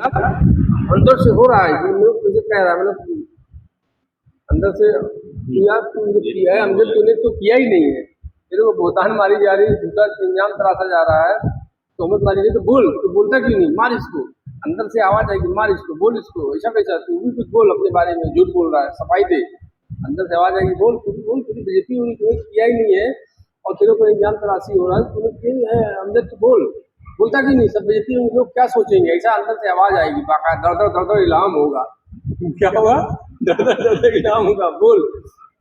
अंदर से हो रहा है कि मुझे कह रहा है मतलब अंदर से यार तू मुझे किया है, हमने तूने तो किया ही नहीं है, तेरे को बोतान मारी जा रही है, झूठा इंजाम तराशा जा रहा है, तोहमत मारी गई, तो बोल, तू बोलता क्यों नहीं, मार इसको। अंदर से आवाज आएगी, मार इसको, बोल इसको, ऐसा कैसा, तू भी कुछ बोल अपने बारे में, झूठ बोल रहा है, सफाई दे। अंदर से आवाज आएगी, बोल, तू भी बोल, तेरी बेइज्जती हुई, तूने किया ही नहीं है और तेरे को इंजाम तराशी हो रहा है, तूने किया ही है, अंदर तू बोल, बोलता क्यों नहीं, सब बेइज्जती होंगे, लोग क्या सोचेंगे, ऐसा अंदर से आवाज आएगी, बाकायदा दर दर दर दर इल्हाम होगा। क्या हुआ, दर दर दर दर इल्हाम होगा, बोल,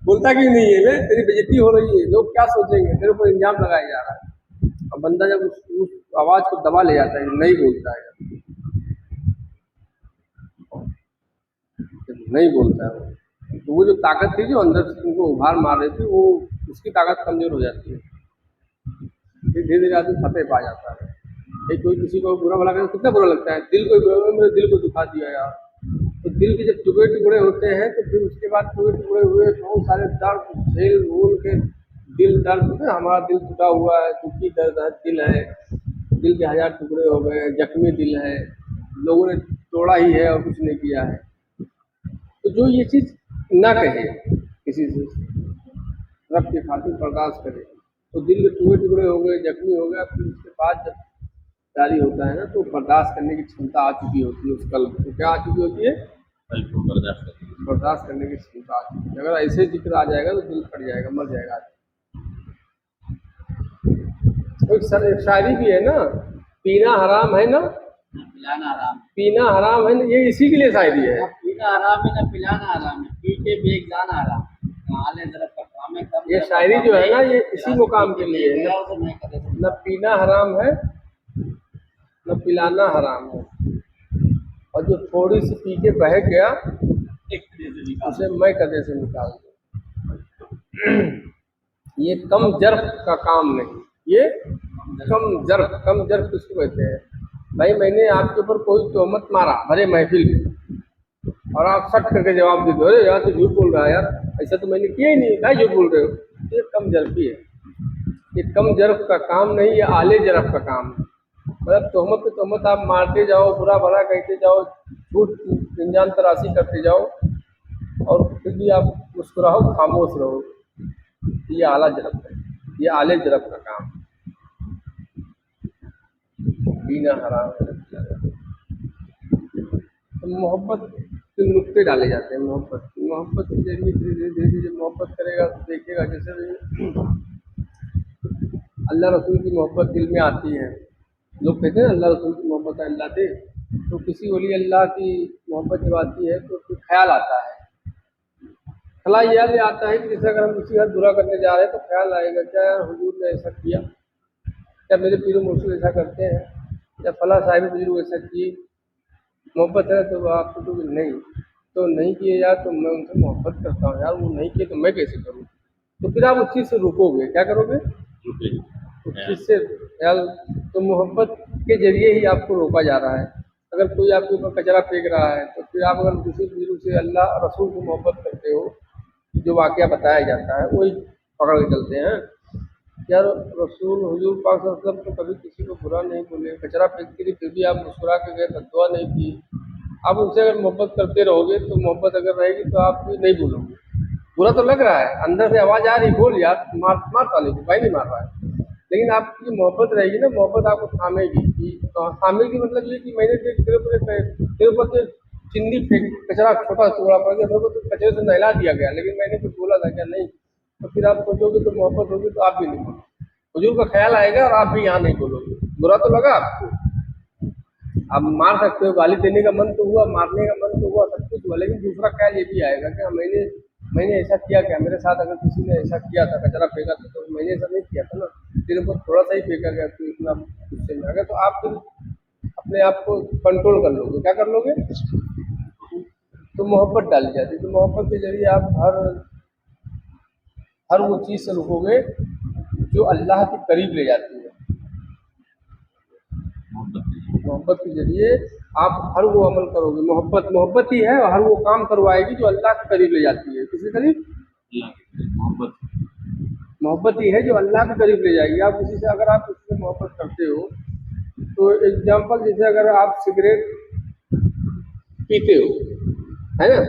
बोलता क्यों नहीं है, बे तेरी बेइज्जती हो रही है, लोग क्या सोचेंगे, तेरे को इल्जाम लगाया जा रहा है। और बंदा जब उस आवाज को दबा ले जाता है, नहीं बोलता है, नहीं बोलता है तो वो जो ताकत थी जो अंदर से तुमको उभार मार रही थी, वो उसकी ताकत कमजोर हो जाती है, फिर धीरे धीरे आदमी फतेह पा जाता है। एक कोई किसी को बुरा भला करे तो कितना बुरा लगता है, दिल को, मेरे दिल को दुखा दिया यार, तो दिल के जब टुकड़े टुकड़े होते हैं तो फिर उसके बाद टुकड़े टुकड़े हुए बहुत सारे दर्द झेल झूल के दिल दर्द, हमारा दिल टूटा हुआ है, दुखी दर्द है, दिल है, दिल के हजार टुकड़े हो गए, जख्मी दिल है, लोगों ने तोड़ा ही है और कुछ नहीं किया है। तो जो ये चीज़ ना कहे किसी से, रब के खातिर बर्दाश्त करे, तो दिल के टुकड़े टुकड़े हो गए, जख्मी हो गया, फिर उसके बाद जब जारी होता है ना तो बर्दाश्त करने की क्षमता आ चुकी होती है, उस कल्ब को क्या आ चुकी होती है, बर्दाश्त करने की क्षमता आ चुकी है। अगर ऐसे जिक्र आ जाएगा तो दिल फट जाएगा, मर जाएगा। एक शायरी भी है ना, पीना हराम है ना पिलाना हराम, पीना हराम है ना, ये इसी के लिए शायरी है। पीना हराम है ना पिलाना हराम है, पी के बेग जाना हराम, आले जरा का काम है, ये शायरी जो है ना ये इसी मुकाम के लिए है, न पीना हराम है न पिलाना हराम है, और जो थोड़ी सी पी के बह गया उसे मैं कदे से निकाल दूं। ये कम जर्फ का काम नहीं, ये कम जर्फ किसको कहते हैं भाई, मैंने आपके ऊपर कोई तोहमत मारा भरे महफिल में और आप सट करके जवाब दे दो, अरे यार तो झूठ बोल रहा है यार, ऐसा तो मैंने किया ही नहीं, क्या झूठ बोल रहे हो, ये कम जर्फी है, ये कम जर्फ का काम नहीं, ये आले जर्फ का काम है। मतलब तोहमत पे तोहमत आप मारते जाओ, बुरा भला कहते जाओ, झूठ इंजान तराशी करते जाओ और फिर भी आप मुस्कुराओ, खामोश रहो, ये आला जरफ है, ये आले जरफ का काम है। पीना हराम है, तो मोहब्बत के नुक्ते डाले जाते हैं, मोहब्बत के जरिए धीरे धीरे जब मोहब्बत करेगा तो देखेगा, जैसे अल्लाह रसूल की मोहब्बत दिल में आती है, लोग कहते हैं अल्लाह रसूल की मोहब्बत अल्लाह दे, तो किसी वली अल्लाह की मोहब्बत जब आती है तो फिर ख्याल आता है, ख्याल याद आता है कि जैसे अगर हम किसी का बुरा करने जा रहे हैं तो ख्याल आएगा, क्या यार हुजूर ने ऐसा किया, क्या मेरे पीर मुर्शिद ऐसा करते हैं, या फला साहिब बुजुर्ग ऐसा किए, मोहब्बत है तो आप तो नहीं, तो नहीं किए यार, तो मैं उनसे मोहब्बत करता हूँ यार, वो नहीं किए तो मैं कैसे करूँ, तो फिर आप उस चीज़ से रुकोगे, क्या करोगे, उस चीज़ से यार, तो मोहब्बत के जरिए ही आपको रोका जा रहा है। अगर कोई आपके ऊपर कचरा फेंक रहा है तो फिर आप अगर दूसरे बुजुर्ग से अल्लाह रसूल की मोहब्बत करते हो, जो वाक़या बताया जाता है वही पकड़ के चलते हैं, यार रसूल हुजूर पाक सल्लल्लाहु अलैहि वसल्लम तो कभी किसी को बुरा नहीं बोले, कचरा फेंकते रहे फिर भी आप मुस्कुरा के गए, बद्दुआ नहीं की, आप उनसे अगर मोहब्बत करते रहोगे तो मोहब्बत अगर रहेगी तो आप भी नहीं बोलोगे, बुरा तो लग रहा है, अंदर से आवाज़ आ रही, बोल यार, मार साले को, भाई नहीं मार रहा है, लेकिन आपकी मोहब्बत रहेगी ना, मोहब्बत आपको थामेगी, कि थामेगी मतलब ये कि मैंने तेरे ऊपर से चिंदी फेंक, कचरा छोटा टुकड़ा पड़ गया, मेरे को तो कचरे से नहला दिया गया, लेकिन मैंने कुछ बोला था क्या, नहीं, तो फिर आप सोचोगे तो मोहब्बत होगी तो आप भी नहीं बोलोगे, हुजूर का ख्याल आएगा और आप भी यहाँ नहीं बोलोगे, बुरा तो लगा आपको, आप मार सकते हो, गाली देने का मन तो हुआ, मारने का मन तो हुआ, सब कुछ हुआ, लेकिन दूसरा ख्याल ये भी आएगा कि मैंने ऐसा किया क्या, मेरे साथ अगर किसी ने ऐसा किया था, कचरा फेंका था, तो मैंने ऐसा नहीं किया था ना, तेरे ऊपर थोड़ा सा ही फेंका गया, तो इतना गुस्से में आ गया, तो आप फिर अपने आप को कंट्रोल कर लोगे, क्या कर लोगे, तो मोहब्बत डाली जाती है, तो मोहब्बत के जरिए आप हर वो चीज़ से रुकोगे जो अल्लाह के करीब ले जाती है, मोहब्बत के जरिए आप हर वो अमल करोगे, मोहब्बत ही है और हर वो काम करवाएगी जो अल्लाह के करीब ले जाती है, किसके करीब, मोहब्बत ही है जो अल्लाह के करीब ले जाएगी। आप किसी से अगर आप किसी से मोहब्बत करते हो तो एग्जाम्पल, जैसे अगर आप सिगरेट पीते हो, है ना।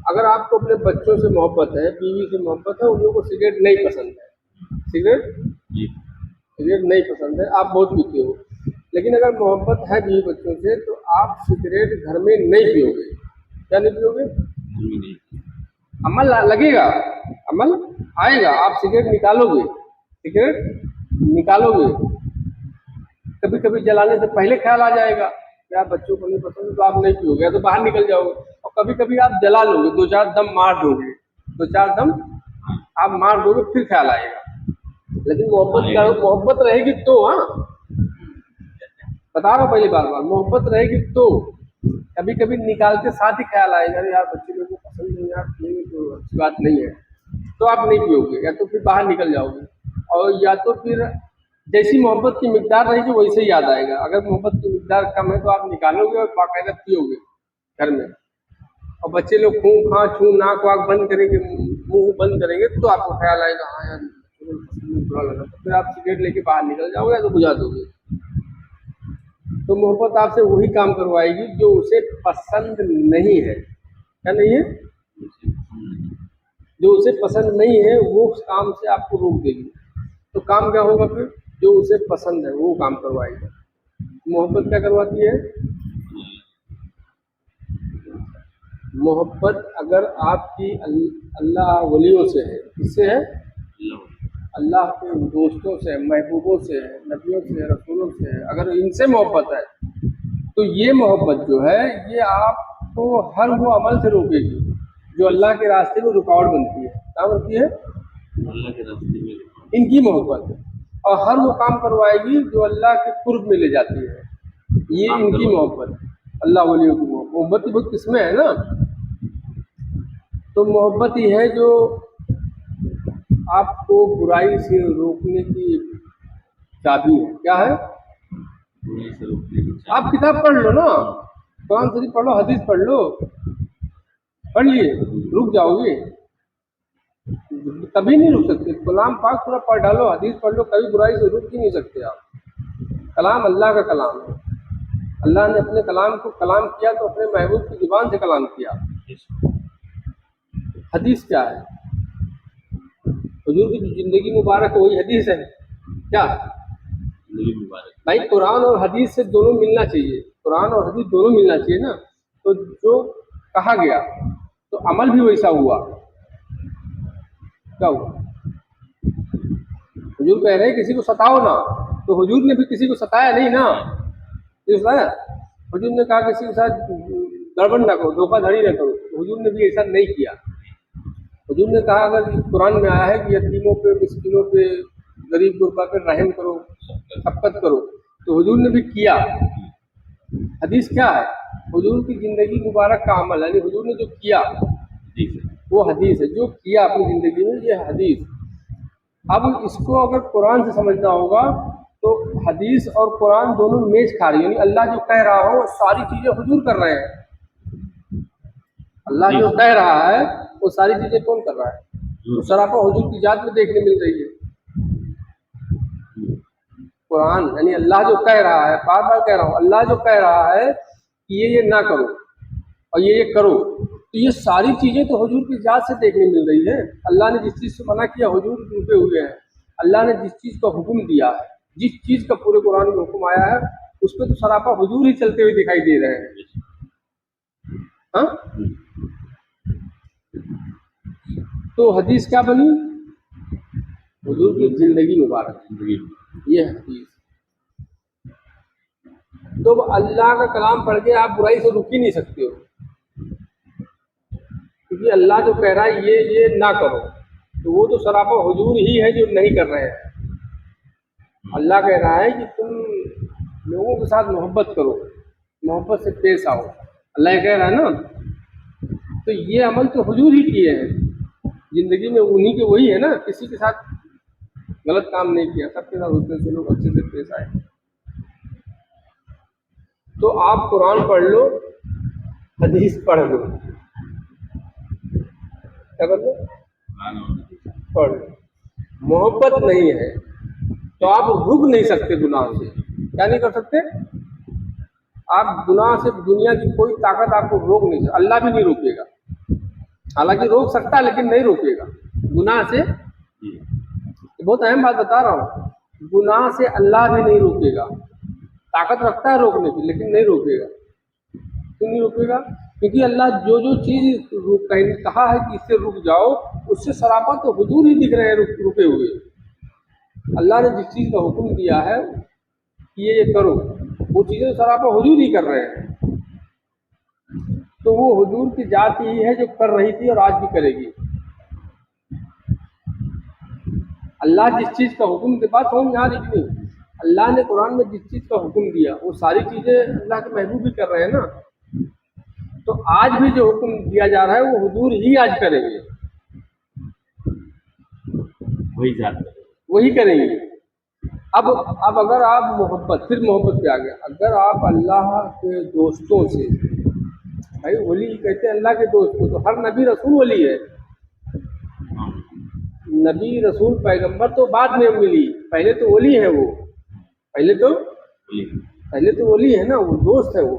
अगर आपको अपने बच्चों से मोहब्बत है, बीवी से मोहब्बत है, उन लोगों को सिगरेट नहीं पसंद है, सिगरेट जी सिगरेट नहीं पसंद है, आप बहुत पीते हो, लेकिन अगर मोहब्बत है बीवी बच्चों से तो आप सिगरेट घर में नहीं पियोगे। क्या नहीं पियोगे? मम्मी नहीं अमल लगेगा, अमल आएगा, आप सिगरेट निकालोगे, सिगरेट निकालोगे, कभी कभी जलाने से पहले ख्याल आ जाएगा कि यार बच्चों को नहीं पसंद तो आप नहीं पियोगे, या तो बाहर निकल जाओगे, और कभी कभी आप जला लोगे, दो चार दम मार दोगे, दो चार दम आप मार दोगे, फिर ख्याल आएगा। लेकिन मोहब्बत रहेगी तो, हाँ बता रहा हूँ पहली बार मोहब्बत रहेगी तो कभी कभी निकालते साथ ही ख्याल आएगा, अरे यार बच्चे लोगों को पसंद नहीं, यार पिएंगे तो अच्छी बात नहीं है, तो आप नहीं पियोगे, या तो फिर बाहर निकल जाओगे, और या तो फिर जैसी मोहब्बत की मिकदार रहेगी वैसे ही याद आएगा। अगर मोहब्बत की मिकदार कम है तो आप निकालोगे और बाकायदा पियोगे घर में, और बच्चे लोग खूं खां छू नाक वाक बंद करेंगे, मुंह बंद करेंगे, तो आपको ख्याल आएगा हाँ यार बुरा लगा, तो फिर आप सिगरेट लेके बाहर निकल जाओगे या तो बुझा दोगे। तो मोहब्बत आपसे वही काम करवाएगी जो उसे पसंद नहीं है। क्या नहीं है? जो उसे पसंद नहीं है वो उस काम से आपको रोक देगी। तो काम क्या होगा फिर? जो उसे पसंद है वो काम करवाएगा। मोहब्बत क्या करवाती है? मोहब्बत अगर आपकी अल्लाह वलियों से है, किससे है? अल्लाह के दोस्तों से, महबूबों से, नबियों से, रसूलों से, अगर इनसे मोहब्बत है तो ये मोहब्बत जो है ये आपको हर वो अमल से रोकेगी जो अल्लाह के रास्ते में रुकावट बनती है। क्या बनती है? अल्लाह के रास्ते में इनकी मोहब्बत है, और हर वो काम करवाएगी जो अल्लाह के कुर्ब में ले जाती है। ये इनकी मोहब्बत, अल्लाह वलियों की मोहब्बत ही बहुत किस्में है ना। तो मोहब्बत ही है जो आपको बुराई से रोकने की चाबी है। क्या है? बुराई से रोकने की चाबी। आप किताब पढ़ लो ना, कुरान शरीफ पढ़ लो, हदीस पढ़ लो, पढ़ लिए रुक जाओगे? कभी नहीं रुक सकते। कलाम पाक पूरा पढ़ डालो, हदीस पढ़ लो, कभी बुराई से रुक ही नहीं सकते आप। कलाम अल्लाह का कलाम है, अल्लाह ने अपने कलाम को कलाम किया तो अपने महबूब की जुबान से कलाम किया। हदीस क्या है? हुजूर की जो जिंदगी मुबारक है वही हदीस है। क्या भाई? कुरान और हदीस से दोनों मिलना चाहिए, कुरान और हदीस दोनों मिलना चाहिए ना। तो जो कहा गया तो अमल भी वैसा हुआ। क्या हुआ? हुजूर कह रहे हैं किसी को सताओ ना, तो हुजूर ने भी किसी को सताया नहीं ना। सताया? हुजूर ने कहा किसी के साथ गड़बड़ ना करो, धोखाधड़ी ना करो, तो हुजूर ने भी ऐसा नहीं किया। हुजूर ने कहा अगर कुरान में आया है कि यतीमों पे, मिस्किनों पे, गरीब गुरबा पे रहम करो, शफकत करो, तो हुजूर ने भी किया। हदीस क्या है? हुजूर की ज़िंदगी मुबारक का अमल, यानी हुजूर ने जो किया वो हदीस है। जो किया अपनी ज़िंदगी में ये हदीस। अब इसको अगर कुरान से समझना होगा तो हदीस और कुरान दोनों मेच खा रही है, यानी अल्लाह जो कह रहा हो सारी चीज़ें हुजूर कर रहे हैं। अल्लाह जो कह रहा है वो सारी चीज़ें कौन कर रहा है? तो सरापा हुजूर की जात में देखने मिल रही है। कुरान यानी अल्लाह जो कह रहा है, बार बार कह रहा हूँ, अल्लाह जो कह रहा है कि ये ना करो और ये करो, तो ये सारी चीज़ें तो हुजूर की जात से देखने मिल रही है। अल्लाह ने जिस चीज़ से मना किया हुजूर रुके हुए हैं, अल्लाह ने जिस चीज़ का हुक्म दिया है, जिस चीज़ का पूरे कुरान में हुक्म आया है उस पर तो सरापा हुजूर ही चलते हुए दिखाई दे रहे हैं। हाँ, तो हदीस क्या बनी? हुजूर की जिंदगी मुबारक, ये हदीस। तो अल्लाह का कलाम पढ़ के आप बुराई से रुक ही नहीं सकते हो, क्योंकि अल्लाह जो कह रहा है ये ना करो, तो वो तो सरापा हुजूर ही है जो नहीं कर रहे हैं। अल्लाह कह रहा है कि तुम लोगों के साथ मोहब्बत करो, मोहब्बत से पेश आओ, अल्लाह कह रहा है ना। तो ये अमल तो हुजूर ही किए हैं, ज़िंदगी में उन्हीं के वही है ना। किसी के साथ गलत काम नहीं किया, सबके साथ उसने से लोग अच्छे से पेश आए। तो आप कुरान पढ़ लो, हदीस पढ़ लो, क्या कर लो? पढ़ लो। मोहब्बत नहीं है तो आप रुक नहीं सकते गुनाह से। क्या नहीं कर सकते? आप गुनाह से दुनिया की कोई ताकत आपको रोक नहीं सकती, अल्लाह भी नहीं रोकेगा। हालांकि रोक सकता है लेकिन नहीं रोकेगा गुनाह से। ये बहुत अहम बात बता रहा हूँ, गुनाह से अल्लाह भी नहीं रोकेगा। ताकत रखता है रोकने की लेकिन नहीं रोकेगा। क्यों नहीं रोकेगा? क्योंकि अल्लाह जो जो चीज़ कहा है कि इससे रुक जाओ, उससे सरापा तो हुजूर ही दिख रहे हैं रुके हुए। अल्लाह ने जिस चीज़ का हुक्म दिया है कि ये करो, वो चीज़ें सरापा हुजूर ही कर रहे हैं। तो वो हुजूर की जात ही है जो कर रही थी और आज भी करेगी। अल्लाह जिस चीज़ का हुक्म के बाद समझ यहाँ लिखनी, अल्लाह ने कुरान में जिस चीज़ का हुक्म दिया वो सारी चीज़ें अल्लाह के महबूब भी कर रहे हैं ना। तो आज भी जो हुक्म दिया जा रहा है वो हुजूर ही आज करेंगे, वही जाते वही करेंगे। अब अगर आप मोहब्बत, फिर मोहब्बत पे आ गया, अगर आप अल्लाह के दोस्तों से, भाई वली कहते हैं अल्लाह के दोस्त को, तो हर नबी रसूल वली है। नबी रसूल पैगंबर तो बाद में मिली, पहले तो वली है वो, पहले तो वली है ना, वो दोस्त है वो।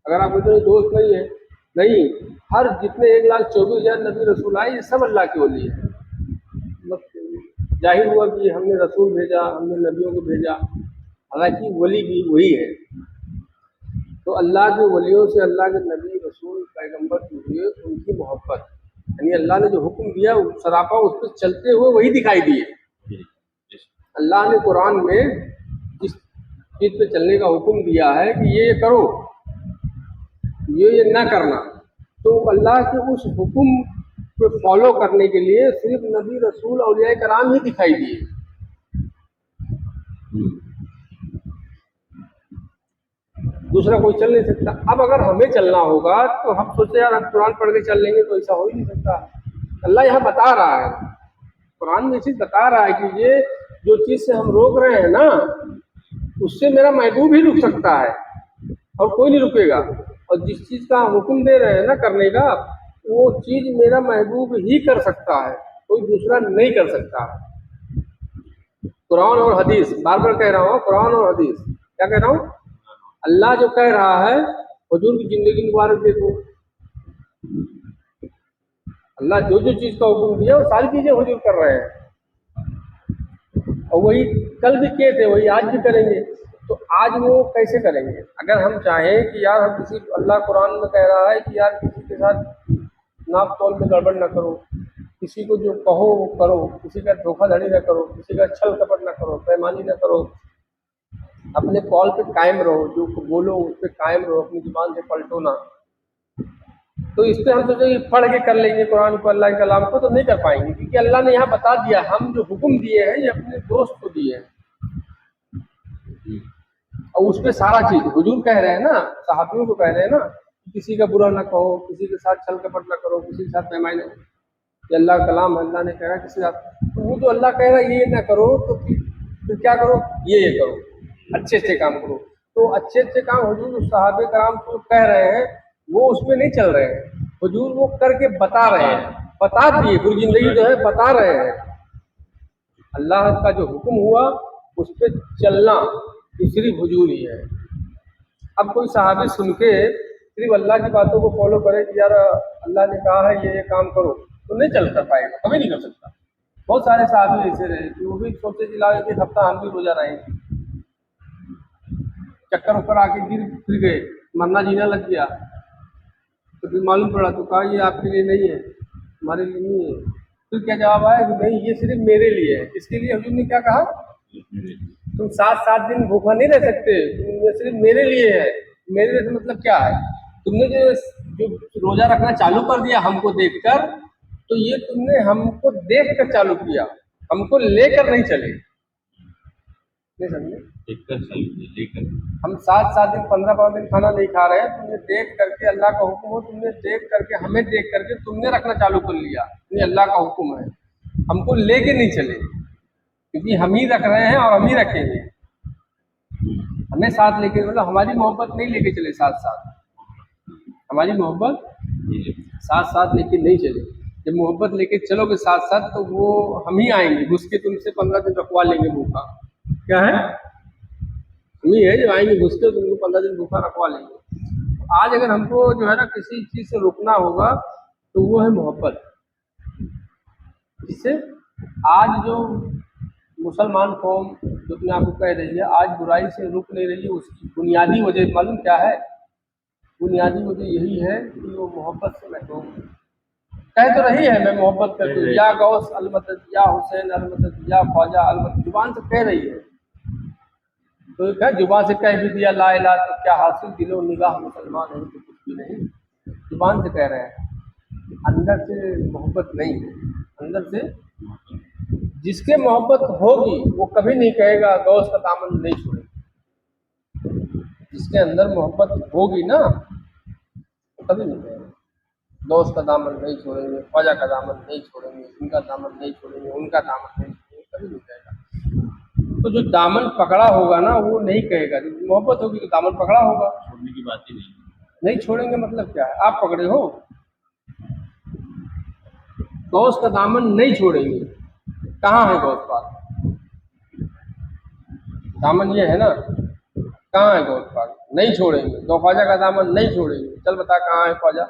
अगर आप कहते दोस्त नहीं है, नहीं, हर जितने 1,24,000 नबी रसूल आए ये सब अल्लाह के वली है। जाहिर हुआ कि हमने रसूल भेजा, हमने नबियों को भेजा, हालांकि वली भी वही है। तो अल्लाह के वलियों से अल्लाह के नबी रसूल पैगंबर जो हुए उनकी मोहब्बत, यानी अल्लाह ने जो हुक्म दिया सरापा उस पर चलते हुए वही दिखाई दिए। अल्लाह ने कुरान में जिस चीज़ पे चलने का हुक्म दिया है कि ये करो, ये ना करना, तो अल्लाह के उस हुक्म को फॉलो करने के लिए सिर्फ नबी रसूल औलिया कराम ही दिखाई दिए। दूसरा कोई चल नहीं सकता। अब अगर हमें चलना होगा तो हम सोचे यार हम कुरान पढ़ के चल लेंगे, तो ऐसा हो ही नहीं सकता। अल्लाह यहाँ बता रहा है, कुरान में चीज़ बता रहा है कि ये जो चीज़ से हम रोक रहे हैं ना, उससे मेरा महबूब ही रुक सकता है और कोई नहीं रुकेगा। और जिस चीज़ का हुक्म दे रहे हैं ना करने का, वो चीज़ मेरा महबूब ही कर सकता है, कोई दूसरा नहीं कर सकता है। कुरान और हदीस, बार बार कह रहा हूँ, कुरान और हदीस। क्या कह रहा हूँ? अल्लाह जो कह रहा है, हुजूर की ज़िंदगी मुबारक देखो, अल्लाह जो जो चीज़ का हुक्म दिया वो सारी चीज़ें हुजूर कर रहे हैं, और वही कल भी किए थे, वही आज भी करेंगे। तो आज वो कैसे करेंगे? अगर हम चाहें कि यार हम किसी, अल्लाह कुरान में कह रहा है कि यार किसी के साथ नाप तोल में गड़बड़ न करो, किसी को जो कहो वो करो, किसी का धोखाधड़ी न करो, किसी का छल कपट न करो, बेईमानी न करो, अपने कॉल पे कायम रहो, जो बोलो उस पर कायम रहो, अपनी जुबान से पलटो ना। तो इस पर हम सोचे पढ़ के कर लेंगे कुरान को, अल्लाह के कलाम को, तो नहीं कर पाएंगे, क्योंकि अल्लाह ने यहाँ बता दिया, हम जो हुक्म दिए हैं ये अपने दोस्त को दिए हैं। और उस पर सारा चीज़ हुजूर कह रहे हैं ना, सहाबियों को कह रहे हैं ना, किसी का बुरा ना कहो, किसी के साथ छल कपट ना करो, किसी के साथ बेईमानी ना, ये अल्लाह का कलाम, अल्लाह ने कहा किसी के साथ, तो वो जो अल्लाह कह रहा है ये ना करो, तो फिर क्या करो? ये करो, अच्छे अच्छे काम करो। तो अच्छे अच्छे काम हुजूर सहाबे कराम को कह रहे हैं, वो उसमें नहीं चल रहे हैं, हुजूर वो करके बता रहे हैं, बता दिए, पूरी जिंदगी जो है बता रहे हैं। अल्लाह का जो हुक्म हुआ उस पर चलना ये सिर्फ हुजूर ही है। अब कोई सहाबी सुन के सिर्फ अल्लाह की बातों को फॉलो करे कि यार अल्लाह ने कहा है ये काम करो, तो नहीं चल कर पाएगा, कभी नहीं कर सकता। बहुत सारे सहाबी ऐसे रहे कि वो भी सोचे कि लाओ एक हफ्ता हम भी रोजा रहेंगे, चक्कर ऊपर आके गिर गए, मरना जीना लग गया, तो फिर मालूम पड़ा तो कहा ये आपके लिए नहीं है, हमारे लिए नहीं है। फिर क्या जवाब आया कि नहीं ये सिर्फ मेरे लिए है। किसके लिए? हुजूर ने क्या कहा? तुम 7-7 दिन भूखा नहीं रह सकते, ये सिर्फ मेरे लिए है। मेरे लिए मतलब क्या है? तुमने जो रोजा रखना चालू कर दिया हमको देखकर, तो ये तुमने हमको देखकर चालू किया, हमको लेकर नहीं चले। नहीं समझे? लेकर हम 7-7 दिन 15 दिन खाना नहीं खा रहे हैं, तुमने देख करके, अल्लाह का हुक्म हो, तुमने देख करके, हमें देख करके तुमने रखना चालू कर लिया, ये अल्लाह का हुक्म है, हमको लेके नहीं चले, क्योंकि हम ही रख रहे हैं और हम ही रखेंगे। हमें साथ लेके, मतलब हमारी मोहब्बत नहीं लेके चले साथ साथ, हमारी मोहब्बत साथ साथ लेके नहीं चले। जब मोहब्बत लेके चलोगे साथ साथ, तो वो हम ही आएंगे घुस के, तुमसे 15 दिन रखवा लेंगे भूखा। क्या है? हम ही है जो आएंगे घुसते तो उनको 15 दिन भूखा रखवा लेंगे। आज अगर हमको जो है ना किसी चीज़ से रोकना होगा तो वो है मोहब्बत। जिससे आज जो मुसलमान कौम जो अपने आप को कह रही है आज बुराई से रुक नहीं रही है, उसकी बुनियादी वजह मालूम क्या है? बुनियादी वजह यही है कि वो मोहब्बत से महरूम है। कह तो रही है मैं मोहब्बत करती हूँ, या गौस अलमदद, या हुसैन अलमदद, या ख्वाजा अलमदद, जुबान से कह रही है। तो क्या जुबान से कह भी दिया ला इलाहा तो क्या हासिल, दिलो निगाह मुसलमान है तो कुछ भी नहीं। जुबान से कह रहे हैं, अंदर से मोहब्बत नहीं है। अंदर से जिसके मोहब्बत होगी वो कभी नहीं कहेगा गौस का दामन नहीं छोड़ेगा। जिसके अंदर मोहब्बत होगी ना वो कभी नहीं कहेगा गौस का दामन नहीं छोड़ेंगे, ख्वाजा का दामन नहीं छोड़ेंगे, इनका दामन नहीं छोड़ेंगे, उनका दामन नहीं छोड़ेंगे, कभी नहीं कहेगा। तो जो दामन पकड़ा होगा ना वो नहीं कहेगा। जब मोहब्बत होगी तो दामन पकड़ा होगा। छोड़ने की बात ही नहीं। नहीं छोड़ेंगे मतलब क्या है? आप पकड़े हो, गौस का दामन नहीं छोड़ेंगे। कहाँ है गौस पाक? दामन ये है ना, कहाँ है गौस पाक? नहीं छोड़ेंगे। दो ख्वाजा का दामन नहीं छोड़ेंगे। चल बता कहाँ है ख्वाजा?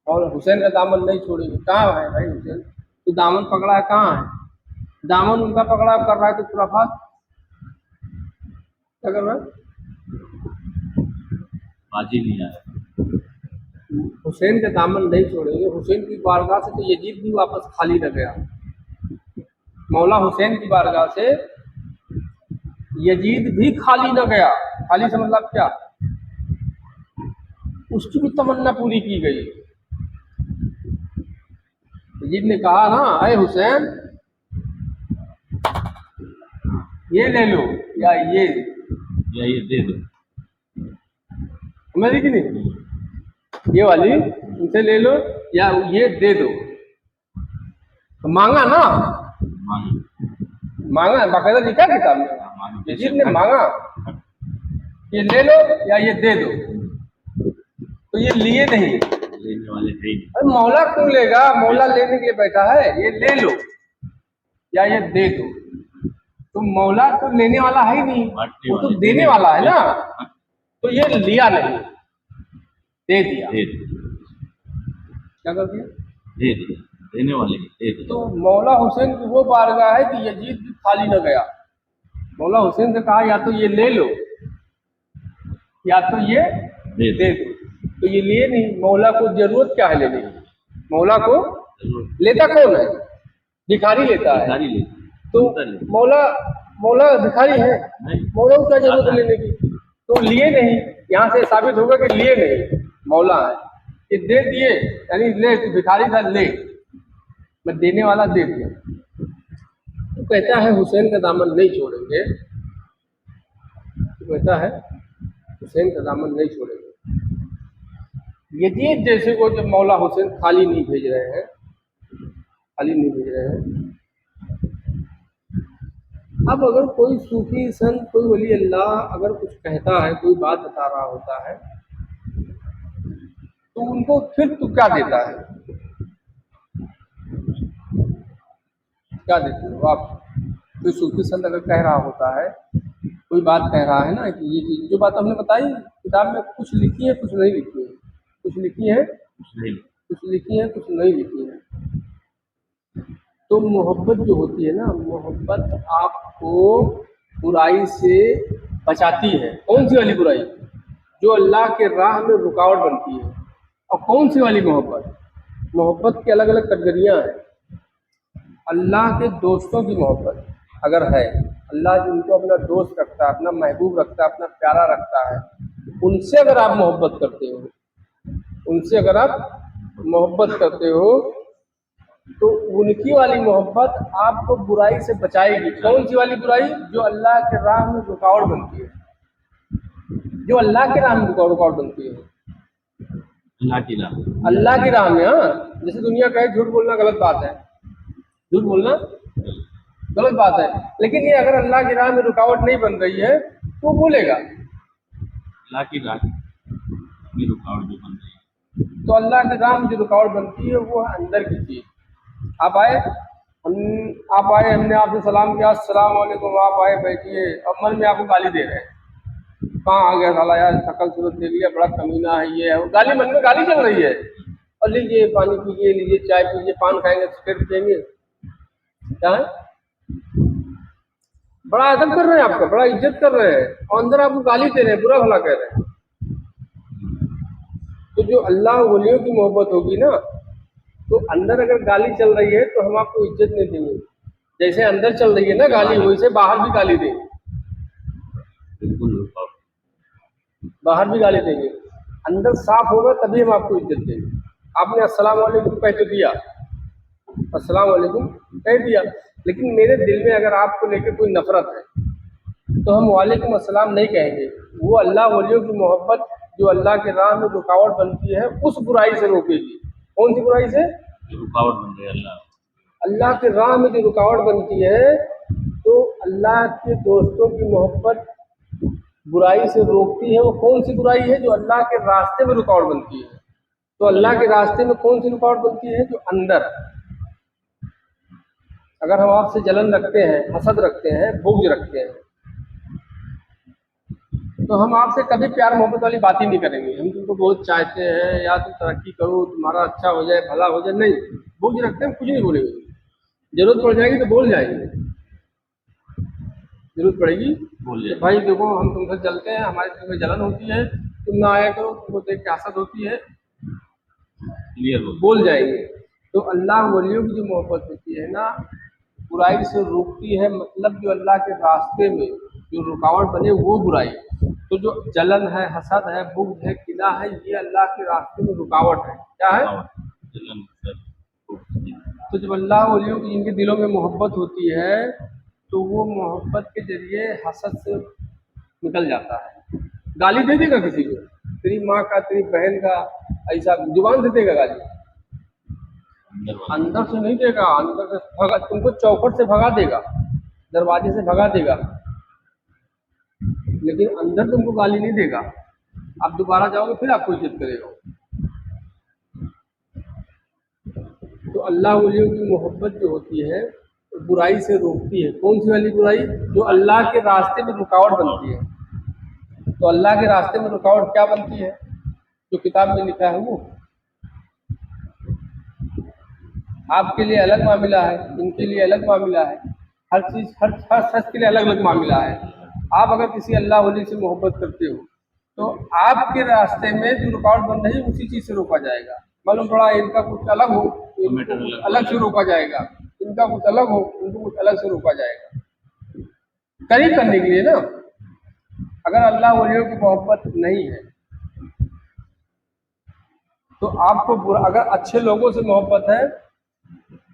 और हुसैन का दामन नहीं छोड़ेंगे। कहाँ है भाई हुसैन? तो दामन पकड़ा है, कहाँ है? दामन उनका पकड़ा कर रहा है तो खुराफात क्या कर रहा है? बाजी नहीं आया। हुसैन का दामन नहीं छोड़ेंगे। हुसैन की बारगाह से तो यजीद भी वापस खाली न गया। मौला हुसैन की बारगाह से यजीद भी खाली न गया। खाली से मतलब क्या? उसकी भी तमन्ना पूरी की गई। यजीद ने कहा ना, अरे हुसैन ये ले लो या ये दे दो। समझ कि नहीं? ये वाली इनसे ले लो या ये दे दो। तो मांगा ना, मांगा, बाकायदा लिखा किताब में। यजीद ने मांगा ये ले लो या ये दे दो, तो ये लिए नहीं। लेने वाले थे। अरे मौला क्यों लेगा? मौला लेने के लिए बैठा है। ये ले लो या ये दे दो, तो मौला तो लेने वाला है ही नहीं, वो तो देने वाला है ना। तो ये लिया नहीं, दे दिया। क्या कर दिया? दे दिया, देने वाले दे दिया। तो मौला हुसैन की वो बारगाह है कि यजीद भी खाली न गया। मौला हुसैन से कहा या तो ये ले लो या तो ये दे दो, तो ये लिए नहीं। मौला को जरूरत क्या है लेने की? मौला को लेता कौन है? भिखारी लेता है। तो मौला भिखारी है, मौला को क्या जरूरत है लेने की? तो लिए नहीं। यहाँ से साबित होगा कि लिए नहीं, मौला है। ये दे दिए यानी ले, तो भिखारी था, ले, मैं देने वाला दे दिया। तो कहता है हुसैन का दामन नहीं छोड़ेंगे। तो कहता है हुसैन का दामन नहीं छोड़ेंगे। यजीद जैसे को जब मौला हुसैन खाली नहीं भेज रहे हैं, खाली नहीं भेज रहे हैं। अब अगर कोई सूफी संत, कोई वली अल्लाह अगर कुछ कहता है, कोई बात बता रहा होता है, तो उनको फिर तो क्या देता है? क्या देते हो आप? कोई सूफी संत अगर कह रहा होता है, कोई बात कह रहा है ना कि ये चीज़ जो बात हमने बताई किताब में, कुछ लिखी है कुछ नहीं लिखी है, कुछ लिखी है कुछ लिखी है कुछ नहीं लिखी है। तो मोहब्बत जो होती है ना, मोहब्बत आपको बुराई से बचाती है। कौन सी वाली बुराई? जो अल्लाह के राह में रुकावट बनती है। और कौन सी वाली मोहब्बत? मोहब्बत की अलग अलग कैटेगरियाँ हैं। अल्लाह के दोस्तों की मोहब्बत अगर है, अल्लाह जिनको अपना दोस्त रखता है, अपना महबूब रखता है, अपना प्यारा रखता है, उनसे अगर आप मोहब्बत करते हो, उनसे अगर आप मोहब्बत करते हो तो उनकी वाली मोहब्बत आपको बुराई से बचाएगी। कौन सी वाली बुराई? जो अल्लाह के राह में रुकावट बनती है, जो अल्लाह के राह में रुकावट बनती है। अल्लाह की राह में, हाँ, जैसे दुनिया कहे झूठ बोलना गलत बात है, झूठ बोलना गलत बात है, लेकिन ये अगर अल्लाह की राह में रुकावट नहीं बन रही है तो वो बोलेगा। अल्लाह की राह में रुकावट जो बन रही है, तो अल्लाह की राह में जो रुकावट बनती है वो है अंदर की चीज। आप आए हम आप आए, हमने आपसे सलाम किया, अस्सलाम वालेकुम, आप आए बैठिए, अब मन में आपको गाली दे रहे हैं। कहाँ आ गया साला यार, शक्ल सूरत देख लिया, बड़ा कमीना है ये है, वो गाली, मन में गाली चल रही है। और लीजिए पानी पीजिए, लीजिए चाय पीजिए, पान खाएंगे, सिगरेट पिएंगे, क्या है? बड़ा अदब कर रहे हैं आपका, बड़ा इज्जत कर रहे हैं, और अंदर आपको गाली दे रहे हैं, बुरा भला कह रहे हैं। तो जो अल्लाह वलियों की मोहब्बत होगी ना, तो अंदर अगर गाली चल रही है तो हम आपको इज्जत नहीं देंगे। जैसे अंदर चल रही है ना गाली, वैसे बाहर भी गाली देंगे, बिल्कुल। बाहर भी गाली देंगे। अंदर साफ होगा तभी हम आपको इज्जत देंगे। आपने अस्सलाम वालेकुम कह तो दिया, अस्सलाम वालेकुम कह दिया, लेकिन मेरे दिल में अगर आपको लेकर कोई नफरत है तो हम वालेकुम अस्सलाम नहीं कहेंगे। वो अल्लाह वलियों की मोहब्बत जो अल्लाह के राह में रुकावट बनती है, उस बुराई से रोकेगी। कौन सी बुराई से? रुकावट बन रही है अल्लाह। अल्लाह के राह में जो रुकावट बनती है, तो अल्लाह के दोस्तों की मोहब्बत बुराई से रोकती है। वो कौन सी बुराई है? जो अल्लाह के रास्ते में रुकावट बनती है। तो अल्लाह के रास्ते में कौन सी रुकावट बनती है? जो अंदर, अगर हम आपसे जलन रखते हैं, हसद रखते हैं, बुग़्ज़ रखते हैं, तो हम आपसे कभी प्यार मोहब्बत वाली बात ही नहीं करेंगे। हम तुमको बहुत चाहते हैं, या तुम तरक्की करो, तुम्हारा अच्छा हो जाए, भला हो जाए, नहीं, बुग़्ज़ रखते हैं, कुछ नहीं बोलेंगे। जरूरत पड़ जाएगी तो बोल जाएंगे, जरूरत पड़ेगी बोल कि जाए। भाई देखो हम तुमसे चलते हैं, हमारे दिल में जलन होती है, तुम ना आया करो, तुमको देख के हसद होती है, क्लियर हो। बोल जाएंगे। तो अल्लाह वलियों की जो मोहब्बत होती है ना, बुराई से रोकती है, मतलब जो अल्लाह के रास्ते में जो रुकावट बने वो बुराई। तो जो जलन है, हसद है, बुग़्ज़ है, किना है, ये अल्लाह के रास्ते में रुकावट है। क्या है? जलन तो जब अल्लाह वलियों की जिनके दिलों में मोहब्बत होती है, तो वो मोहब्बत के जरिए हसद से निकल जाता है। गाली दे देगा किसी को, तेरी माँ का, तेरी बहन का, ऐसा जुबान से देगा गाली, अंदर से नहीं देगा। अंदर से भगा, तुमको चौखट से भगा देगा, दरवाजे से भगा देगा, लेकिन अंदर तुमको गाली नहीं देगा। आप दोबारा जाओगे फिर आपको इज्जत करेगा। तो अल्लाह वलियों की मोहब्बत जो होती है वो बुराई से रोकती है। कौन सी वाली बुराई? जो अल्लाह के रास्ते में रुकावट बनती है। तो अल्लाह के रास्ते में रुकावट क्या बनती है? जो किताब में लिखा है वो। आपके लिए अलग मामला है, इनके लिए अलग मामला है, हर चीज़, हर शख्स के लिए अलग अलग मामला है। आप अगर किसी अल्लाह वली से मोहब्बत करते हो तो आपके रास्ते में जो रुकावट बन रही है उसी चीज़ से रोका जाएगा। मालूम पड़ा इनका कुछ अलग हो, इनको कुछ अलग से रोका जाएगा, इनका कुछ अलग हो, इनको कुछ अलग से रोका जाएगा, करीब करने के लिए ना। अगर अल्लाह वलियों की मोहब्बत नहीं है तो आपको अगर अच्छे लोगों से मोहब्बत है,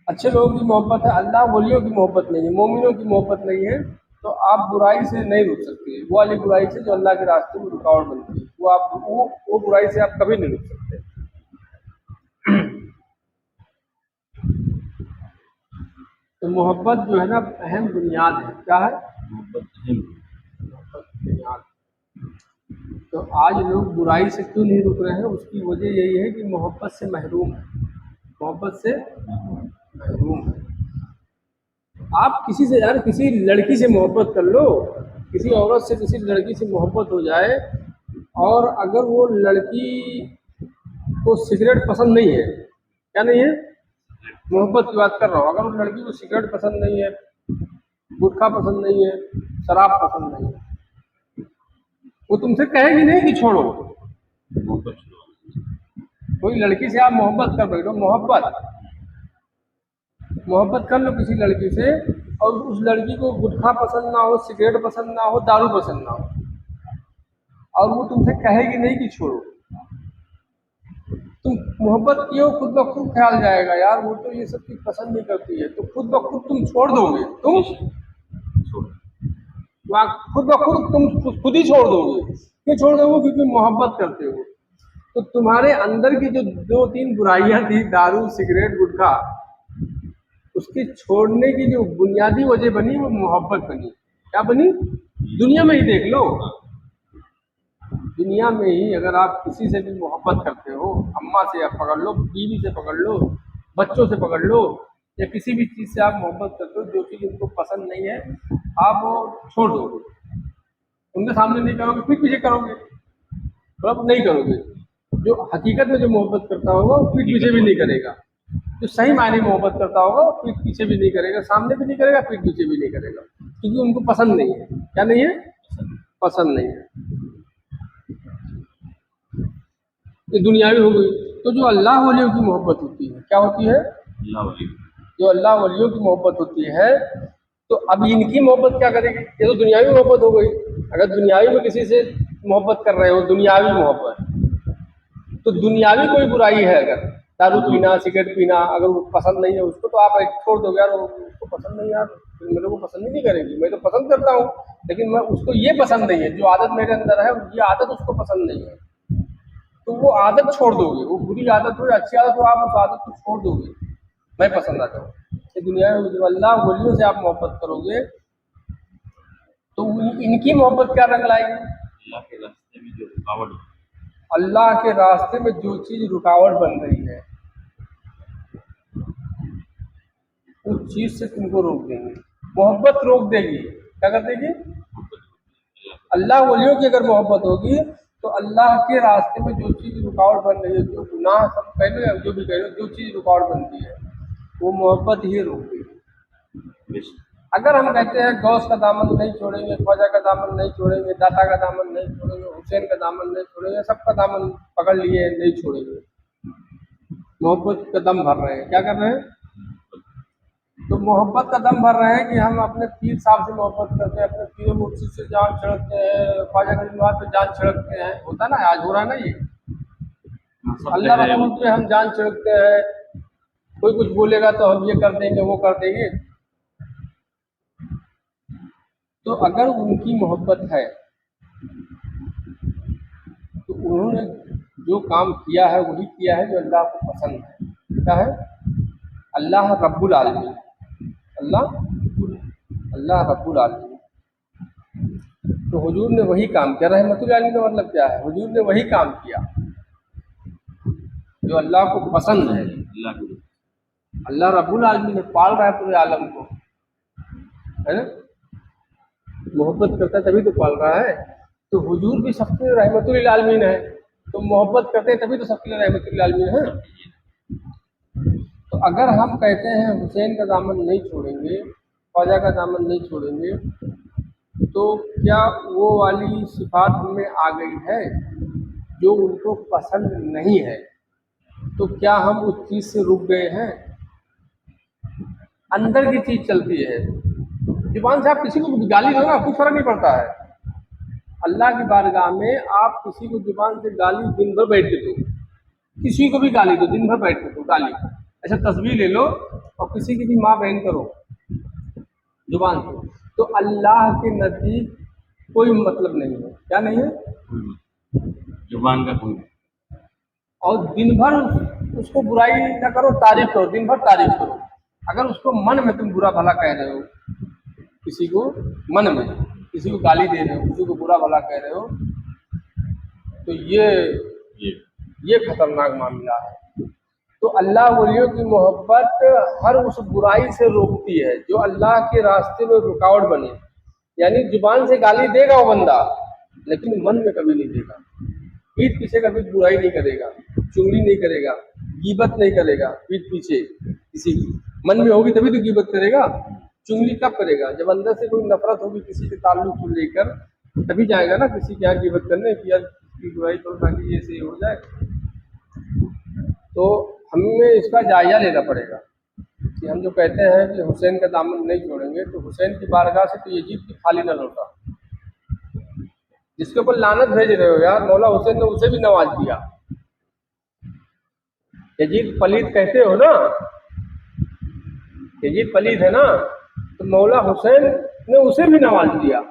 अच्छे लोगों की मोहब्बत है, अल्लाह वलियों की मोहब्बत नहीं है, मोमिनों की मोहब्बत नहीं है, तो आप बुराई से नहीं रुक सकते। वो वाली बुराई से जो अल्लाह के रास्ते में रुकावट बनती है, वो बुराई से आप कभी नहीं रुक सकते। तो मोहब्बत जो है ना, अहम बुनियाद है। क्या है? मोहब्बत बुनियाद। तो आज लोग बुराई से क्यों नहीं रुक रहे हैं? उसकी वजह यही है कि मोहब्बत से महरूम है, मोहब्बत से महरूम है। आप किसी से, यार किसी लड़की से मोहब्बत कर लो, किसी औरत से, किसी लड़की से मोहब्बत हो जाए, और अगर वो लड़की को सिगरेट पसंद नहीं है, क्या नहीं है, मोहब्बत की बात कर रहा हूँ, अगर उस लड़की को सिगरेट पसंद नहीं है, गुटखा पसंद नहीं है, शराब पसंद नहीं है, वो तुमसे कहेगी नहीं कि छोड़ो। कोई लड़की से आप मोहब्बत कर बैठो, मोहब्बत कर लो किसी लड़की से, और उस लड़की को गुटखा पसंद ना हो, सिगरेट पसंद ना हो, दारू पसंद ना हो, और वो तुमसे कहेगी नहीं कि छोड़ो, तुम मोहब्बत किए, खुद ब खुद ख्याल जाएगा यार वो तो ये सब चीज पसंद नहीं करती है, तो खुद ब खुद तुम छोड़ दोगे। तुम खुद ब खुद तुम खुद ही छोड़ दोगे। क्यों छोड़ दोगे? क्योंकि मोहब्बत करते हो। तो तुम्हारे अंदर की जो 2-3 बुराइयां थी, दारू, सिगरेट, गुटखा, उसकी छोड़ने की जो बुनियादी वजह बनी वो मोहब्बत बनी। क्या बनी? दुनिया में ही देख लो, दुनिया में ही अगर आप किसी से भी मोहब्बत करते हो, अम्मा से आप पकड़ लो, बीवी से पकड़ लो, बच्चों से पकड़ लो, या किसी भी चीज़ से आप मोहब्बत करते हो, जो चीज़ उनको पसंद नहीं है आप वो छोड़ दोगे, उनके सामने नहीं करोगे, पीठ पीछे करोगे, मतलब नहीं करोगे। जो हकीकत में जो मोहब्बत करता होगा वो पीठ पीछे भी नहीं करेगा, जो सही मायने में मोहब्बत करता होगा वो पीठ पीछे भी नहीं करेगा, सामने भी नहीं करेगा, पीठ पीछे भी नहीं करेगा, क्योंकि उनको पसंद नहीं है। क्या नहीं है? पसंद नहीं है। ये दुनियावी हो गई। तो जो अल्लाह वलियों की मोहब्बत होती है, क्या होती है? अल्लाह वली। जो अल्लाह वलियों की मोहब्बत होती है, तो अब इनकी मोहब्बत क्या करेगी? ये तो दुनियावी मोहब्बत हो गई। अगर दुनियावी में किसी से मोहब्बत कर रहे हो, दुनियावी मोहब्बत, तो दुनियावी कोई बुराई है, अगर दारू पीना, सिगरेट पीना, अगर वो पसंद नहीं है उसको, तो आप छोड़ दोगे, यार उसको पसंद नहीं, यार मेरे को पसंद ही नहीं करेगी, मैं तो पसंद करता हूँ, लेकिन मैं उसको ये पसंद नहीं है, जो आदत मेरे अंदर है ये आदत उसको पसंद नहीं है, तो वो आदत छोड़ दोगे। वो बुरी आदत हो या अच्छी आदत हो, आप उस आदत को छोड़ दोगे, मैं पसंद आता हूँ। ये दुनिया में जो अल्लाह वलियों से आप मोहब्बत करोगे तो इनकी मोहब्बत क्या रंग लाएगी? अल्लाह के रास्ते में जो रुकावट हो, अल्लाह के रास्ते में जो चीज़ रुकावट बन रही है उस चीज़ से तुमको रोक देंगे, मोहब्बत रोक देगी। क्या कर देगी? अल्लाह वलियों की अगर मोहब्बत होगी तो अल्लाह के रास्ते में जो चीज़ रुकावट बन रही है, जो गुनाह सब कह लो या जो भी कह लो, जो चीज़ रुकावट बनती है वो मोहब्बत ही रोक देगी। अगर हम कहते हैं गौस का दामन नहीं छोड़ेंगे, ख्वाजा का दामन नहीं छोड़ेंगे, दाता का दामन नहीं छोड़ेंगे, हुसैन का दामन नहीं छोड़ेंगे, सबका दामन पकड़ लिए नहीं छोड़ेंगे, मोहब्बत का दम भर रहे हैं, क्या कर रहे हैं? तो मोहब्बत का दम भर रहे हैं कि हम अपने पीर साहब से मोहब्बत करते हैं, अपने पीर मुर्शिद से जान छिड़कते हैं, ख्वाजा गरीब नवाज पे जान छिड़कते हैं, होता है ना, आज हो रहा है ना ये, अल्लाह रसूल पे हम जान छिड़कते हैं, कोई कुछ बोलेगा तो हम ये कर देंगे वो कर देंगे। तो अगर उनकी मोहब्बत है तो उन्होंने जो काम किया है वही किया है जो अल्लाह को पसंद है। क्या है? अल्लाह रब्बुल आलमीन, अल्लाह रब्बुल आलमीन। तो हुजूर ने वही काम किया। रहमतुल आलमीन का मतलब क्या है? हुजूर ने वही काम किया जो अल्लाह को पसंद है। अल्लाह रब्बुल आलमीन ने पाल रहा है पूरे आलम को, है ना, मोहब्बत करता है तभी तो पाल रहा है। तो हुजूर भी सबके रहमतुल आलमीन है, तो मोहब्बत करते हैं तभी तो सबके लिए रहमतुल आलमीन है। तो अगर हम कहते हैं हुसैन का दामन नहीं छोड़ेंगे, ख्वाजा का दामन नहीं छोड़ेंगे, तो क्या वो वाली सिफात हमें आ गई है जो उनको पसंद नहीं है? तो क्या हम उस चीज़ से रुक गए हैं? अंदर की चीज़ चलती है, जुबान से आप किसी को गाली दो ना, कुछ फर्क नहीं पड़ता है। अल्लाह की बारगाह में आप किसी को जुबान से गाली दिन भर बैठ के दो, किसी को भी गाली दो, दिन भर बैठ के दो गाली। ऐसा तस्वीर ले लो और किसी की भी माँ बहन करो जुबान से, तो अल्लाह के नज़दीक कोई मतलब नहीं है। क्या नहीं है? जुबान का कोई। और दिन भर उसको बुराई ना करो, तारीफ करो, दिन भर तारीफ करो। अगर उसको मन में तुम बुरा भला कह रहे हो, किसी को मन में किसी को गाली दे रहे हो, किसी को बुरा भला कह रहे हो, तो ये खतरनाक मामला है। तो अल्लाह वलियों की मोहब्बत हर उस बुराई से रोकती है जो अल्लाह के रास्ते में रुकावट बने। यानी जुबान से गाली देगा वो बंदा, लेकिन मन में कभी नहीं देगा, पीठ पीछे कभी बुराई नहीं करेगा, चुगली नहीं करेगा, गीबत नहीं करेगा पीठ पीछे किसी की। मन में होगी तभी तो गीबत करेगा, चुगली कब करेगा? जब अंदर से कोई नफरत होगी किसी के ताल्लुक को लेकर, तभी जाएगा ना किसी के यहाँ गीबत करने कि यार इसकी बुराई करो ताकि ये से हो जाए। तो हमें इसका जायजा लेना पड़ेगा कि हम जो कहते हैं कि हुसैन का दामन नहीं छोड़ेंगे, तो हुसैन की बारगाह से तो यजीद की खाली न लौटा, जिसके ऊपर लानत भेज रहे हो यार, मौला हुसैन ने उसे भी नवाज दिया। यजीद पलीद कहते हो ना, यजीद पलीद है ना, तो मौला हुसैन ने उसे भी नवाज दिया,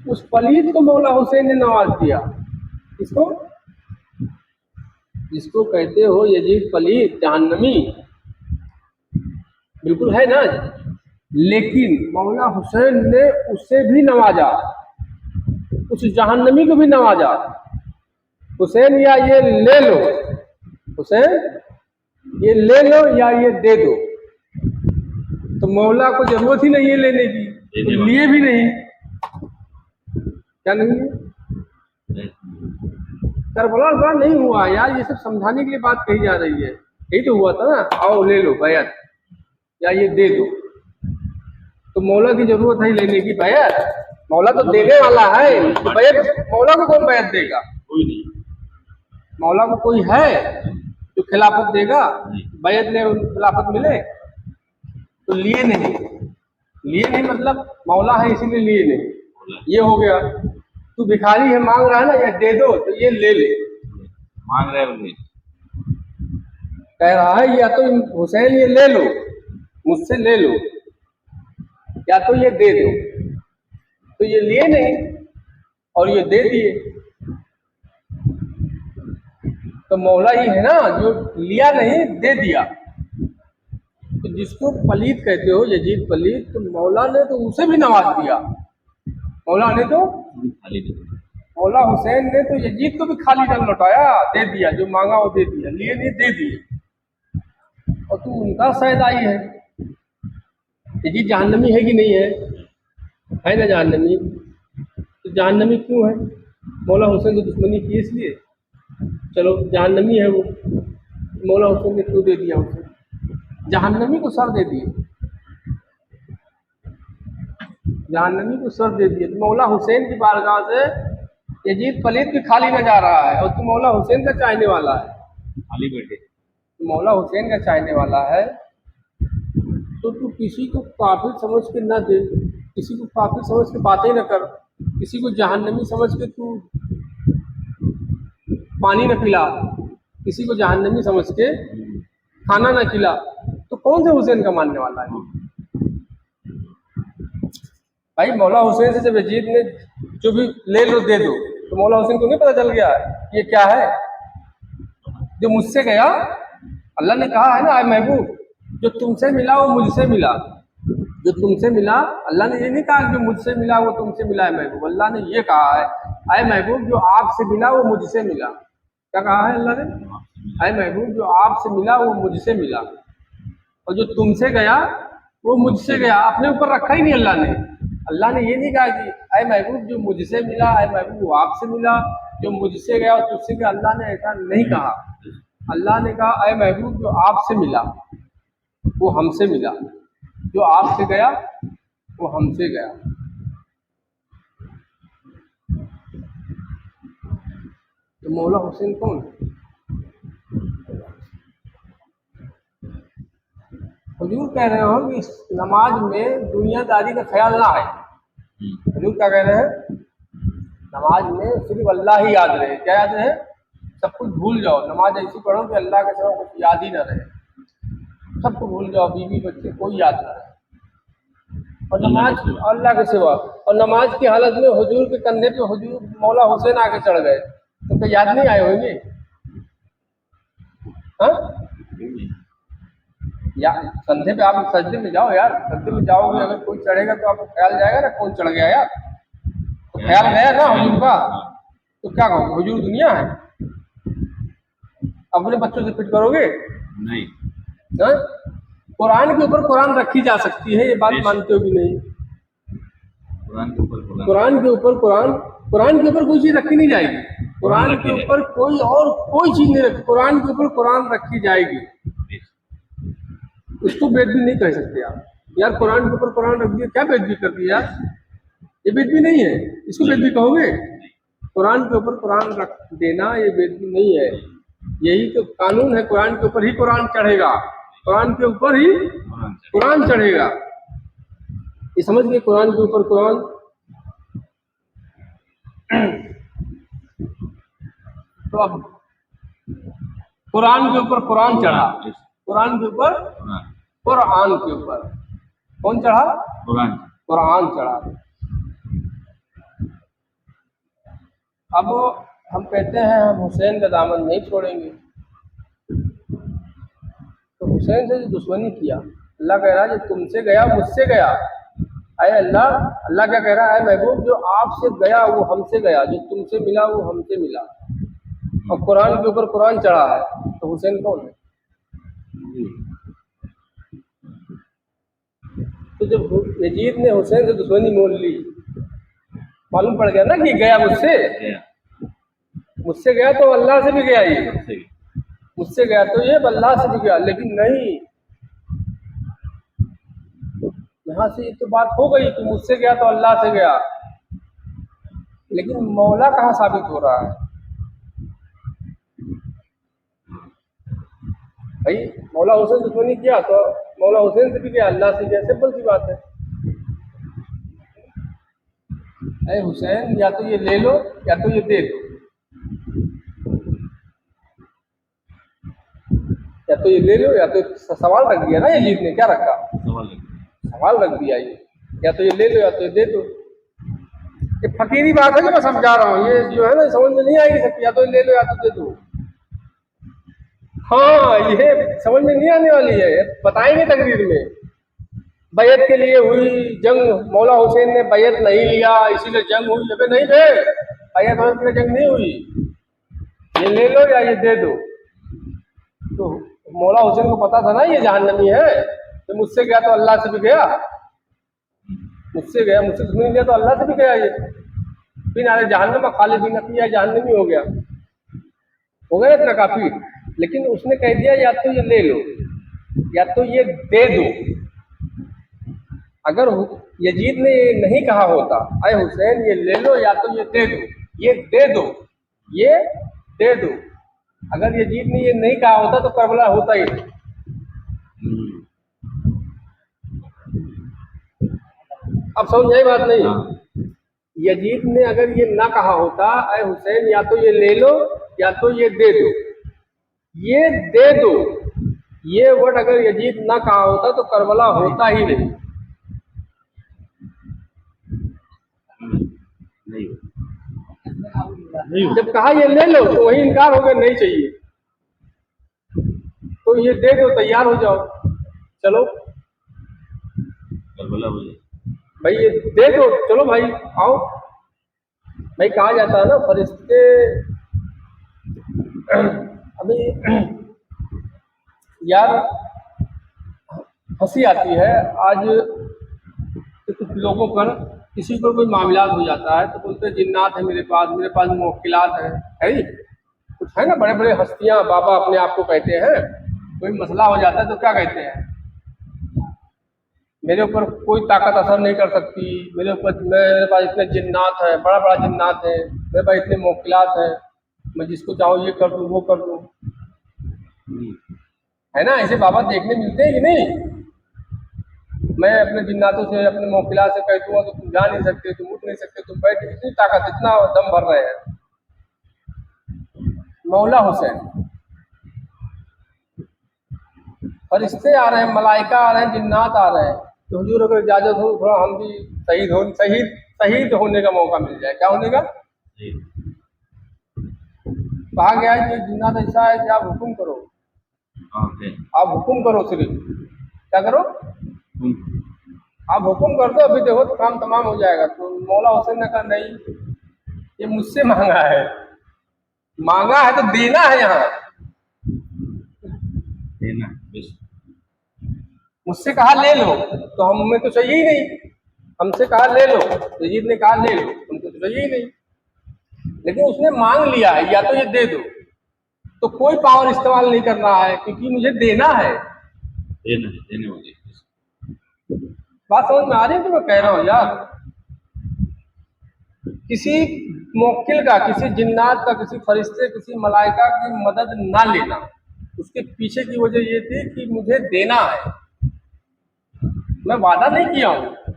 उस पलीद को मौला हुसैन ने नवाज दिया। किसको? जिसको कहते हो यजीद पलीद जहन्नमी, बिल्कुल है ना, लेकिन मौला हुसैन ने उसे भी नवाजा, उस जहन्नमी को भी नवाजा। हुसैन या ये ले लो, हुसैन ये ले लो या ये दे दो। तो मौला को जरूरत ही नहीं है लेने की, तो लिए भी नहीं। क्या नहीं है? करबला बड़ा नहीं हुआ यार, ये सब समझाने के लिए बात कही जा रही है। यही तो हुआ था ना, आओ ले लो बैत या ये दे दो। तो मौला की जरूरत है लेने की बैत? मौला तो देने वाला है, तो बैत मौला को कौन बैत देगा? कोई नहीं। मौला को कोई है जो खिलाफत देगा? बैत ले खिलाफत मिले? तो लिए नहीं, लिए नहीं मतलब मौला है इसीलिए लिए नहीं। ये हो गया। तू भिखारी है, मांग रहा है ना, ये दे दो, तो ये ले ले। मांग रहे होंगे। कह रहा है या तो हुसैन ये ले लो, मुझसे ले लो, या तो ये दे दो। तो ये लिए नहीं और ये दे दिए। तो मौला ही है ना जो लिया नहीं, दे दिया। तो जिसको पलीत कहते हो, यजीद पलीत, तो मौला ने तो उसे भी नवाज दिया। मौला ने तो खाली नहीं। मौला हुसैन ने तो यजीद को भी खाली न लौटाया, दे दिया, जो मांगा वो दे दिया, लिए नहीं दे दिए। और तू उनका सैदाई है। यजीद जहन्नमी है कि नहीं है? है ना जहन्नमी। तो जहन्नमी क्यों है? मौला हुसैन को दुश्मनी की इसलिए। चलो जहन्नमी है वो, मौला हुसैन ने क्यों दे दिया उसे? जहन्नमी को सर दे दिए, जहन्नमी को सर दे दिए। तो मौला हुसैन की बारगाह से यजीद पलीत भी खाली न जा रहा है, और तू मौला हुसैन का चाहने वाला है। खाली बैठे। तू मौला हुसैन का चाहने वाला है, तो तू किसी को काफिर समझ के न दे, किसी को काफिर समझ के बातें न कर, किसी को जहन्नमी समझ के तू पानी न पिला, किसी को जहन्नमी समझ के खाना न खिला। तो कौन से हुसैन का मानने वाला है भाई? मौला हुसैन से जब यजीद ने जो भी ले लो दे दो, तो मौला हुसैन को नहीं पता चल गया ये क्या है? जो मुझसे गया, अल्लाह ने कहा है ना, आए महबूब जो तुमसे मिला वो मुझसे मिला। जो तुमसे मिला, अल्लाह ने ये नहीं कहा जो मुझसे मिला वो तुमसे मिला है महबूब। अल्लाह ने ये कहा है, आए महबूब जो आपसे मिला वो मुझसे मिला। क्या कहा है अल्लाह ने? आए महबूब जो आपसे मिला वो मुझसे मिला, और जो तुमसे गया वो मुझसे गया। अपने ऊपर रखा ही नहीं अल्लाह ने। अल्लाह ने ये नहीं कहा कि आए महबूब जो मुझसे मिला, आए महबूब वो आपसे मिला, जो मुझसे गया और तुझसे गया। अल्लाह ने ऐसा नहीं कहा। अल्लाह ने कहा आए महबूब जो आपसे मिला वो हमसे मिला, जो आपसे गया वो हमसे गया। तो मौला हुसैन कौन? हुजूर कह रहे हो कि इस नमाज में दुनियादारी का ख्याल ना आए। हुजूर क्या कह रहे हैं? नमाज में सिर्फ अल्लाह ही याद रहे। क्या याद रहे? सब कुछ भूल जाओ। नमाज ऐसी पढ़ो कि अल्लाह के सिवा कुछ याद ही ना रहे, सबको भूल जाओ, बीवी बच्चे कोई याद ना रहे। और नमाज अल्लाह के सिवा, और नमाज की हालत में हुजूर के कंधे पे हुजूर मौला हुसैन आके चढ़ गए, तो क्या याद नहीं आए होंगे? हाँ, या कंधे पे आप सजदे में जाओ यार, सजदे में जाओगे, अगर कोई चढ़ेगा तो आपको ख्याल जाएगा ना कौन चढ़ गया यार, तो ख्याल गया ना हुजूर का। तो क्या कहोगे, हुजूर दुनिया है? अपने बच्चों से फिट करोगे? नहीं। हाँ? कुरान के ऊपर कुरान रखी जा सकती है, ये बात मानते हो कि नहीं? कुरान के ऊपर कुरान के ऊपर कुरान, कुरान के ऊपर कोई चीज रखी नहीं जाएगी। कुरान के ऊपर कोई और कोई चीज नहीं रखी, कुरान के ऊपर कुरान रखी जाएगी। उसको बेदबी नहीं कह सकते आप यार। कुरान के ऊपर कुरान रख दिया, क्या बेदबी कर दी यार? ये बेदबी नहीं है, इसको बेदबी कहोगे? कुरान के ऊपर कुरान रख देना ये बेदबी नहीं है, यही तो कानून है। कुरान के ऊपर ही कुरान चढ़ेगा, कुरान के ऊपर ही कुरान चढ़ेगा। ये समझ गए? कुरान के ऊपर कुरान। तो अब कुरान के ऊपर कुरान चढ़ा, कुरान के ऊपर कुरान के ऊपर कौन चढ़ा? कुरान चढ़ा। अब हम कहते हैं हम हुसैन का दामन नहीं छोड़ेंगे, तो हुसैन से जो दुश्मनी किया, अल्लाह कह रहा है जो तुमसे गया मुझसे गया। अरे अल्लाह, अल्लाह क्या कह रहा है? महबूब जो आपसे गया वो हमसे गया, जो तुमसे मिला वो हमसे मिला। और कुरान के ऊपर कुरान चढ़ा है, तो हुसैन कौन है? जी। तो जब यजीद ने हुसैन से दुश्मनी मोल ली, मालूम पड़ गया ना कि गया मुझसे, गया मुझसे गया तो अल्लाह से भी गया ये, सही। मुझसे गया तो ये अल्लाह से भी गया। लेकिन नहीं, यहाँ से तो बात हो गई कि मुझसे गया तो अल्लाह से गया, लेकिन मौला कहाँ साबित हो रहा है भाई? मौला हुसैन दुश्मनी किया तो मौला हुसैन से भी गया, अल्लाह से गया, सिंपल सी बात है। अरे हुसैन, या तो ये ले लो या तो ये दे दो, या तो ये ले लो या तो, सवाल रख दिया ना यजीद ने, क्या रखा? सवाल लग गया। सवाल रख दिया ये, या तो ये ले लो या तो ये दे दो। ये फकीरी बात है कि मैं समझा रहा हूँ, ये जो है ना समझ में नहीं आएगी सकती, या तो ये ले लो या तो दे दो। हाँ, ये समझ में नहीं आने वाली है, बताएंगे तकरीर में। बैत के लिए हुई जंग, मौला हुसैन ने बैत नहीं लिया इसीलिए जंग हुई। अबे नहीं बे, बैत के लिए जंग नहीं हुई, ये ले लो या ये दे दो। तो मौला हुसैन को पता था ना ये जहन्नमी है, तो मुझसे गया तो अल्लाह से भी गया, मुझसे गया, मुझसे दुश्मनी लिया तो अल्लाह से भी गया। ये फिर अरे जहन्नम खालिदीन फिहा जहन्नमी हो गया, हो गया इतना काफी। लेकिन उसने कह दिया या तो ये ले लो या तो ये दे दो। अगर यजीद ने ये नहीं कहा होता, अरे हुसैन ये ले लो या तो ये दे दो, ये दे दो, ये दे दो, अगर यजीद ने ये नहीं कहा होता तो करबला होता ही नहीं। अब समझ आई बात नहीं? हाँ। यजीद ने अगर ये ना कहा होता, अरे हुसैन या तो ये ले लो या तो ये दे दो, ये दे दो, ये वर्ड अगर यजीद ना कहा होता तो करबला होता ही नहीं। नहीं नहीं जब कहा ये ले लो तो वही इनकार हो गया, नहीं चाहिए, तो ये दे दो, तैयार हो जाओ, चलो करबला हो जाए। भाई ये दे दो, चलो भाई आओ। भाई कहा जाता है ना फरिश्ते, अभी यार हंसी आती है आज कि कुछ लोगों पर, किसी पर कोई मामला हो जाता है तो बोलते हैं जिन्नात है मेरे पास मुवक्किलात है ही? कुछ है ना, बड़े बड़े हस्तियां बाबा अपने आप को कहते हैं, कोई मसला हो जाता है तो क्या कहते हैं, मेरे ऊपर कोई ताकत असर नहीं कर सकती, मेरे पास इतने जिन्नात हैं, बड़ा बड़ा जिन्नात है, मेरे पास इतने मुवक्किलात हैं, मैं जिसको चाहूँ ये कर दूँ वो कर दूँ, है ना? ऐसे बाबा देखने मिलते हैं कि नहीं? मैं अपने जिन्नातों से, अपने मुवक्किलात से कह दूँगा तो तुम जा नहीं सकते, तुम उठ नहीं सकते, तुम बैठ, इतनी ताकत, इतना दम भर रहे हैं। मौला हुसैन, फरिश्ते आ रहे हैं, मलाइका आ रहे हैं, जिन्नात आ रहे हैं, तो हुजूर अगर इजाजत हो थोड़ा हम भी शहीद होने का मौका मिल जाए। क्या होने का? कहा गया है कि जिन्नात ऐसा है कि आप हुक्म करो, आप हुक्म करो, सिर्फ क्या करो, आप हुक्म कर दो, अभी देखो तो काम तमाम हो जाएगा। तो मौला हुसैन ने कहा नहीं, ये मुझसे मांगा है, मांगा है तो देना है, यहाँ देना बस। मुझसे कहा ले लो तो हमें तो चाहिए ही नहीं, हमसे कहा ले लो, यजीद ने कहा ले लो, हमको तो चाहिए ही नहीं, लेकिन उसने मांग लिया है या तो ये दे दो, तो कोई पावर इस्तेमाल नहीं करना है क्योंकि मुझे देना है। देने वाले बात समझ में आ रही है? तो मैं कह रहा हूँ यार, किसी मुवक्किल का, किसी जिन्नात का, किसी फरिश्ते, किसी मलाइका की मदद ना लेना, उसके पीछे की वजह ये थी कि मुझे देना है, मैं वादा नहीं किया हूँ,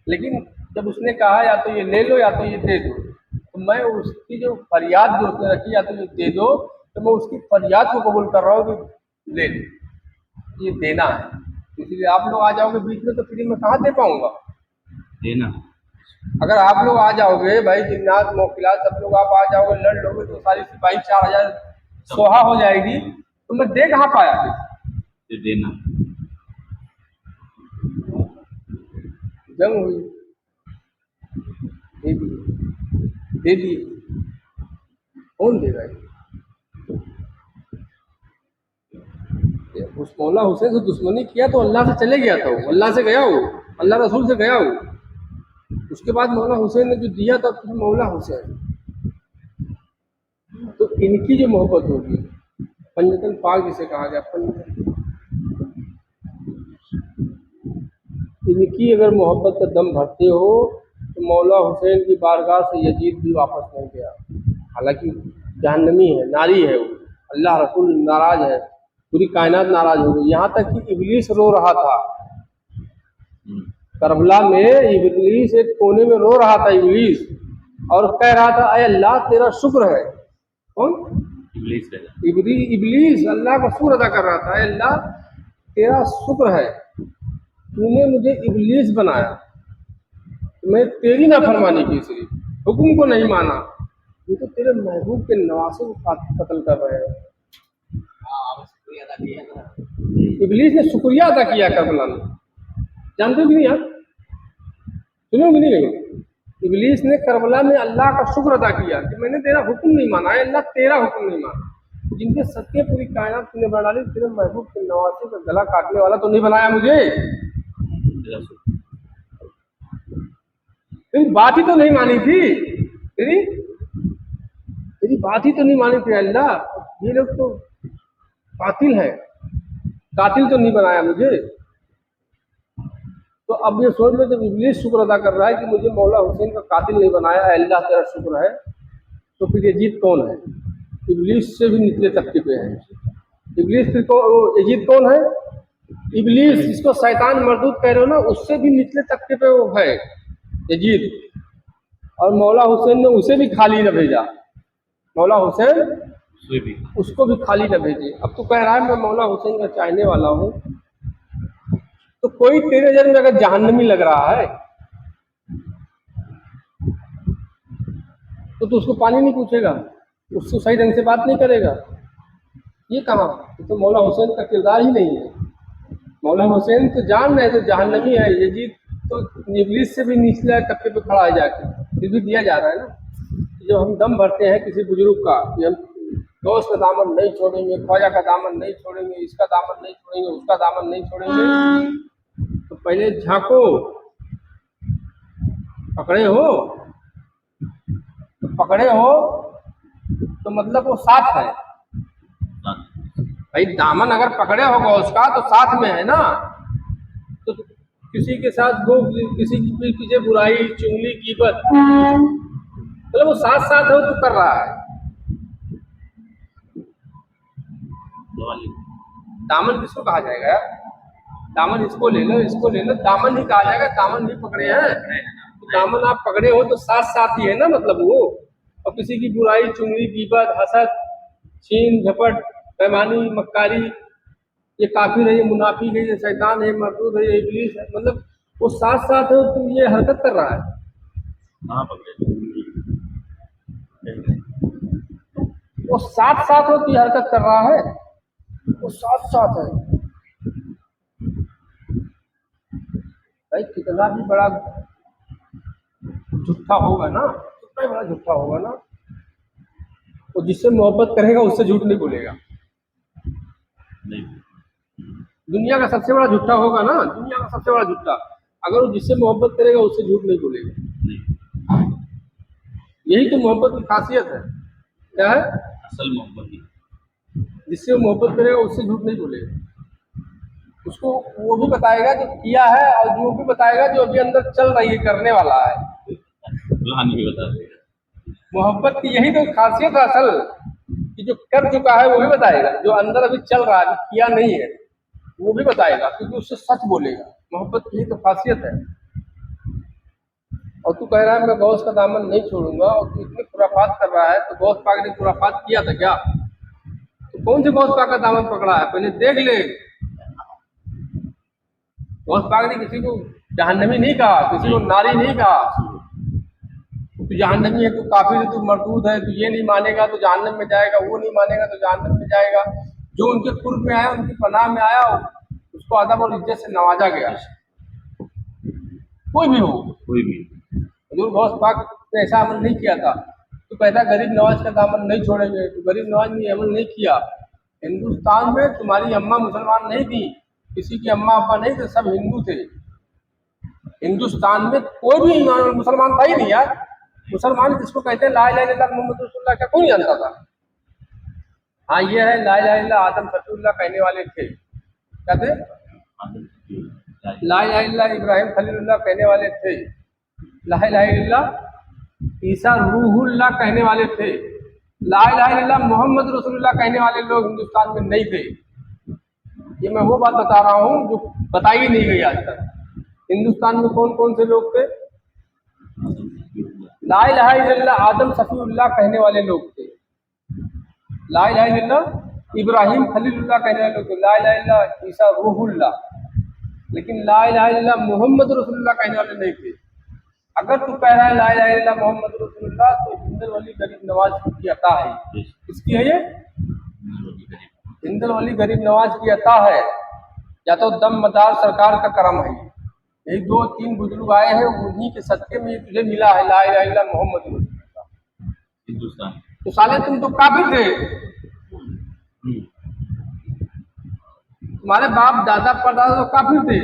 लेकिन जब उसने कहा या तो ये ले लो या तो ये दे दो, तो मैं उसकी जो फरियाद जो उसने रखी या तो ये दे दो, तो मैं उसकी फरियाद को कबूल कर रहा हूँ कि ले लो, ये देना है। इसलिए आप लोग आ जाओगे बीच में तो फ्री में कहाँ दे पाऊंगा? देना। अगर आप लोग आ जाओगे भाई, जिन्नात मुवक्किलात सब लोग आप आ जाओगे, लड़ लोगे तो सारी सिपाही 4000 सोहा हो जाएगी, तो मैं दे कहाँ पाया फिर? देना। जंग हुई, दे दिए, दे दिए, कौन देगा? उस मौला हुसैन से दुश्मनी किया तो अल्लाह से चले गया था, वो अल्लाह से गया, वो अल्लाह रसूल से गया। वो उसके बाद मौला हुसैन ने जो दिया था फिर मौला हुसैन, तो इनकी जो मोहब्बत होगी पंजतन पाक जिसे कहा गया, पंजतन इनकी अगर मोहब्बत का दम भरते हो तो मौला हुसैन की बारगाह से यजीद भी वापस नहीं गया। हालांकि जहन्नमी है, नारी है वो, अल्लाह रसूल नाराज है, पूरी कायनात नाराज हो गई, यहाँ तक कि इब्लीस रो रहा था करबला में। इब्लीस एक कोने में रो रहा था इब्लीस, और कह रहा था अय अल्लाह तेरा शुक्र है। कौन? इब्लीस है। इब्लीस अल्लाह का शुक्र अदा कर रहा था, अय अल्लाह तेरा शुक्र है, तूने मुझे इब्लीस बनाया, मैं तेरी नाफरमानी की, सिर्फ हुक्म को नहीं माना, ये तो तेरे महबूब के नवासे को कत्ल कर रहे हैं। हाँ, शुक्रिया अदा किया था। इब्लीस ने शुक्रिया अदा किया करबला में, जानते हो कि नहीं आप? सुनो कि नहीं कहीं? इब्लीस ने करबला में अल्लाह का शुक्र अदा किया कि मैंने तेरा हुक्म नहीं माना है, अल्लाह तेरा हुक्म नहीं माना, जिनके सत्य पूरी कायनात तूने बना ली, तेरे महबूब के नवासे का गला काटने वाला तो नहीं बनाया मुझे। तेरी बात ही तो नहीं मानी थी, तेरी बात ही तो नहीं मानी थी अल्लाह, ये लोग तो कातिल है, कातिल तो नहीं बनाया मुझे। तो अब ये सोच लो, जब इब्लीस शुक्र अदा कर रहा है कि मुझे मौला हुसैन का कातिल नहीं बनाया, अल्लाह तेरा शुक्र है, तो फिर यजीद कौन है? इब्लीस से भी निचले तबके पे है इब्लीस। फिर यजीद कौन है? इब्लीस जिसको शैतान मरदूद कह रहे हो ना, उससे भी निचले तबके पे वो है यजीद। और मौला हुसैन ने उसे भी खाली न भेजा, मौला हुसैन उसको भी खाली न भेजे। अब तो कह रहा है मैं मौला हुसैन का चाहने वाला हूँ, तो कोई तेरे नजर में अगर जहन्नमी लग रहा है तो तू उसको पानी नहीं पूछेगा, उसको सही ढंग से बात नहीं करेगा, ये कहाँ? तो मौला हुसैन का किरदार ही नहीं है। मौला हुसैन तो जान रहे तो जहन्नमी है, यजीद तो इब्लीस से भी निचले तबके पे खड़ा है जाके, फिर भी दिया जा रहा है ना। जो हम दम भरते हैं किसी बुजुर्ग का कि हम गौस का दामन नहीं छोड़ेंगे, ख्वाजा का दामन नहीं छोड़ेंगे, इसका दामन नहीं छोड़ेंगे, उसका दामन नहीं छोड़ेंगे, तो पहले झांको, पकड़े हो तो पकड़े हो तो मतलब वो साथ है भाई। दामन अगर पकड़े हो गौस का तो साथ में है ना। तो किसी के साथ वो किसी की पीछे बुराई, चुगली, ग़ीबत, मतलब वो साथ साथ हो तो कर रहा है। दामन किसको कहा जाएगा यार? दामन इसको ले लो, इसको ले लो, दामन ही कहा जाएगा, दामन ही पकड़े हैं। तो दामन आप पकड़े हो तो साथ साथ ही है ना, मतलब वो। और किसी की बुराई, चुगली, ग़ीबत, हसद, छीन झपट, बेईमानी, मक्कारी, ये काफिर है, ये मुनाफिक है, ये शैतान है, मरदूद है, ये इब्लीस है, मतलब वो साथ साथ हो तो ये हरकत कर रहा है। वो साथ साथ हो की हरकत कर रहा है, वो साथ साथ है भाई। कितना भी बड़ा झूठा होगा ना, कितना ही बड़ा झूठा होगा ना, वो जिससे मोहब्बत करेगा उससे झूठ नहीं बोलेगा। दुनिया का सबसे बड़ा झूठा होगा ना, दुनिया का सबसे बड़ा झूठा, अगर वो जिससे मोहब्बत करेगा उससे झूठ नहीं बोलेगा। यही तो मोहब्बत की खासियत है। क्या है? असल मोहब्बत। जिससे वो मोहब्बत करेगा उससे झूठ नहीं बोलेगा, उसको वो भी बताएगा जो किया है, और जो भी बताएगा जो अभी अंदर चल रही है, करने वाला है। नहीं बता देगा। मोहब्बत की यही तो खासियत है असल, कि जो कर चुका है वो भी बताएगा, जो अंदर अभी चल रहा है, जो किया नहीं है वो भी बताएगा, क्योंकि उससे सच बोलेगा। मोहब्बत की यही तो खासियत है। और तू कह रहा है मैं गौस का दामन नहीं छोड़ूंगा, और तू इतनी खुराफात कर रहा है, तो गौस पाक ने खुराफात किया था क्या? तो कौन से गौस पाक का दामन पकड़ा है पहले देख ले। गौस पाक ने किसी को जहन्नमी नहीं कहा, किसी को नारी नहीं कहा। तू जहन्नमी है, तू काफिर है, तू मरदूद है, तू ये नहीं मानेगा तो जहन्नम में जाएगा, वो नहीं मानेगा तो जहन्नम में जाएगा। जो उनके कुर्ब में आया, उनकी पनाह में आया, उसको अदब और इज्जत से नवाजा गया। कोई भी हो, कोई भी हजूर गौस पाक ने ऐसा अमल नहीं किया था। तो कहता गरीब नवाज का दामन नहीं छोड़ेंगे, तो गरीब नवाज ने अमल नहीं किया, हिंदुस्तान में तुम्हारी अम्मा मुसलमान नहीं थी, किसी की अम्मा अब्बा नहीं थे, सब हिंदू थे। हिंदुस्तान में कोई भी मुसलमान था ही नहीं यार। मुसलमान किसको कहते हैं? ला इलाहा इल्लल्लाह मुहम्मद रसूलुल्लाह क्या कोई जानता था? हाँ ये है, ला इलाहा इल्लल्लाह आदम सफीउल्लाह कहने वाले थे। क्या थे? ला इलाहा इल्लल्लाह इब्राहिम खलीलुल्लाह कहने वाले थे। ला इलाहा इल्लल्लाह ईसा रूहुल्लाह कहने वाले थे। ला इलाहा इल्लल्लाह मोहम्मद रसूलुल्लाह कहने वाले लोग हिंदुस्तान में नहीं थे। ये मैं वो बात बता रहा हूँ जो बताई नहीं गई आज तक। हिंदुस्तान में कौन कौन से लोग थे? ला इलाहा इल्लल्लाह आदम सफीउल्लाह कहने वाले लोग थे। ला इलाहा इल्लल्लाह इब्राहिम खलीलुल्लाह कहने वाले लोग थे। ला इलाहा इल्लल्लाह ईसा रूहुल्लाह, लेकिन ला इलाहा इल्लल्लाह मोहम्मद रसूलुल्लाह कहने वाले नहीं थे। अगर तू कह रहा है ला इलाहा इल्लल्लाह मोहम्मद रसूलुल्लाह, तो हिंदल वली गरीब नवाज की अता है। किसकी है ये? हिंदल वली गरीब नवाज की अता है, या तो दमदार सरकार का करम है। यही 2-3 बुजुर्ग आए हैं, उन्हीं के सदके में तुझे मिला है ला इलाहा इल्लल्लाह मोहम्मद रसूलुल्लाह। हिंदुस्तान तो साले तुम तो काफिर थे। तुम्हारे बाप दादा परदादा तो काफिर थे।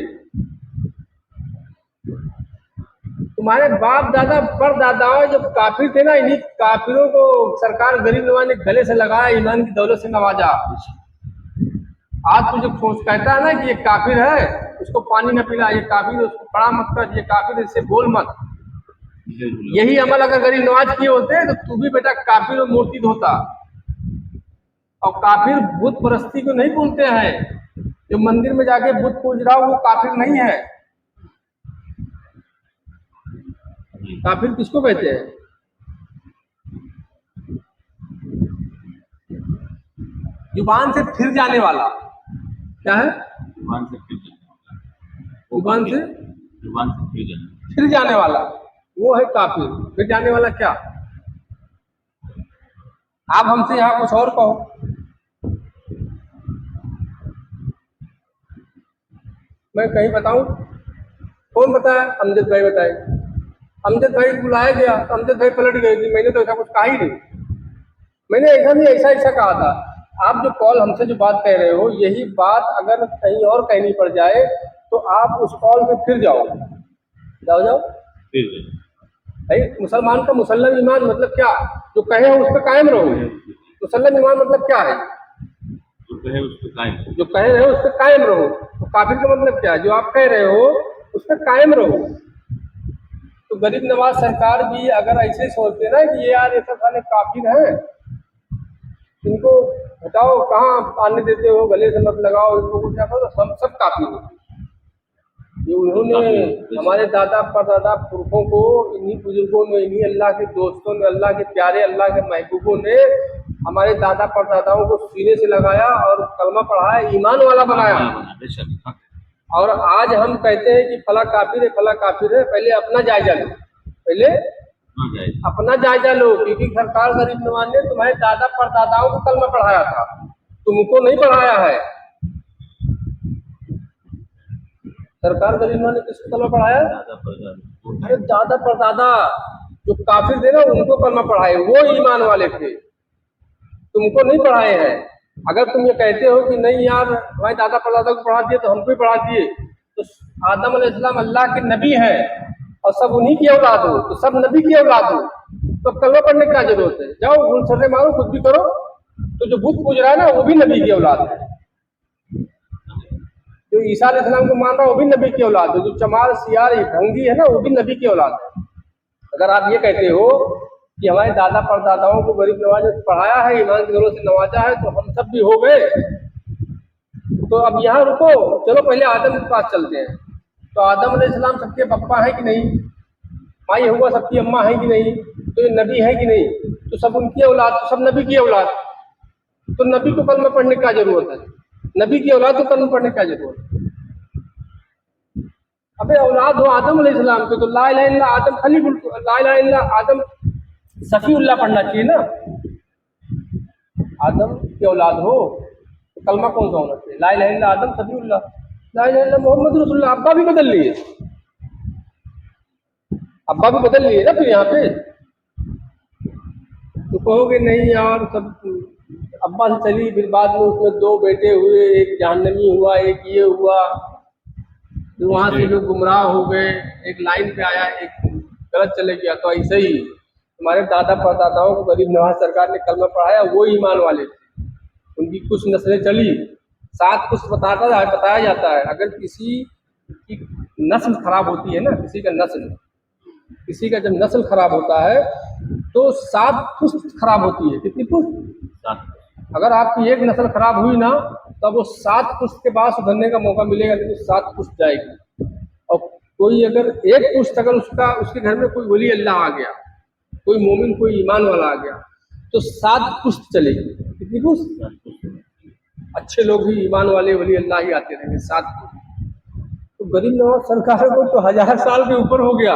तुम्हारे बाप दादा परदादाओं जब काफिर थे ना, इन्हीं काफिरों को सरकार गरीब नवाज ने गले से लगाया, ईमान की दौलत से नवाजा। आज तुझे कहता है ना कि ये काफिर है, उसको पानी न पिला, ये काफिर है, उसको पढ़ा मत कर, ये काफिर है, इससे बोल मत। यही अमल अगर गरीब नवाज किए होते तो तू भी बेटा काफिर और मूर्ति धोता। और काफिर बुत परस्ती को नहीं बोलते हैं। जो मंदिर में जाके बुत पूज रहा हो वो काफिर नहीं है। काफिर किसको कहते हैं? जुबान से फिर जाने वाला। क्या है? जुबान से फिर जाने वाला। जुबान से फिर जाने वाला वो है काफिर। फिर जाने वाला क्या? आप हमसे यहाँ कुछ और कहो। मैं कहीं बताऊं? कौन बताया? अमजद भाई बताए। अमजद भाई बुलाया गया तो अमजद भाई पलट गए कि मैंने तो ऐसा कुछ कहा ही नहीं। मैंने ऐसा नहीं, ऐसा ऐसा कहा था। आप जो कॉल हमसे जो बात कह रहे हो, यही बात अगर कहीं और कहनी पड़ जाए तो आप उस कॉल पे फिर जाओ। जाओ भाई। मुसलमान का मुसल्लम ईमान मतलब क्या? जो कहे हो उस पर कायम रहो। मुसल्लम ईमान मतलब क्या है? जो कहे रहे हो उस पर कायम रहो। तो काफिर का मतलब क्या है? जो आप कह रहे हो उस पर कायम रहो। तो गरीब नवाज सरकार भी अगर ऐसे सोचते ना कि ये यार ये सब साले काफिर हैं, इनको हटाओ, कहाँ आने देते हो, गले से मत लगाओ, इनको क्या करो, हम सब काफिर हो। ये उन्होंने हमारे दादा परदादा पुरखों को, इन्हीं बुजुर्गों ने, इन्हीं अल्लाह के दोस्तों ने, अल्लाह के प्यारे, अल्लाह के महबूबों ने हमारे दादा परदादाओं को सीने से लगाया और कलमा पढ़ाया, ईमान वाला बनाया। और आज हम कहते हैं कि फला काफिर है, फला काफिर है। पहले अपना जायजा लो, पहले अपना जायजा लो, क्योंकि सरकार गरीब नवाज ने तुम्हारे दादा परदादाओं को कलमा पढ़ाया था, तुमको नहीं पढ़ाया है। सरकार गरीब नवाज ने किसको कलमा पढ़ाया? अरे दादा परदादा जो काफिर थे ना, उनको कलमा पढ़ाए, वो ईमान वाले थे, तुमको नहीं पढ़ाए हैं। अगर तुम ये कहते हो कि नहीं यार हमारे दादा परदादा को पढ़ा दिए तो हमको भी पढ़ा दिए, तो आदम अलैहिस्सलाम अल्लाह के नबी है और सब उन्हीं की औलाद हो, तो सब नबी की औलाद हो, तो कलमा पढ़ने की क्या जरूरत है? जाओ गुलसरे मारो, कुछ भी करो। तो जो बुत पूज रहा है ना वो भी नबी की औलाद है। जो ईसा अलैहिस्सलाम को मान रहा है वो भी नबी की औलाद है। जो चमार सियार भंगी है ना वो भी नबी की औलाद है। अगर आप ये कहते हो कि हमारे दादा परदादाओं को गरीब नवाज ने पढ़ाया है, ईमान की दौलत से नवाजा है, तो हम सब भी हो गए। तो अब यहाँ रुको, चलो पहले आदम के पास चलते हैं। तो आदम अलैहिस्सलाम सबके पप्पा है कि नहीं? माई हुआ सबकी अम्मा है कि नहीं? तो ये नबी है कि नहीं? तो सब उनकी औलाद, तो सब नबी की औलाद। तो नबी को कलमा पढ़ने की क्या जरूरत है? नबी की औलाद को कलमा पढ़ने की क्या जरूरत है? अबे औलाद हो आदम अलैहिस्सलाम के, तो ला इलाहा इल्लल्लाह आदम खलील, ला इलाहा इल्लल्लाह आदम सफीउल्लाह पढ़ना चाहिए ना। आदम की औलाद हो तो कलमा कौन सा होना चाहिए? ला इलाहा इल्लल्लाह आदम सफीउल्लाह, ला इलाहा इल्लल्लाह मोहम्मद रसूलुल्लाह। अब्बा भी बदल लिए, अब्बा भी बदल लिए ना फिर यहाँ पे। तो कहोगे नहीं यार सब अब्बा से चली, फिर बाद में उसमें दो बेटे हुए, एक जहन्नमी हुआ, एक ये हुआ, फिर वहाँ से लोग गुमराह हो गए, एक लाइन पे आया, एक गलत चले गया। तो ऐसे ही हमारे दादा परदादाओं को गरीब नवाज सरकार ने कलमा पढ़ाया, वो ईमान वाले थे। उनकी कुछ नस्लें चली, 7 पुश्त बताया जाता है। अगर किसी की नस्ल खराब होती है ना, किसी का जब नस्ल खराब होता है तो 7 पुश्त खराब होती है। कितनी पुश्त? 7। अगर आपकी एक नस्ल खराब हुई ना, तब वो 7 पुश्त के बाद सुधरने का मौका मिलेगा, लेकिन 7 पुश्त जाएगी। और कोई अगर एक पुश्त अगर उसके घर में कोई वली अल्लाह आ गया, कोई मोमिन, कोई ईमान वाला आ गया, तो 7 पुश्त चलेगी। कितनी पुश्त? अच्छे लोग ही, ईमान वाले वली अल्लाह ही आते रहेंगे, 7 पुश्त। तो गरीब नवाज सरकार को तो 1000 साल के ऊपर हो गया,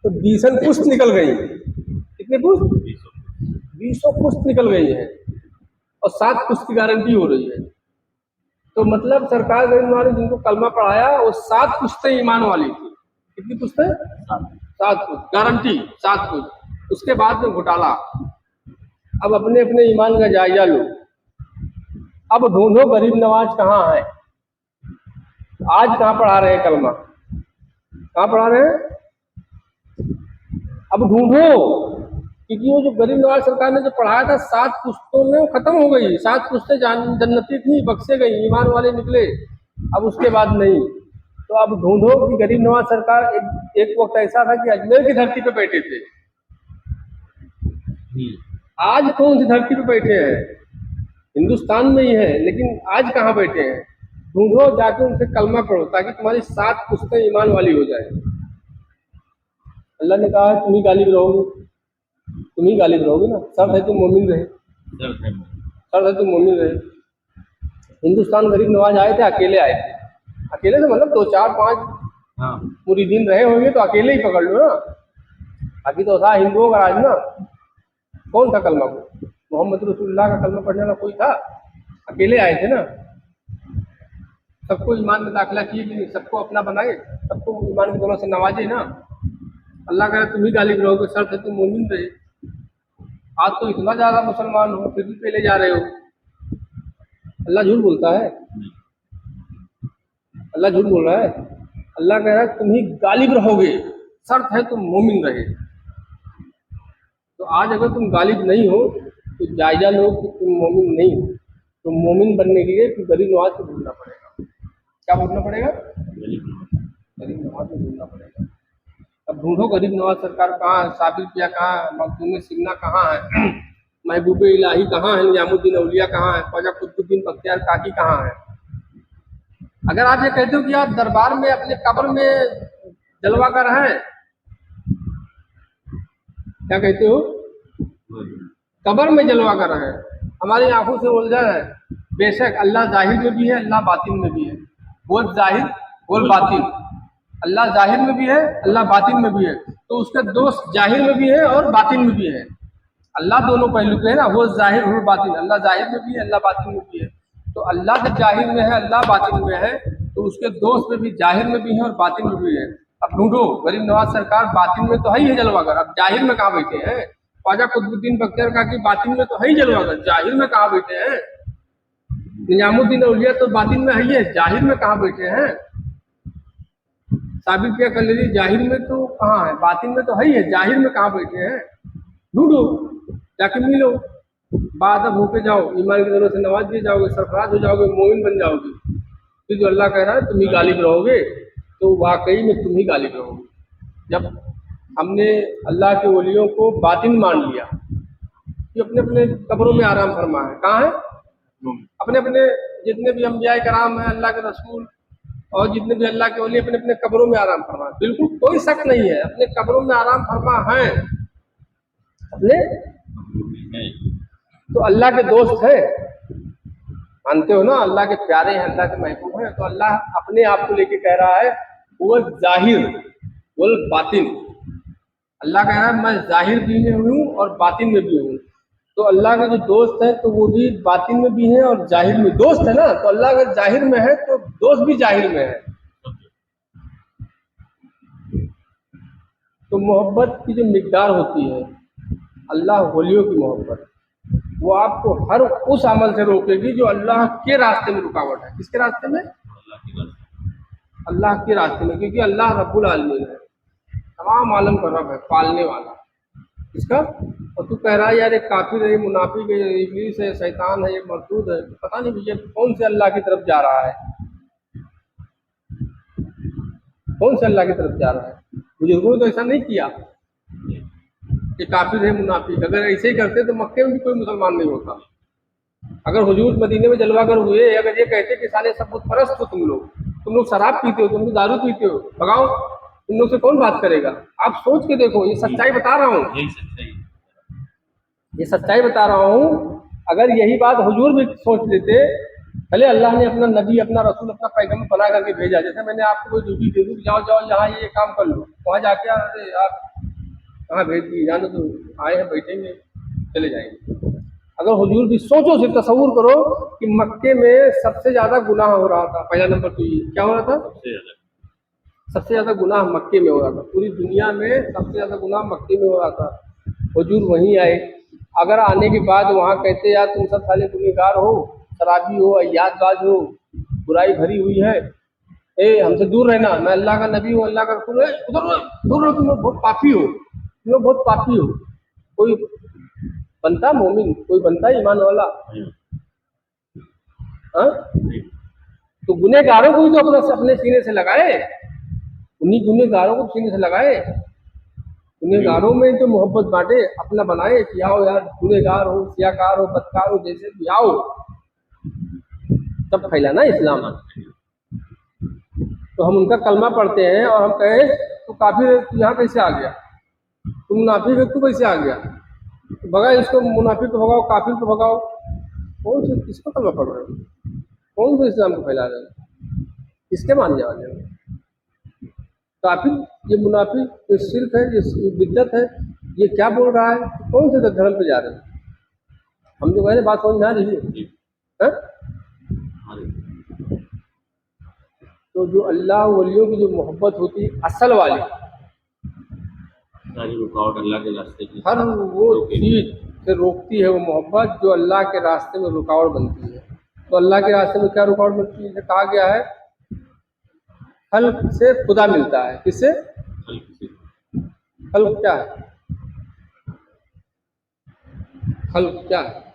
तो 20 पुश्त निकल गई। कितने पुश्त? 20 पुश्त निकल गई है, और 7 पुश्त की गारंटी हो रही है। तो मतलब सरकार गरीब नवाज ने जिनको कलमा पढ़ाया वो 7 पुश्तें ईमान वाली थी। कितनी पुश्तें? 7 पुश्त गारंटी, 7 पुश्त। उसके बाद में घोटाला। अब अपने अपने ईमान का जायजा लो। अब ढूंढो गरीब नवाज कहाँ है, आज कहाँ पढ़ा रहे हैं कलमा, कहाँ पढ़ा रहे हैं? अब ढूंढो, क्योंकि वो जो गरीब नवाज सरकार ने जो पढ़ाया था 7 पुश्तों में, वो खत्म हो गई। 7 पुश्तें जन्नती थी, बख्शे गई, ईमान वाले निकले, अब उसके बाद नहीं। तो अब ढूंढो कि गरीब नवाज सरकार एक वक्त ऐसा था कि अजमेर की धरती पे बैठे थे, आज कौन सी धरती पे बैठे हैं? हिंदुस्तान में ही है, लेकिन आज कहाँ बैठे हैं? ढूंढो, जाके उनसे कलमा पढ़ो, ताकि तुम्हारी 7 पुश्तें ईमान वाली हो जाए। अल्लाह ने कहा तुम ही गालिब रहोगे, तुम ही गालिब रहोगे ना, शर्त है तुम मोमिन रहे, शर्त है तुम मोमिन रहे। हिंदुस्तान गरीब नवाज आए थे, अकेले आए थे, अकेले से मतलब 2 4 5 मुरीदीन रहे होंगे तो अकेले ही पकड़ लो ना, बाकी तो था हिंदुओं का राज ना। कौन था कलमा को? मोहम्मद रसूलुल्लाह का कलमा पढ़ने वाला कोई था? अकेले आए थे ना। सबको ईमान में दाखिला किए कि नहीं, सबको अपना बनाए, सबको ईमान के दोनों से नवाजे ना। अल्लाह कह रहा तुम ही गालिब रहोगे, शर्त है तुम मोमिन रहे। आज तो इतना ज़्यादा मुसलमान हो, फिर भी पहले जा रहे हो। अल्लाह झूठ बोलता है? अल्लाह झूठ बोल रहा है? अल्लाह कह रहा है तुम ही गालिब रहोगे, शर्त है तुम मोमिन रहे। तो आज अगर तुम गालिब नहीं हो तो जायजा लो कि तुम मोमिन नहीं हो। तो मोमिन बनने के लिए फिर गरीब नवाज को ढूंढना पड़ेगा। क्या ढूंढना पड़ेगा? गरीब नवाज को ढूंढना पड़ेगा। अब ढूंढो गरीब नवाज सरकार कहाँ है, साबिर पिया कहाँ है, मखदूम सिन्हा कहाँ है, महबूब इलाही कहाँ है, निजामुद्दीन औलिया कहाँ है, ख्वाजा कुतुबुद्दीन बख्तियार काकी कहाँ है। अगर आप ये कहते हो कि आप दरबार में अपने कब्र में जलवा कर हैं, क्या कहते हो? कब्र में जलवा कर रहे हैं, हमारी आंखों से उलझन है। बेशक अल्लाह जाहिर में भी है, अल्लाह बातिन में भी है। बोल जाहिर, बोल बातिन। अल्लाह जाहिर में भी है, अल्लाह बातिन में भी है। तो उसके दोस्त जाहिर में भी है और बातिन में भी है। अल्लाह दोनों पहलू पे है ना, वो जाहिर हो बातिन। अल्लाह जाहिर में भी है, अल्लाह बातिन में भी है। तो अल्लाह जब जाहिर में है, अल्लाह बातिन में है, तो उसके दोस्त में भी जाहिर में भी है और बातिन में भी है। अब ढूंढो, गरीब नवाज सरकार बातिन में तो है ही है जलवागर, अब जाहिर में कहाँ बैठे हैं? ख्वाजा कुतुबुद्दीन बख्तियार काकी बातिन में तो है ही जलवागर, जाहिर में कहाँ बैठे हैं? निजामुद्दीन औलिया तो बातिन में है ही है, जाहिर में कहाँ बैठे हैं? साबिर पिया कलेरी जाहिर में तो कहाँ है, बातिन में तो है ही है, जाहिर में कहाँ बैठे हैं? ढूंढो, जाके मिलो, बादब होके जाओ, ईमान की जरूरत से नवाज दिए जाओगे, सरफराज हो जाओगे, मोमिन बन जाओगे। फिर जो अल्लाह कह रहा है तुम ही गालिब रहोगे, तो वाकई में तुम ही गालिब रहोगे। जब हमने अल्लाह के वलियों को बातिन मान लिया कि अपने अपने कब्रों में आराम फरमा है, कहाँ है? अपने अपने जितने भी अंबिया कराम हैं, अल्लाह के रसूल और जितने भी अल्लाह के वली अपने अपने कब्रों में आराम फरमा, बिल्कुल कोई शक नहीं है, अपने कब्रों में आराम फरमा है अपने। तो अल्लाह के दोस्त है, मानते हो ना? अल्लाह के प्यारे हैं, अल्लाह के महबूब हैं। तो अल्लाह अपने आप को लेके कह रहा है वो जाहिर वल बातिन। अल्लाह कह रहा है मैं जाहिर भी में हूँ और बातिन में भी हूँ। तो अल्लाह के जो दोस्त हैं तो वो भी बातिन में भी हैं और जाहिर में। दोस्त है ना, तो अल्लाह अगर जाहिर में है तो दोस्त भी जाहिर में है। तो मोहब्बत की जो मिकदार होती है, अल्लाह वलियों की मोहब्बत, वो आपको हर उस अमल से रोकेगी जो अल्लाह के रास्ते में रुकावट है। किसके रास्ते में? अल्लाह की रास्ते अल्लाह के रास्ते में, क्योंकि अल्लाह रब्बुल आलमीन है, तमाम आलम का रब है, पालने वाला इसका। और तू कह रहा है यार ये काफिर है, ये मुनाफिक है, ये इब्लीस है, शैतान है, ये मरदूद है, पता नहीं भैया कौन से अल्लाह की तरफ जा रहा है, कौन से अल्लाह की तरफ जा रहा है। बुजुर्गों ने तो ऐसा नहीं किया कि काफिर है, मुनाफिक। अगर ऐसे ही करते तो मक्के में भी कोई मुसलमान नहीं होता। अगर हुजूर मदीने में जलवागर हुए, अगर ये कहते कि साले सब बुत परस्त हो, तुम लोग शराब पीते हो, तुम लोग दारू पीते हो, भगाओ, तुम लोग से कौन बात करेगा। आप सोच के देखो, ये सच्चाई बता रहा हूँ, यही सच्चाई है। ये सच्चाई बता रहा हूँ। अगर यही बात हुजूर भी सोच लेते, भले अल्लाह ने अपना नबी, अपना रसूल, अपना पैगम्बर बना करके भेजा, जैसे मैंने आपको कोई ड्यूटी दे दूँ, जाओ जाओ यहाँ ये काम कर लो, वहाँ जाके अरे आप कहाँ भेज दिए, जानो तो आए हैं, बैठेंगे, चले जाएंगे। अगर हुजूर भी सोचो, से तसव्वुर करो कि मक्के में सबसे ज़्यादा गुनाह हो रहा था। पहला नंबर तो ये क्या हो रहा था, सबसे ज्यादा सबसे ज़्यादा गुनाह मक्के में हो रहा था। पूरी दुनिया में सबसे ज़्यादा गुनाह मक्के में हो रहा था। हुजूर वहीं आए। अगर आने के बाद वहाँ कहते यार तुम सब साले गुनहगार हो, शराबी हो, अय्यादबाज हो, बुराई भरी हुई है, ए हमसे दूर रहना, मैं अल्लाह का नबी हूँ, अल्लाह का रसूल है, उधर रहो, दूर रहो, तुम लोग बहुत पापी हो, तुम लोग बहुत पापी हो। कोई बनता मोमिन, कोई बनता ईमान वाला? नहीं हाँ? नहीं। तो गुनहगारों को भी तो अपने सीने से लगाए, उन्हीं गुनहगारों को सीने से लगाए, गुनहगारों में तो मोहब्बत बांटे, अपना बनाए कि आओ यार गुनहगार हो, सियाकार हो, बदकार हो, जैसे भी आओ, तब फैलाना इस्लाम। तो हम उनका कलमा पढ़ते हैं और हम कहें तो काफिर है, तू यहाँ कैसे आ गया, तू मुनाफिक है, तू कैसे आ गया, तो भगा इसको, मुनाफिक को भगाओ, काफिर को भगाओ। कौन से किसको कलमा पढ़ रहे हो, कौन से इस्लाम को फैला रहे हो, किसके मानने वाले हो? काफिर, ये मुनाफिक, ये शिर्क है, ये बिद्दत है, ये क्या बोल रहा है, कौन से धर्म पे जा रहे हैं? हम जो कह रहे बात समझ में आ रही है? जी। हाँ? हाँ। तो जो अल्लाह वलियों की जो मोहब्बत होती है असल वाली, सारी रुकावट अल्लाह के रास्ते की हर वो चीज से रोकती है वो मोहब्बत जो अल्लाह के रास्ते में रुकावट बनती है। तो अल्लाह के रास्ते में क्या रुकावट बनती है? कहा गया है खल्क से खुदा मिलता है। किससे? खल्क से। खल्क क्या है? खल्क क्या है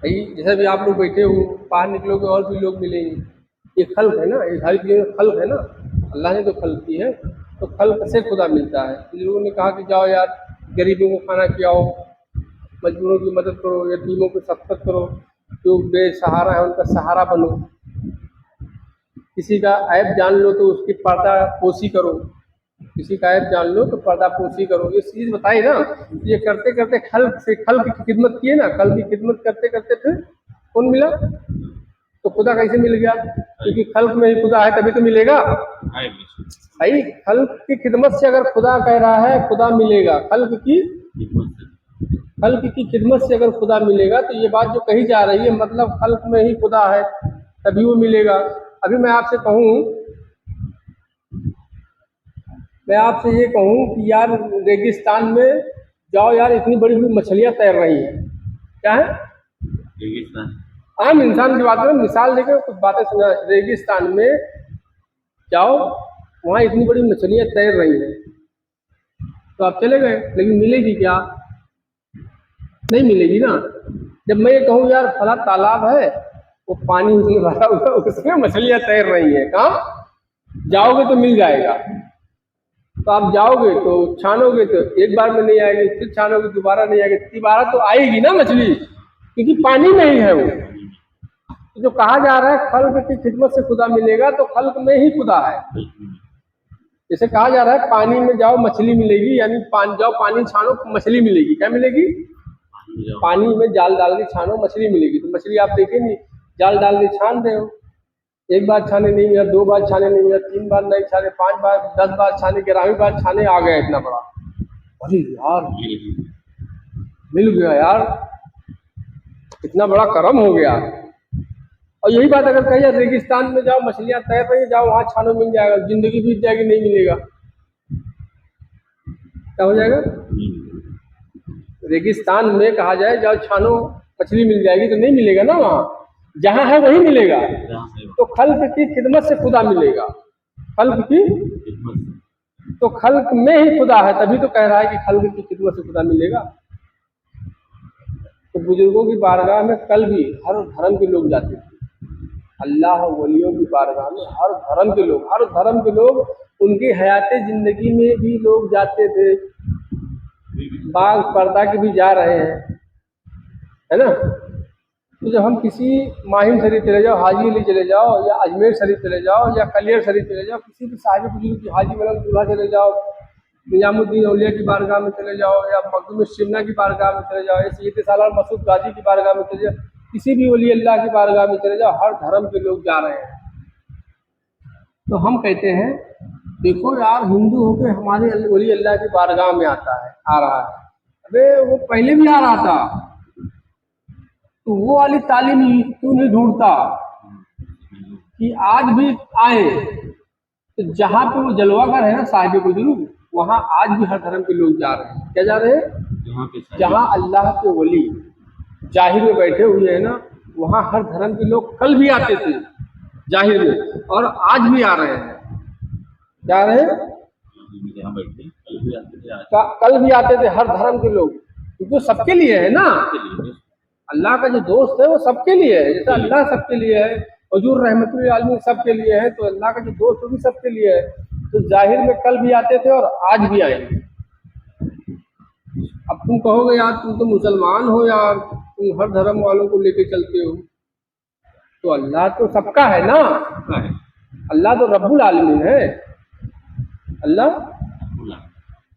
भाई? जैसे भी आप लोग बैठे हो, बाहर निकलोगे और भी लोग मिलेंगे, ये खल्क है ना, ये सारी चीज़ें खल्क है ना, अल्लाह ने तो खल्क की है। तो खल्क से खुदा मिलता है। तो लोगों ने कहा कि जाओ यार गरीबों को खाना खिलाओ, मजदूरों की मदद करो, यतीमों की शफ़क़त करो, जो बेसहारा है उनका सहारा बनो, किसी का ऐब जान लो तो उसकी पर्दा पोशी करो, किसी का ऐब जान लो तो पर्दा पोशी करो। ये चीज़ बताई ना, ये करते करते खल्क से, खल्क की खिदमत किए ना, खल्क की खिदमत करते करते फिर कौन मिला? तो खुदा कैसे मिल गया? क्योंकि खल्क में ही खुदा है, तभी तो मिलेगा आए भी भाई। खल्क की खिदमत से अगर खुदा कह रहा है खुदा मिलेगा, खल्क की हिम्मत से। खल्क की खिदमत से अगर खुदा मिलेगा, तो ये बात जो कही जा रही है मतलब खल्क में ही खुदा है तभी वो मिलेगा। अभी मैं आपसे कहूँ, मैं आपसे ये कहूँ कि यार रेगिस्तान में जाओ यार, इतनी बड़ी बड़ी मछलियाँ तैर रही हैं, क्या है? रेगिस्तान। आम इंसान की बात करें, मिसाल देकर कुछ बातें सुना। रेगिस्तान में जाओ, वहाँ इतनी बड़ी मछलियाँ तैर रही हैं, तो आप चले गए, लेकिन मिलेगी क्या? नहीं मिलेगी ना। जब मैं ये कहूँ यार फला तालाब है, वो पानी उसमें भरा हुआ, उसमें मछलियाँ तैर रही हैं, कहाँ जाओगे तो मिल जाएगा। तो आप जाओगे तो छानोगे तो एक बार में नहीं आएगी, फिर छानोगे दोबारा नहीं आएगी, तीबारा तो आएगी ना मछली, क्योंकि पानी में ही है वो। तो जो कहा जा रहा है खल्क की खिदमत से खुदा मिलेगा, तो खल्क में ही खुदा है। जैसे कहा जा रहा है पानी में जाओ मछली मिलेगी, यानी जाओ पानी छानो मछली मिलेगी। क्या मिलेगी? पानी में जाल डाल के छानो मछली मिलेगी। तो मछली आप देखें नहीं, जाल डाल के छान रहे हो, एक बार छाने नहीं मिला, दो बार छाने नहीं मिला, तीन बार नहीं छाने, 5 बार 10 बार छाने, 11वीं बार छाने आ गया इतना बड़ा, अरे यार मिल गया यार, इतना बड़ा करम हो गया। और यही बात अगर कही जाए रेगिस्तान में जाओ मछलियाँ तैर रही, जाओ वहाँ छानो मिल जाएगा, जिंदगी बीत जाएगी नहीं मिलेगा, क्या हो जाएगा? रेगिस्तान में कहा जाए जाओ छानो मछली मिल जाएगी, तो नहीं मिलेगा ना वहाँ, जहाँ है वही मिलेगा। जहाँ से तो खल्क की खिदमत से खुदा मिलेगा, खल्क की, खिदमत से। तो खल्क में ही खुदा है, तभी तो कह रहा है कि खल्क की खिदमत से खुदा मिलेगा। तो बुजुर्गों की बारगाह में कल भी हर धर्म के लोग जाते थे, अल्लाह वलियों की बारगाह में हर धर्म के लोग, हर धर्म के लोग, उनकी हयात ज़िंदगी में भी लोग जाते थे। बाग पर्दा के भी जा रहे हैं, है ना। तो जब हम किसी माहिम शरीफ चले जाओ, हाजी अली चले जाओ, या अजमेर शरीफ चले जाओ, या कलियर शरीफ चले जाओ, किसी भी साहिब बुजुर्ग की हाजी मलक दूल्हा चले जाओ, निजामुद्दीन औलिया की बारगाह में चले जाओ, या मखदूम शिमना की बारगाह में चले जाओ, या सैयद सालार मसूद गाजी की बारगाह में चले जाओ, किसी भी वली अल्लाह की बारगाह में चले जाओ, हर धर्म के लोग जा रहे हैं। तो हम कहते हैं देखो यार, हिंदू होकर हमारे वली अल्लाह की बारगाह में आ रहा है। अबे वो पहले भी आ रहा था, तो वो वाली तालीम क्यों नहीं ढूंढता कि आज भी आए। तो जहाँ पे वो जलवागर है ना साहिब बुजुर्ग, वहाँ आज भी हर धर्म के लोग जा रहे हैं। क्या जा रहे हैं? जहाँ अल्लाह के वली जाहिर में बैठे हुए हैं ना, वहाँ हर धर्म के लोग कल भी आते थे जाहिर में, और आज भी आ रहे हैं। जा रहे हैं, जहाँ बैठे कल भी आते थे, आज कल भी आते थे हर धर्म के लोग, क्योंकि वो सबके लिए है ना। के लिए अल्लाह का जो दोस्त है वो सबके लिए है, जैसे अल्लाह सबके लिए है, हुजूर रहमतुल आलमीन सबके लिए है, तो अल्लाह का जो दोस्त वो भी सबके लिए है। तो जाहिर में कल भी आते थे और आज भी आएंगे। अब तुम कहोगे यार तुम तो मुसलमान हो यार, तुम हर धर्म वालों को लेके चलते हो, तो अल्लाह तो सबका है ना, सबका है। अल्लाह तो रब्बुल आलमीन है, अल्लाह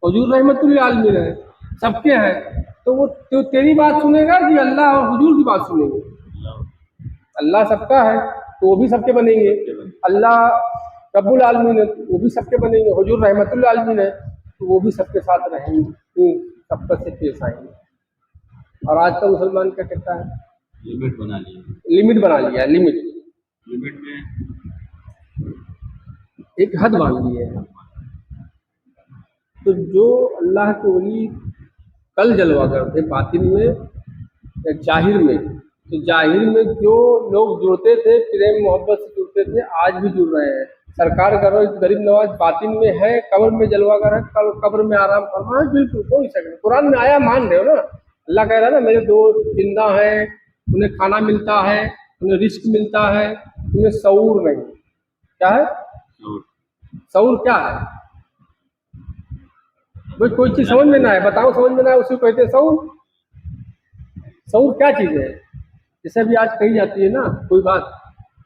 हुजूर रहमतुल आलमीन है, सबके हैं। तो वो तो तेरी बात सुनेगा कि अल्लाह और हुजूर की बात सुनेंगे? अल्लाह सबका है तो वो भी सबके बनेंगे, अल्लाह रब्बुल आलमीन है वो भी सबके बनेंगे, हुजूर रहमतुल आलमीन है तो वो भी सबके साथ रहेंगे, तो सबका से पेश आएंगे। और आज का मुसलमान क्या कहता है? लिमिट बना लिया, लिमिट बना लिया, लिमिट में एक हद मान ली है। तो जो अल्लाह के वली कल जलवा करते बातिन में या जाहिर में, तो जाहिर में जो लोग जुड़ते थे, प्रेम मोहब्बत से जुड़ते थे, आज भी जुड़ रहे हैं। सरकार का रोज गरीब नवाज बातिन में है, कब्र में जलवागर है, कब्र में आराम फरमा है, बिल्कुल कोई शक नहीं। कुरान में आया, मान रहे हो ना। अल्लाह कह रहा है ना, मेरे दोस्त जिंदा हैं, उन्हें खाना मिलता है, उन्हें रिस्क मिलता है, उन्हें शऊर नहीं। क्या है शऊर? क्या है भाई? कोई चीज़ समझ में ना है, बताओ समझ में ना है, उसी को कहते हैं शऊर। शऊर क्या चीज़ है? जैसे अभी आज कही जाती है ना कोई बात,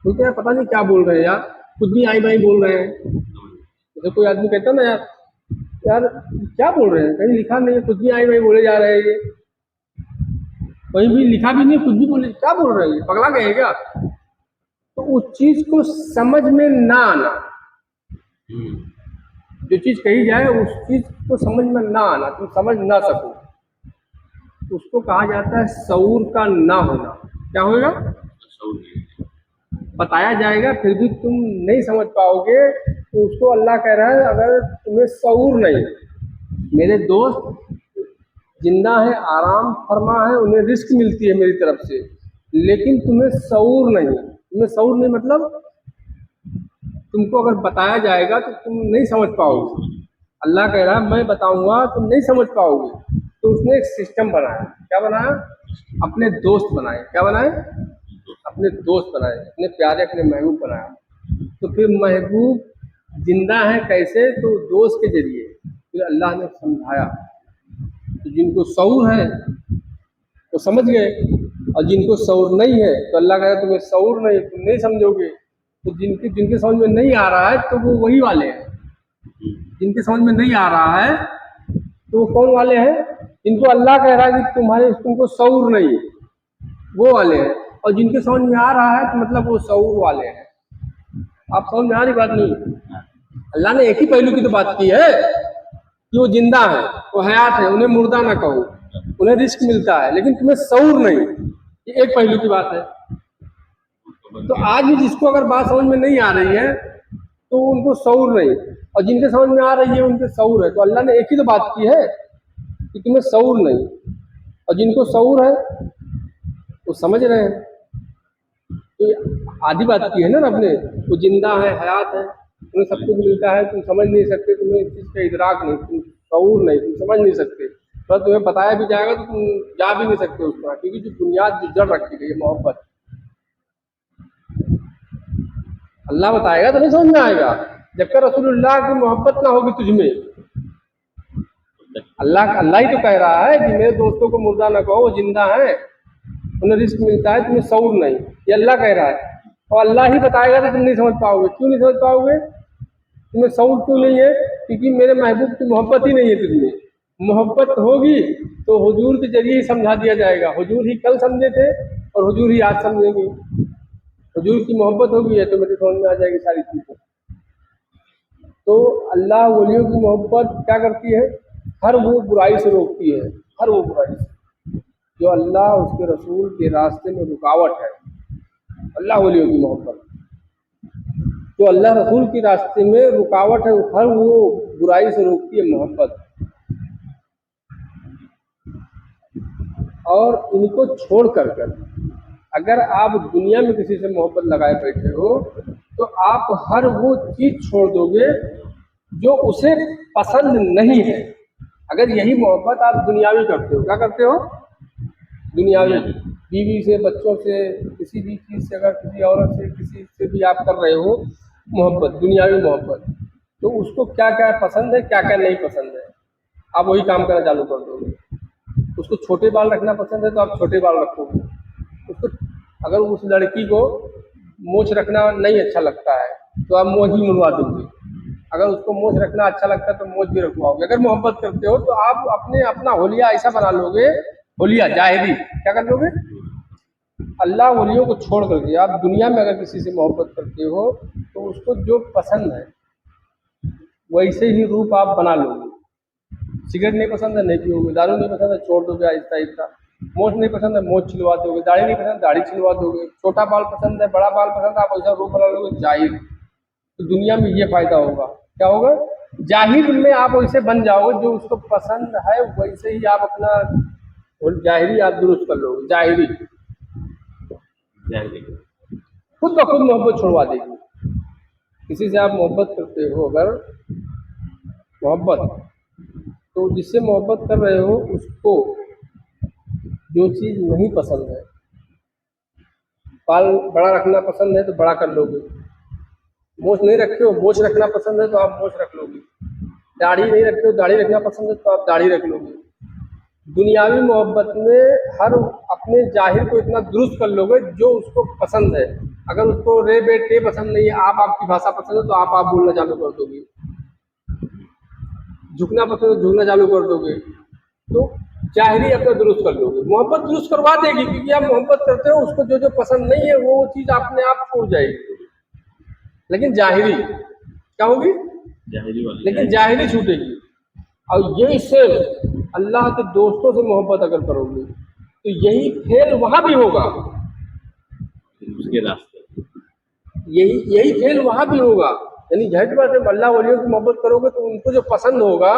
बोलते हैं पता नहीं क्या बोल रहे हैं यार, कुछ भी आई बाई बोल रहे हैं। जैसे कोई आदमी कहता ना यार यार क्या बोल रहे हैं, कहीं लिखा नहीं है, कुछ भी आई बाई बोले जा रहे हैं, ये कहीं भी लिखा भी नहीं, कुछ भी बोले, क्या बोल रहे हैं, पगला गए क्या? तो उस चीज़ को समझ में ना आना, जो चीज़ कही जाए उस चीज़ को समझ में ना आना, तुम समझ ना सको, उसको कहा जाता है शऊर का ना होना। क्या होगा? बताया जाएगा फिर भी तुम नहीं समझ पाओगे, तो उसको अल्लाह कह रहा है अगर तुम्हें शऊर नहीं, मेरे दोस्त जिंदा है, आराम फरमा है, उन्हें रिस्क मिलती है मेरी तरफ से, लेकिन तुम्हें शऊर नहीं। तुम्हें शऊर नहीं मतलब तुमको अगर बताया जाएगा तो तुम नहीं समझ पाओगे। अल्लाह कह रहा है मैं बताऊंगा तुम नहीं समझ पाओगे। तो उसने एक सिस्टम बनाया। क्या बनाया? अपने दोस्त बनाए। क्या बनाए? अपने दोस्त बनाए, अपने प्यारे, अपने महबूब बनाया। तो फिर महबूब जिंदा है कैसे? तो दोस्त के जरिए। फिर अल्लाह ने समझाया। तो जिनको शऊर है वो समझ गए, और जिनको शऊर नहीं है तो अल्लाह कह रहा है तुम्हें शऊर नहीं, तुम नहीं समझोगे। तो जिनके समझ में नहीं आ रहा है तो वो वही वाले हैं। जिनके समझ में नहीं आ रहा है तो वो कौन वाले हैं? जिनको अल्लाह कह रहा है कि तुमको शऊर नहीं, वो वाले हैं। और जिनके समझ में आ रहा है तो मतलब वो शऊर वाले हैं। आप समझ में आ रही बात? नहीं, अल्लाह ने एक ही पहलू की तो बात की है कि वो जिंदा है, वो हयात है, उन्हें मुर्दा ना कहो, उन्हें रिस्क मिलता है, लेकिन तुम्हें शऊर नहीं। ये एक पहलू की बात है। तो आज भी जिसको अगर बात समझ में नहीं आ रही है तो उनको शऊर नहीं, और जिनके समझ में आ रही है उनके शऊर है। तो अल्लाह ने एक ही तो बात की है कि तुम्हें शऊर नहीं। और जिनको शऊर है वो समझ रहे हैं। तो आधी बात की है ना अपने, वो जिंदा है, हयात है, तुम्हें सब कुछ मिलता है, तुम समझ नहीं सकते, तुम्हें इस चीज़ का इदराक नहीं, तुम शऊर नहीं, तुम समझ नहीं सकते। पर तुम्हें बताया भी जाएगा तो तुम जा भी नहीं सकते उस पर, क्योंकि जो बुनियाद जो जड़ रखी गई है मोहब्बत, अल्लाह बताएगा तो नहीं समझ में आएगा जब तक रसूलुल्लाह की मोहब्बत ना होगी तुझमें। अल्लाह ही तो कह रहा है कि मेरे दोस्तों को मुर्दा न कहो, वो जिंदा है, उन्हें रिस्क मिलता है, तुम्हें शऊर नहीं, ये अल्लाह कह रहा है। और अल्लाह ही बताएगा तो तुम नहीं समझ पाओगे। क्यों नहीं समझ पाओगे? तुम्हें शऊर क्यों नहीं है? क्योंकि मेरे महबूब की मोहब्बत ही नहीं है तुझमें। मोहब्बत होगी तो हुजूर के जरिए ही समझा दिया जाएगा। हुजूर ही कल समझे थे और हुजूर ही आज समझेंगे। हुजूर की मोहब्बत होगी है तो मेरी समझ में आ जाएगी सारी चीज़ें। तो अल्लाह वलियों की मोहब्बत क्या करती है? हर वो बुराई से रोकती है, हर वो बुराई से जो अल्लाह उसके रसूल के रास्ते में रुकावट है। अल्लाह वलियों की मोहब्बत जो अल्लाह रसूल के रास्ते में रुकावट है, हर वो बुराई से रोकती है मोहब्बत। और इनको छोड़ कर अगर आप दुनिया में किसी से मोहब्बत लगाए बैठे हो तो आप हर वो चीज़ छोड़ दोगे जो उसे पसंद नहीं है। अगर यही मोहब्बत आप दुनियावी करते हो, क्या करते हो? दुनियावी, बीवी से, बच्चों से, किसी भी चीज़ से, अगर किसी औरत से, किसी से भी आप कर रहे हो मोहब्बत, दुनियावी मोहब्बत, तो उसको क्या क्या पसंद है, क्या क्या नहीं पसंद है, आप वही काम करना चालू कर दोगे। उसको छोटे बाल रखना पसंद है तो आप छोटे बाल रखोगे। उसको, अगर उस लड़की को मूंछ रखना नहीं अच्छा लगता है तो आप मूंछ ही मुड़वा दोगे। अगर उसको मूंछ रखना अच्छा लगता है तो मूंछ भी रखवाओगे। अगर मोहब्बत करते हो तो आप अपना होलिया ऐसा बना लोगे, होलिया जाहिरी क्या कर लोगे? अल्लाह वलियों को छोड़ करके आप दुनिया में अगर किसी से मोहब्बत करते हो तो उसको जो पसंद है वैसे ही रूप आप बना लोगे। सिगरेट नहीं पसंद है, नहीं पियोगे। दारू नहीं पसंद है, छोड़ दोगे आहिस्ता आहिस्ता। मोछ नहीं पसंद है, मोछ छिलवा दोगे। दाढ़ी नहीं पसंद, दाढ़ी छिलवा दोगे। छोटा बाल पसंद है, बड़ा बाल पसंद है, आप वैसा रूप बना लोगे जाहिर। तो दुनिया में ये फायदा होगा, क्या होगा? जाहिर में आप वैसे बन जाओगे, जो उसको पसंद है वैसे ही आप अपना जाहिरी आप दुरुस्त कर लोगे। जाहिरी खुद ब खुद मोहब्बत छोड़वा देगी। किसी से आप मोहब्बत करते हो, अगर मोहब्बत, तो जिससे मोहब्बत कर रहे हो उसको जो चीज़ नहीं पसंद है, बाल बड़ा रखना पसंद है तो बड़ा कर लोगे। मूछ नहीं रखे हो, मूछ रखना पसंद है तो आप मूछ रख लोगे। दाढ़ी नहीं रखते हो, दाढ़ी रखना पसंद है तो आप दाढ़ी रख लोगे। दुनियावी मोहब्बत में हर अपने जाहिर को इतना दुरुस्त कर लोगे जो उसको पसंद है। अगर उसको रे बे टे पसंद नहीं है, आपकी भाषा पसंद है तो आप बोलना चालू कर दोगे। झुकना पसंद है, झुकना चालू कर दोगे। तो जाहिरी अपना दुरुस्त कर लोगे। मोहब्बत दुरुस्त करवा देगी, क्योंकि आप मोहब्बत करते हो, उसको जो जो पसंद नहीं है वो चीज़ अपने आप छूट जाएगी। लेकिन जाहिरी क्या होगी? लेकिन जाहिरी छूटेगी। और यही सिर्फ अल्लाह के दोस्तों से मोहब्बत अगर करोगे तो यही फेल वहाँ भी होगा, उसके रास्ते यही फेल वहाँ भी होगा। यानी झट बात है, अल्लाह वलियों की मोहब्बत करोगे तो उनको जो पसंद होगा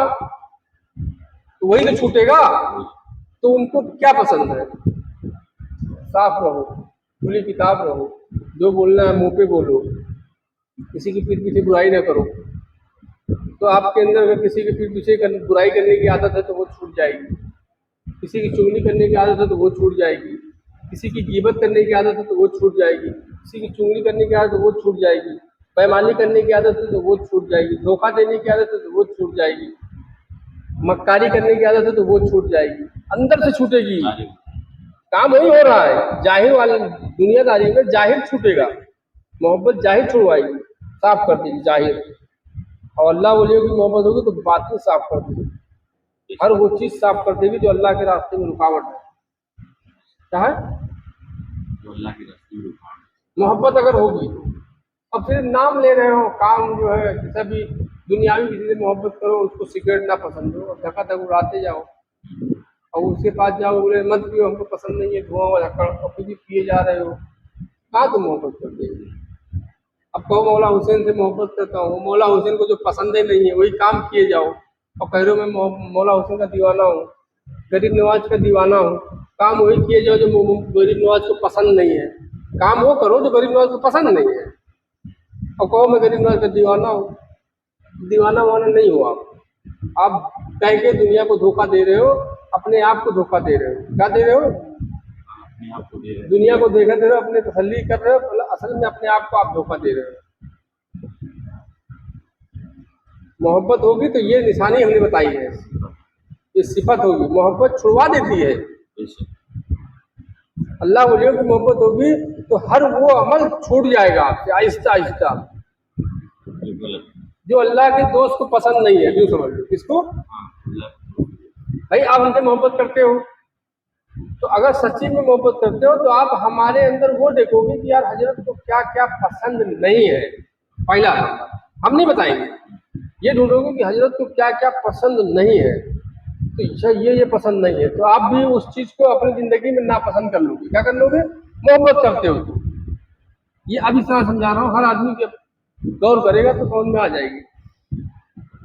तो वही तो छूटेगा। तो उनको क्या पसंद है? साफ रहो, खुली किताब रहो, जो बोलना है मुंह पे बोलो, किसी की पीठ पीछे बुराई ना करो। तो आपके अंदर अगर किसी की पीठ पीछे बुराई करने की आदत है तो वो छूट जाएगी। किसी की चुगली करने की आदत है तो वो छूट जाएगी। किसी की गीबत करने की आदत है तो वो छूट जाएगी। किसी की चुगली करने की आदत है तो वो छूट जाएगी। बेईमानी करने की आदत है तो वो छूट जाएगी। धोखा देने की आदत है तो वो छूट जाएगी। मक्कारी करने की आदत है तो वो छूट जाएगी, अंदर से छूटेगी। काम वही हो रहा है, जाहिर वाले दुनियादारी में जाहिर छूटेगा, मोहब्बत जाहिर छुड़वाएगी, साफ कर देगी जाहिर। और अल्लाह वलियों की मोहब्बत होगी तो बातें साफ कर देगी, हर वो चीज़ साफ कर देगी जो अल्लाह के रास्ते में रुकावट है। क्या है? जो अल्लाह के रास्ते में रुकावट, मोहब्बत अगर होगी। अब फिर नाम ले रहे हो, काम जो है जैसा भी दुनियावी किसी से मोहब्बत करो, उसको सिगरेट ना पसंद हो, धक्का धक उड़ाते जाओ, और उसके पास जाओ बोले मत पियो, हमको पसंद नहीं है, धुआं धक्का, और फिर भी पिए जा रहे हो, कहाँ तुम मोहब्बत करते हो? अब कहो मौला हुसैन से मोहब्बत करता हूँ, मौला हुसैन को जो पसंद ही नहीं है वही काम किए जाओ, और कह रहे हो मैं मौला हुसैन का दीवाना हूँ। गरीब नवाज का दीवाना हो, काम वही किए जाओ जो गरीब नवाज को पसंद नहीं है, काम वो करो जो गरीब नवाज को पसंद नहीं है, और कहो मैं गरीब नवाज का दीवाना हूँ। दीवाना वाना नहीं हो आप कह के दुनिया को धोखा दे रहे हो, अपने आप को धोखा दे रहे हो। क्या दे रहे हो? अपने आप को दे रहे हैं। दुनिया को देखा दे रहे हो, अपने तसल्ली कर रहे हो, असल में अपने आप को आप धोखा दे रहे हो। मोहब्बत होगी तो ये निशानी हमने बताई है, ये सिफत होगी, मोहब्बत छुड़वा देती है। जैसे अल्लाह वलियों की मोहब्बत होगी तो हर वो अमल छूट जाएगा आपसे आहिस्ता आहिस्ता, जो गलत। जो अल्लाह के दोस्त को पसंद नहीं है। यूँ समझ लो किसको? हाँ अल्लाह। भाई आप हमसे मोहब्बत करते हो, तो अगर सच्ची में मोहब्बत करते हो तो आप हमारे अंदर वो देखोगे कि यार हजरत को क्या क्या पसंद नहीं है। पहला हम नहीं बताएंगे, ये ढूंढोगे कि हजरत को क्या क्या पसंद नहीं है, तो अच्छा ये पसंद नहीं है, तो आप भी उस चीज को अपनी जिंदगी में नापसंद कर लोगे। क्या कर लोगे? मोहब्बत करते हो तो। ये अब इस तरह समझा रहा हूँ, हर आदमी के गौर करेगा तो समझ में आ जाएगी।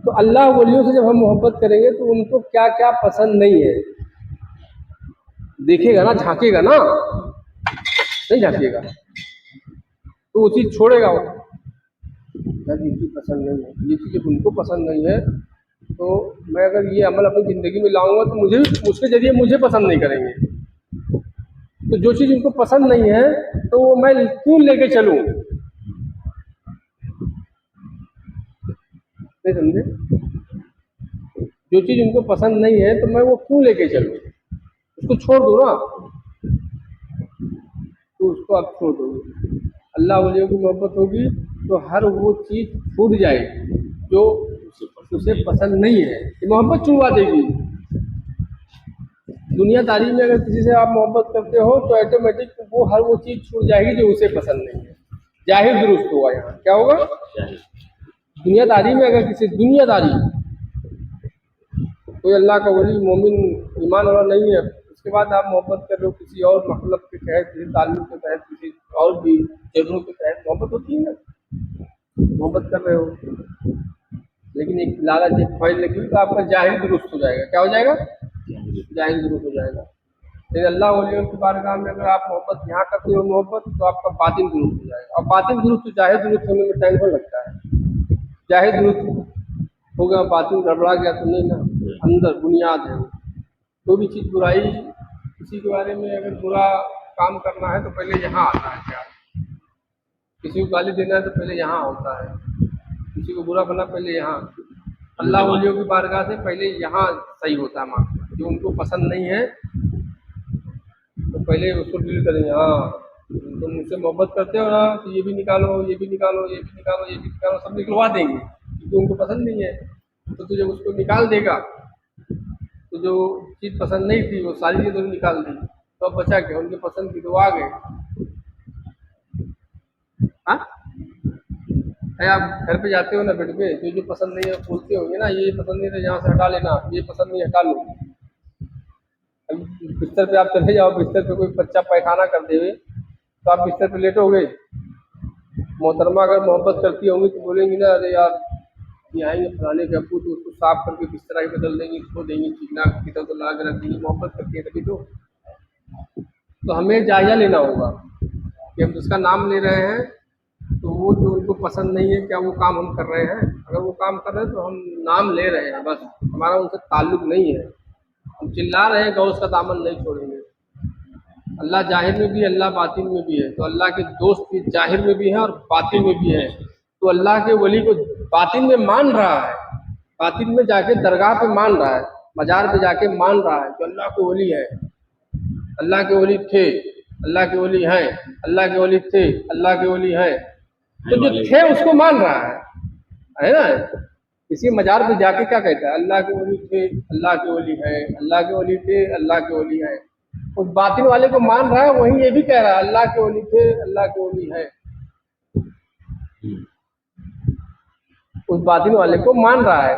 तो अल्लाह वलियों से जब हम मोहब्बत करेंगे तो उनको क्या क्या पसंद नहीं है देखेगा ना, झांकेगा ना, नहीं झांकेगा तो वो चीज़ छोड़ेगा वो। यार ये चीज़ पसंद नहीं है, ये चीज़ जब उनको पसंद नहीं है तो मैं अगर ये अमल अपनी ज़िंदगी में लाऊंगा तो मुझे उसके जरिए मुझे पसंद नहीं करेंगे। तो जो चीज़ उनको पसंद नहीं है तो वो मैं क्यों लेके चलूँ? नहीं समझे? जो चीज़ उनको पसंद नहीं है तो मैं वो क्यों लेके चलूँ? उसको छोड़ दो ना, तो उसको आप छोड़ दोगे। अल्लाह वलियों की मोहब्बत होगी तो हर वो चीज़ छूट जाएगी जो उसे पसंद नहीं है, ये मोहब्बत छुड़वा देगी। दुनियादारी में अगर किसी से आप मोहब्बत करते हो तो ऑटोमेटिक वो हर वो चीज़ छूट जाएगी जो उसे पसंद नहीं है। जाहिर दुरुस्त होगा। यहाँ क्या होगा? दुनियादारी में अगर किसी दुनियादारी कोई अल्लाह का वली मोमिन ईमान वाला नहीं है, उसके बाद आप मोहब्बत कर रहे हो किसी और मतलब के तहत, किसी ताल्लुक के तहत, किसी और भी जरूरत के तहत मोहब्बत होती है ना, मोहब्बत कर रहे हो, लेकिन एक लालच एक ख्वाहिश लगी तो आपका जाहिर दुरुस्त हो जाएगा। क्या हो जाएगा? जाहिर दुरुस्त हो जाएगा। लेकिन अल्लाह वलियों की बारगाह में अगर आप मोहब्बत यहाँ करते हो मोहब्बत, तो आपका बातिन दुरुस्त हो जाएगा। और बातिन दुरुस्त तो जाहिर दुरुस्त होने में टाइम लगता है। जाहिर दुरुस्त हो गया, बातिन गड़बड़ा गया तो नहीं ना, अंदर बुनियाद है। कोई भी चीज़ बुराई किसी के बारे में अगर बुरा काम करना है तो पहले यहाँ आता है ख्याल, किसी को गाली देना है तो पहले यहाँ होता है, किसी को बुरा करना पहले यहाँ। अल्लाह वलियों की बारगाह से पहले यहाँ सही होता है मामला। जो उनको पसंद नहीं है तो पहले उसको डील करेंगे। हाँ तुम मुझसे मोहब्बत करते हो ना, तो ये भी निकालो, ये भी निकालो, ये भी निकालो, ये भी निकालो, सब निकलवा देंगे क्योंकि उनको पसंद नहीं है। तो तुझे उसको निकाल देगा तो जो चीज़ पसंद नहीं थी वो सारी चीज़ें तो निकाल दी, तो अब बचा क्या? उनके पसंद की तो आ गए। हाँ है, आप घर पे जाते हो ना बेड पे, जो जो पसंद नहीं है बोलते होंगे ना, ये पसंद नहीं है यहाँ से हटा लेना, ये पसंद नहीं हटा लो। अब बिस्तर पे आप चले जाओ, बिस्तर पे कोई बच्चा पैखाना कर देवे तो आप बिस्तर पे लेटोगे? मोहतरमा अगर मोहब्बत करती होंगी तो बोलेंगी ना, अरे यार ये आएंगे फलाने के अब्बू तो उसको साफ करके बिस्तर ही बदल देंगी, धो देंगी, चिकना कितना तो ला के रख देंगी। मोहब्बत करती है तभी तो हमें जायजा लेना होगा कि हम जिसका नाम ले रहे हैं तो वो जो उनको पसंद नहीं है क्या वो काम हम कर रहे हैं? अगर वो काम कर रहे हैं तो हम नाम ले रहे हैं, बस हमारा उनसे ताल्लुक नहीं है। हम चिल्ला रहे हैं गौस का दामन नहीं छोड़ेंगे। अल्लाह जाहिर में भी है, अल्लाह बातिन में भी है। तो अल्लाह के दोस्त भी जाहिर में भी हैं और बातिन में भी हैं। तो अल्लाह के वली को बातिन में मान रहा है, बातिन में जाके दरगाह पे मान रहा है, मजार पे जाके मान रहा है कि अल्लाह के वली है, अल्लाह के वली थे, अल्लाह के वली हैं, अल्लाह के वली थे, अल्लाह के वली हैं। तो जो थे उसको मान रहा है ना? किसी मजार पे जाके क्या कहता है? अल्लाह के वली थे, अल्लाह के वली हैं, अल्लाह के वली थे, अल्लाह के वली हैं। उस बातिन वाले को मान रहा है, वहीं ये भी कह रहा है अल्लाह के वली थे, अल्लाह के वली हैं। उस बातिन वाले को मान रहा है,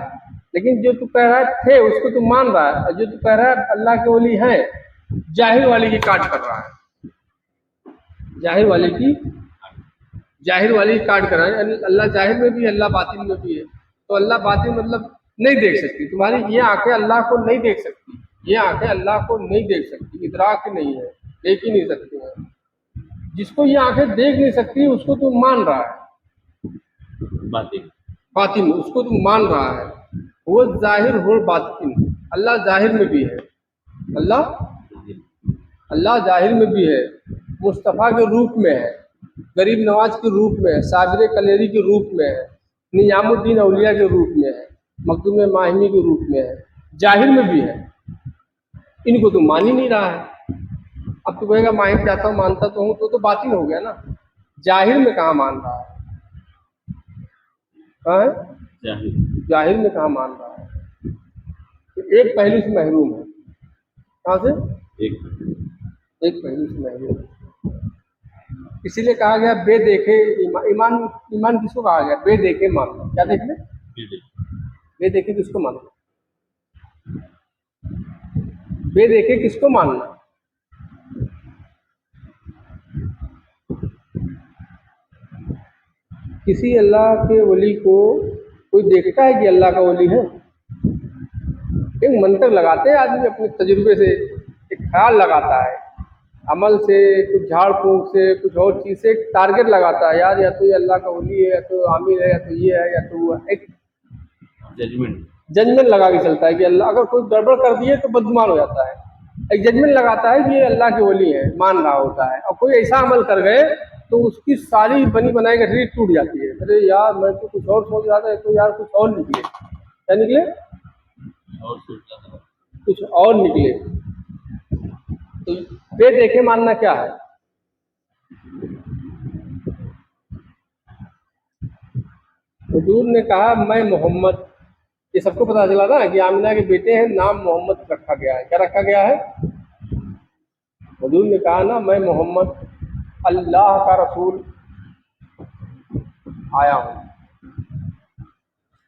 लेकिन जो तू कह रहा है थे उसको तू मान रहा है, और जो तू कह रहा है अल्लाह के वली हैं, जाहिर वाले की काट कर रहा है। जाहिर वाले की काट कर रहा है। अल्लाह जाहिर में भी है, अल्लाह बातिन में भी है। तो अल्लाह बातिन मतलब नहीं देख सकती, तुम्हारी ये आंखें अल्लाह को नहीं देख सकती, ये आंखें अल्लाह को नहीं देख सकती, इदराक नहीं है, देख ही नहीं सकती हैं। जिसको ये आंखें देख नहीं सकती उसको तू मान रहा है, बातें बातिन उसको तू मान रहा है। वो जाहिर हो बातिन, अल्लाह जाहिर में भी है, अल्लाह जाहिर में भी है, मुस्तफ़ा के रूप में है, गरीब नवाज के रूप में है, साबिर कलेरी के रूप में है, निजामुद्दीन औलिया के रूप में है, मखदूम माहिमी के रूप में है, जाहिर में भी है। इनको तो मान ही नहीं रहा है। अब तो कहेगा माहिम चाहता हूँ, मानता तो हूँ, तो बातिन हो गया ना, जाहिर में कहाँ मान रहा है? कहाँ है? जाहिर में कहाँ मान रहा है? तो एक पहलू से महरूम है। कहाँ से? एक पहलू से महरूम है। इसीलिए कहा गया बे देखे ईमान, ईमान किसको कहा गया? बे देखे मानना। क्या देखने? बे देखे किसको मानना? बे देखे किसको मानना? किसी अल्लाह के वली को कोई देखता है कि अल्लाह का वली है? एक मंतर लगाते हैं आदमी अपने तजुर्बे से, एक ख्याल लगाता है, अमल से, कुछ झाड़ फूंक से, कुछ और चीज़ से एक टारगेट लगाता है, यार या तो ये अल्लाह का वली है, या तो आमिर है, या तो ये है, या तो वो है। एक जजमेंट लगा के चलता है कि अल्लाह, अगर कोई गड़बड़ कर दिए तो बदगुमान हो जाता है। एक जजमेंट लगाता है कि ये अल्लाह के वली है, मान रहा होता है। और कोई ऐसा अमल कर गए तो उसकी सारी बनी बनाई गठरी टूट जाती है। अरे यार मैं तो कुछ और सोच रहा था, तो यार कुछ और निकले। क्या निकले? कुछ और निकले। तो बे देखे मानना क्या है? हुजूर ने कहा मैं मोहम्मद, ये सबको पता चला ना कि आमिना के बेटे हैं, नाम मोहम्मद रखा गया है। क्या रखा गया है? हुजूर ने कहा ना मैं मोहम्मद अल्लाह का रसूल आया हूँ।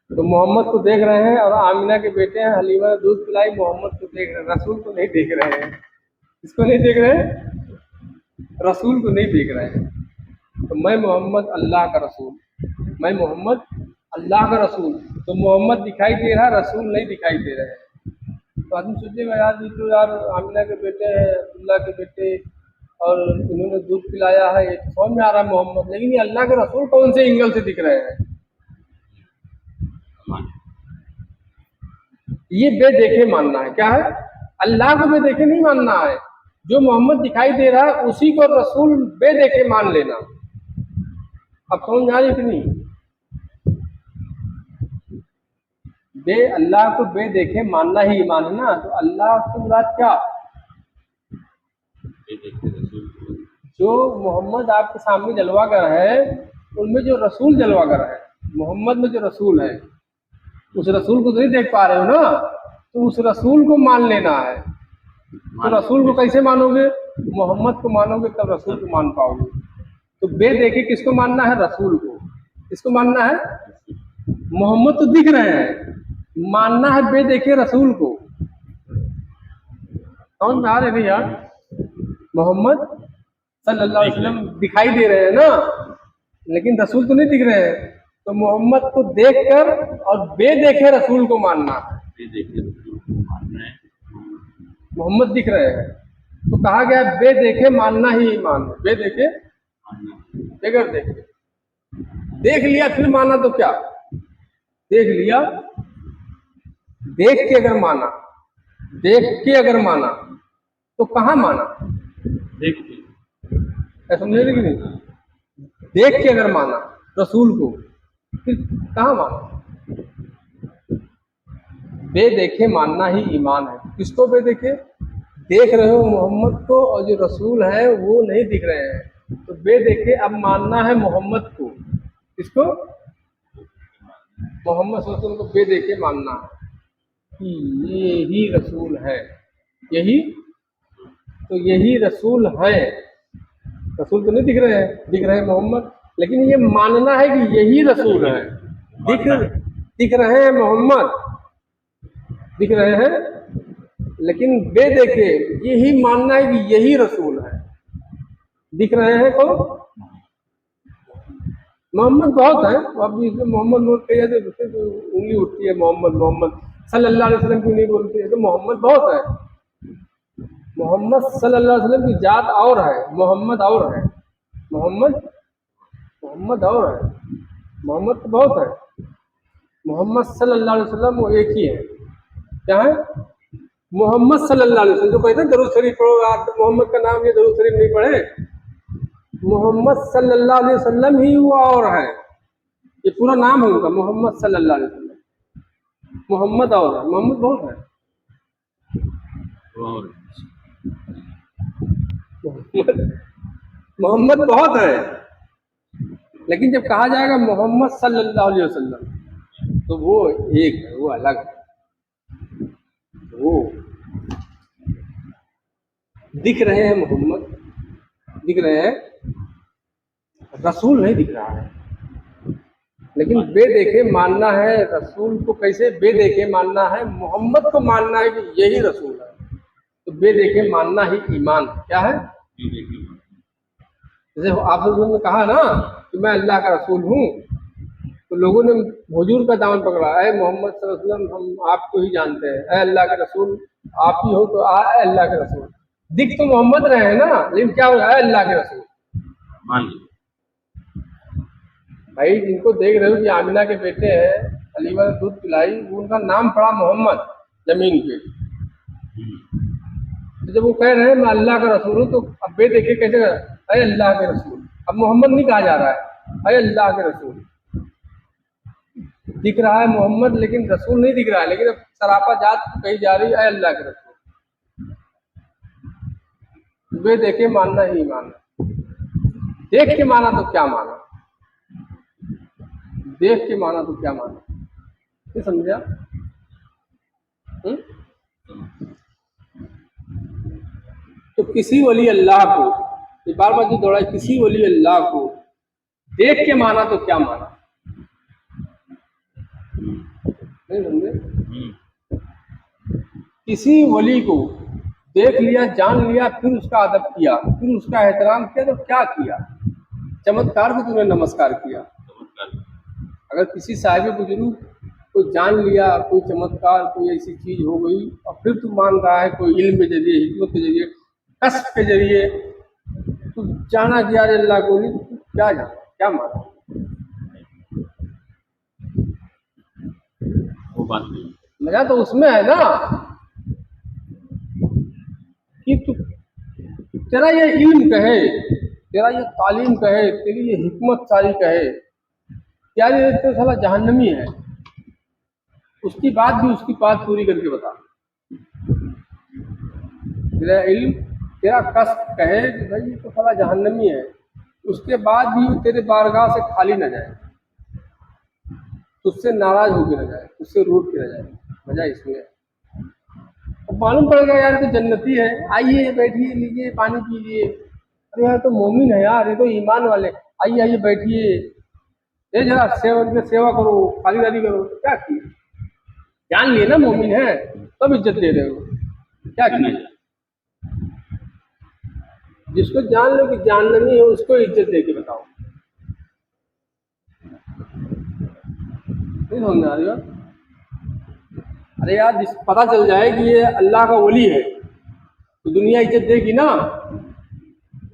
तो मोहम्मद को देख रहे हैं और आमिना के बेटे हैं, हलीमा ने दूध पिलाई, मोहम्मद को देख रहे हैं, रसूल को नहीं देख रहे हैं। किसको नहीं देख रहे हैं? रसूल को नहीं देख रहे हैं। तो मैं मोहम्मद अल्लाह का रसूल, मैं मोहम्मद अल्लाह का रसूल। तो मोहम्मद दिखाई दे रहा है, रसूल नहीं दिखाई दे रहे हैं। तो आदमी सोचेगा यार ये तो यार आमिना के बेटे हैं, अब्दुल्ला के बेटे, और इन्होंने दूध पिलाया है, ये तो समझ में आ रहा है मोहम्मद, लेकिन ये अल्लाह के रसूल कौन से एंगल से दिख रहे हैं? ये बेदेखे मानना है। क्या है? अल्लाह को बेदेखे नहीं मानना है, जो मोहम्मद दिखाई दे रहा है उसी को रसूल बेदेखे मान लेना। अब समझ आ रही कि नहीं? अल्लाह को बेदेखे मानना ही ईमान है ना। तो अल्लाह से मुराद क्या? जो मोहम्मद आपके सामने जलवागर है उनमें जो रसूल जलवागर है, मोहम्मद में जो रसूल है, उस रसूल को तो नहीं देख पा रहे हो ना, तो उस रसूल को मान लेना है। तो रसूल को कैसे मानोगे? मोहम्मद को मानोगे तब रसूल को मान पाओगे। तो बे देखे किसको मानना है? रसूल को। किसको मानना है? मोहम्मद तो दिख रहे हैं, मानना है बे देखे रसूल को। समझ में आ रहे यार? मोहम्मद सल्लल्लाहु अलैहि वसल्लम दिखाई दे रहे हैं ना, लेकिन रसूल तो नहीं दिख रहे हैं। तो मोहम्मद को देखकर और बेदेखे रसूल को मानना है। मोहम्मद दिख रहे हैं तो कहा गया बेदेखे मानना ही ईमान है। बेदेखे, बगैर देखे, देख लिया फिर माना तो क्या? देख लिया, देख के अगर माना, देख के अगर माना तो कहाँ माना? देख के समझे कि नहीं? देख के अगर माना रसूल को, फिर कहाँ माना? बेदेखे मानना ही ईमान है। किसको बेदेखे? देख रहे हो मोहम्मद को, और जो रसूल है वो नहीं दिख रहे हैं, तो बेदेखे अब मानना है मोहम्मद को। किसको? मोहम्मद सल्लल्लाहु अलैहि वसल्लम को बेदेखे मानना है कि ये ही रसूल है, यही तो यही रसूल है। रसूल तो नहीं दिख रहे हैं, दिख रहे हैं मोहम्मद, लेकिन ये मानना है कि यही रसूल है। दिख रहे हैं मोहम्मद, दिख रहे हैं, लेकिन बेदेखे यही मानना है कि यही रसूल है। दिख रहे हैं कौन? मोहम्मद बहुत है। अब इसमें मोहम्मद नोट किया जाए तो उंगली उठती है, मोहम्मद मोहम्मद सल्लल्लाहु अलैहि वसल्लम क्यों नहीं बोलते हैं? तो मोहम्मद बहुत है, मोहम्मद सल्लल्लाहु अलैहि वसल्लम की जात और है, मोहम्मद और है। मोहम्मद मोहम्मद और है, मोहम्मद तो बहुत है। मोहम्मद सल्लल्लाहु अलैहि वसल्लम वो एक ही है। क्या है? मोहम्मद सल्लल्लाहु अलैहि वसल्लम। जो कहते हैं दरूद शरीफ पढ़ो, आप मोहम्मद का नाम ये दरूद शरीफ नहीं पढ़े। मोहम्मद सल्लल्लाहु अलैहि वसल्लम ही वो और है, ये पूरा नाम है उनका, मोहम्मद सल्लल्लाहु अलैहि वसल्लम। मोहम्मद और है, मोहम्मद बहुत है। और मोहम्मद मोहम्मद बहुत है, लेकिन जब कहा जाएगा मोहम्मद सल्लल्लाहु अलैहि वसल्लम तो वो एक है, वो अलग है। वो दिख रहे हैं मोहम्मद, दिख रहे हैं, रसूल नहीं दिख रहा है। लेकिन बेदेखे मानना है रसूल को। कैसे बेदेखे मानना है? मोहम्मद को मानना है कि यही रसूल है, तो बेदेखे मानना ही ईमान है। क्या है? जैसे आप लोगों ने कहा ना कि मैं अल्लाह का रसूल हूँ, तो लोगों ने हुजूर का दामन पकड़ा, अरे मोहम्मद सल्लल्लाहु अलैहि वसल्लम हम आपको ही जानते हैं, अरे अल्लाह के रसूल आप ही हो, तो अरे अल्लाह के रसूल। दिख तो मोहम्मद रहे हैं ना, लेकिन क्या हो रहा है? अल्लाह के रसूल। मान ली। भाई जिनको देख रहे हो कि आमिना के बेटे हैं, अलीवा ने दूध पिलाई, उनका नाम पड़ा मोहम्मद जमीन पे। तो जब वो कह रहे हैं मैं अल्लाह का रसूल हूँ, तो अब बे देखे कैसे अरे अल्लाह के रसूल। अब मोहम्मद नहीं कहा जा रहा है, अरे अल्लाह के रसूल। दिख रहा है मोहम्मद, लेकिन रसूल नहीं दिख रहा है, लेकिन अब सरापा जात कही जा रही है अरे अल्लाह के रसूल। बे देखे मानना ही मानना। देख के माना तो क्या माना, देख के माना तो क्या माना, नहीं समझा? तो किसी वली अल्लाह को, ये बार बार जो दौड़ा, किसी वली अल्लाह को देख के माना तो क्या माना, नहीं समझे? किसी वली को देख लिया, जान लिया, फिर उसका अदब किया, फिर उसका एहतराम किया, तो क्या किया? चमत्कार को तूने नमस्कार किया। अगर किसी साहिब बुजुर्ग को जान लिया, कोई चमत्कार, कोई ऐसी चीज हो गई, और फिर तू मान रहा है कोई इल्म के जरिए, हिकमत के जरिए, कस्ब के जरिए तू जाना कि यार अल्लाह को नहीं, तो क्या जाना, क्या माना? वो बात नहीं। मजा तो उसमें है ना कि तू, तेरा ये इल्म कहे, तेरा ये तालीम कहे, तेरी ये हिकमत सारी कहे, यार ये तो साला जहन्नमी है, उसकी बात भी उसकी बात पूरी करके बता। तेरा इल्म, तेरा कस्ब कहे कि भाई ये तो साला जहन्नमी है, उसके बाद भी वो तेरे बारगाह से खाली न जाए, तुझसे नाराज होकर न जाए, तुझसे रूठ के न जाए। मजा इसमें है। अब मालूम पड़ेगा यार तो जन्नती है, आइए बैठिए, लीजिए पानी पीजिए, अरे यार तो मोमिन है यार, ये तो ईमान वाले, आइए आइए बैठिए, ये जरा सेवा करो, खालीदारी करो। क्या किए? जान लिए ना मोमिन है, तब इज्जत दे रहे हो। क्या किए? जिसको जान लो कि जाननी है, उसको इज्जत दे के बताओ। नहीं समझ आ रही बात? अरे यार जिस पता चल जाए कि ये अल्लाह का वली है, तो दुनिया इज्जत देगी ना।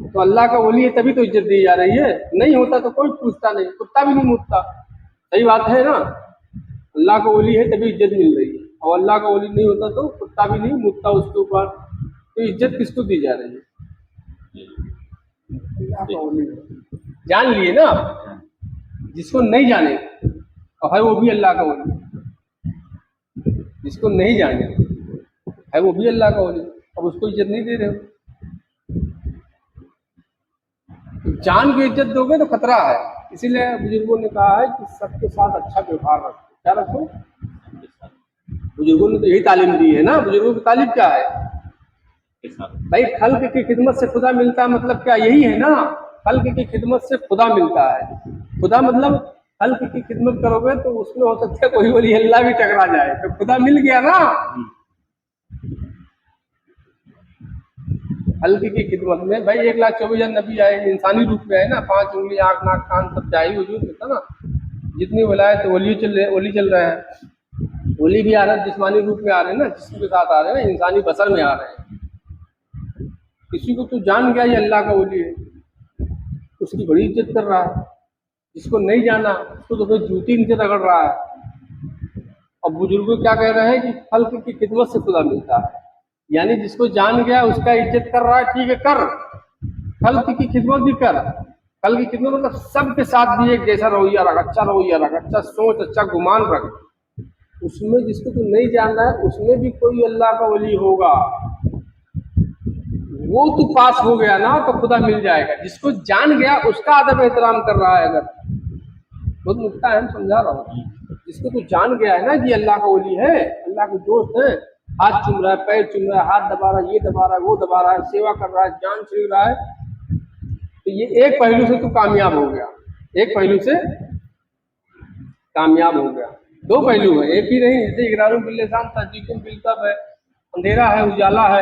तो अल्लाह का वली है तभी तो इज्जत दी जा रही है, नहीं होता तो कोई पूछता नहीं, कुत्ता भी नहीं मूतता। सही बात है ना? अल्लाह का वली है तभी इज्जत मिल रही है, और अल्लाह का वली नहीं होता तो कुत्ता भी नहीं मूतता उसके ऊपर। तो इज्जत किसको दी जा रही है? अल्लाह का वली है। जान लिए ना। जिसको नहीं जाने और है वो भी अल्लाह का वली, जिसको नहीं जाने है वो भी अल्लाह का वली, अब उसको इज्जत नहीं दे रहे हो। जान के इज्जत दोगे तो खतरा है। इसीलिए बुजुर्गों ने कहा है कि सबके साथ अच्छा व्यवहार रखो। क्या रखो? बुजुर्गों ने तो यही तालीम दी है ना। बुजुर्गों की तालीम क्या है भाई? खल्क की खिदमत से खुदा मिलता है, मतलब क्या यही है ना? खल्क की खिदमत से खुदा मिलता है। खुदा मतलब खल्क की खिदमत करोगे तो उसमें हो सकता है कोई वली अल्लाह भी टकरा जाए, तो खुदा मिल गया ना। हल्की की खिदमत में भाई 1,24,000 नबी आए, इंसानी रूप में आए ना, 5 उंगली, आँख, नाक, कान सब चाहिए वजूद में था ना। जितनी वलायत तो वली चल रहे हैं, वली भी आ रहे हैं, जिस्मानी रूप में आ रहे हैं ना, जिस्म के साथ आ रहे हैं ना, इंसानी बसर में आ रहे हैं। किसी को तू जान गया ये अल्लाह का वली है, उसकी बड़ी इज्जत कर रहा है। जिसको नहीं जाना उसको तो फिर जूती नीचे रगड़ रहा है। और बुजुर्ग क्या कह रहे हैं कि खल्क की खिदमत से खुदा मिलता है, यानी जिसको जान गया उसका इज्जत कर रहा है, ठीक है कर, खल्क की खिदमत भी कर। खल्क की खिदमत मतलब सबके साथ भी एक जैसा रवैया रख, अच्छा रवैया रख, अच्छा सोच, अच्छा गुमान रख। उसमें जिसको तू नहीं जान रहा है उसमें भी कोई अल्लाह का वली होगा, वो तू पास हो गया ना तो खुदा मिल जाएगा। जिसको जान गया उसका अदब एहतराम कर रहा है, अगर बहुत नुकता है, समझा रहा हूँ। जिसको तू जान गया है ना कि अल्लाह का वली है, अल्लाह के दोस्त है, हाथ चूम रहा है, पैर चूम रहा है, हाथ दबा रहा है, ये दबा रहा है, वो दबा रहा है, सेवा कर रहा है, जान छीन रहा है, तो ये एक पहलू से तू कामयाब हो गया, एक पहलू से कामयाब हो गया। दो पहलू है, एक ही नहीं। जैसे इकरारुम बिल लिसान तस्दीकुम बिल क़ल्ब है, अंधेरा है उजाला है,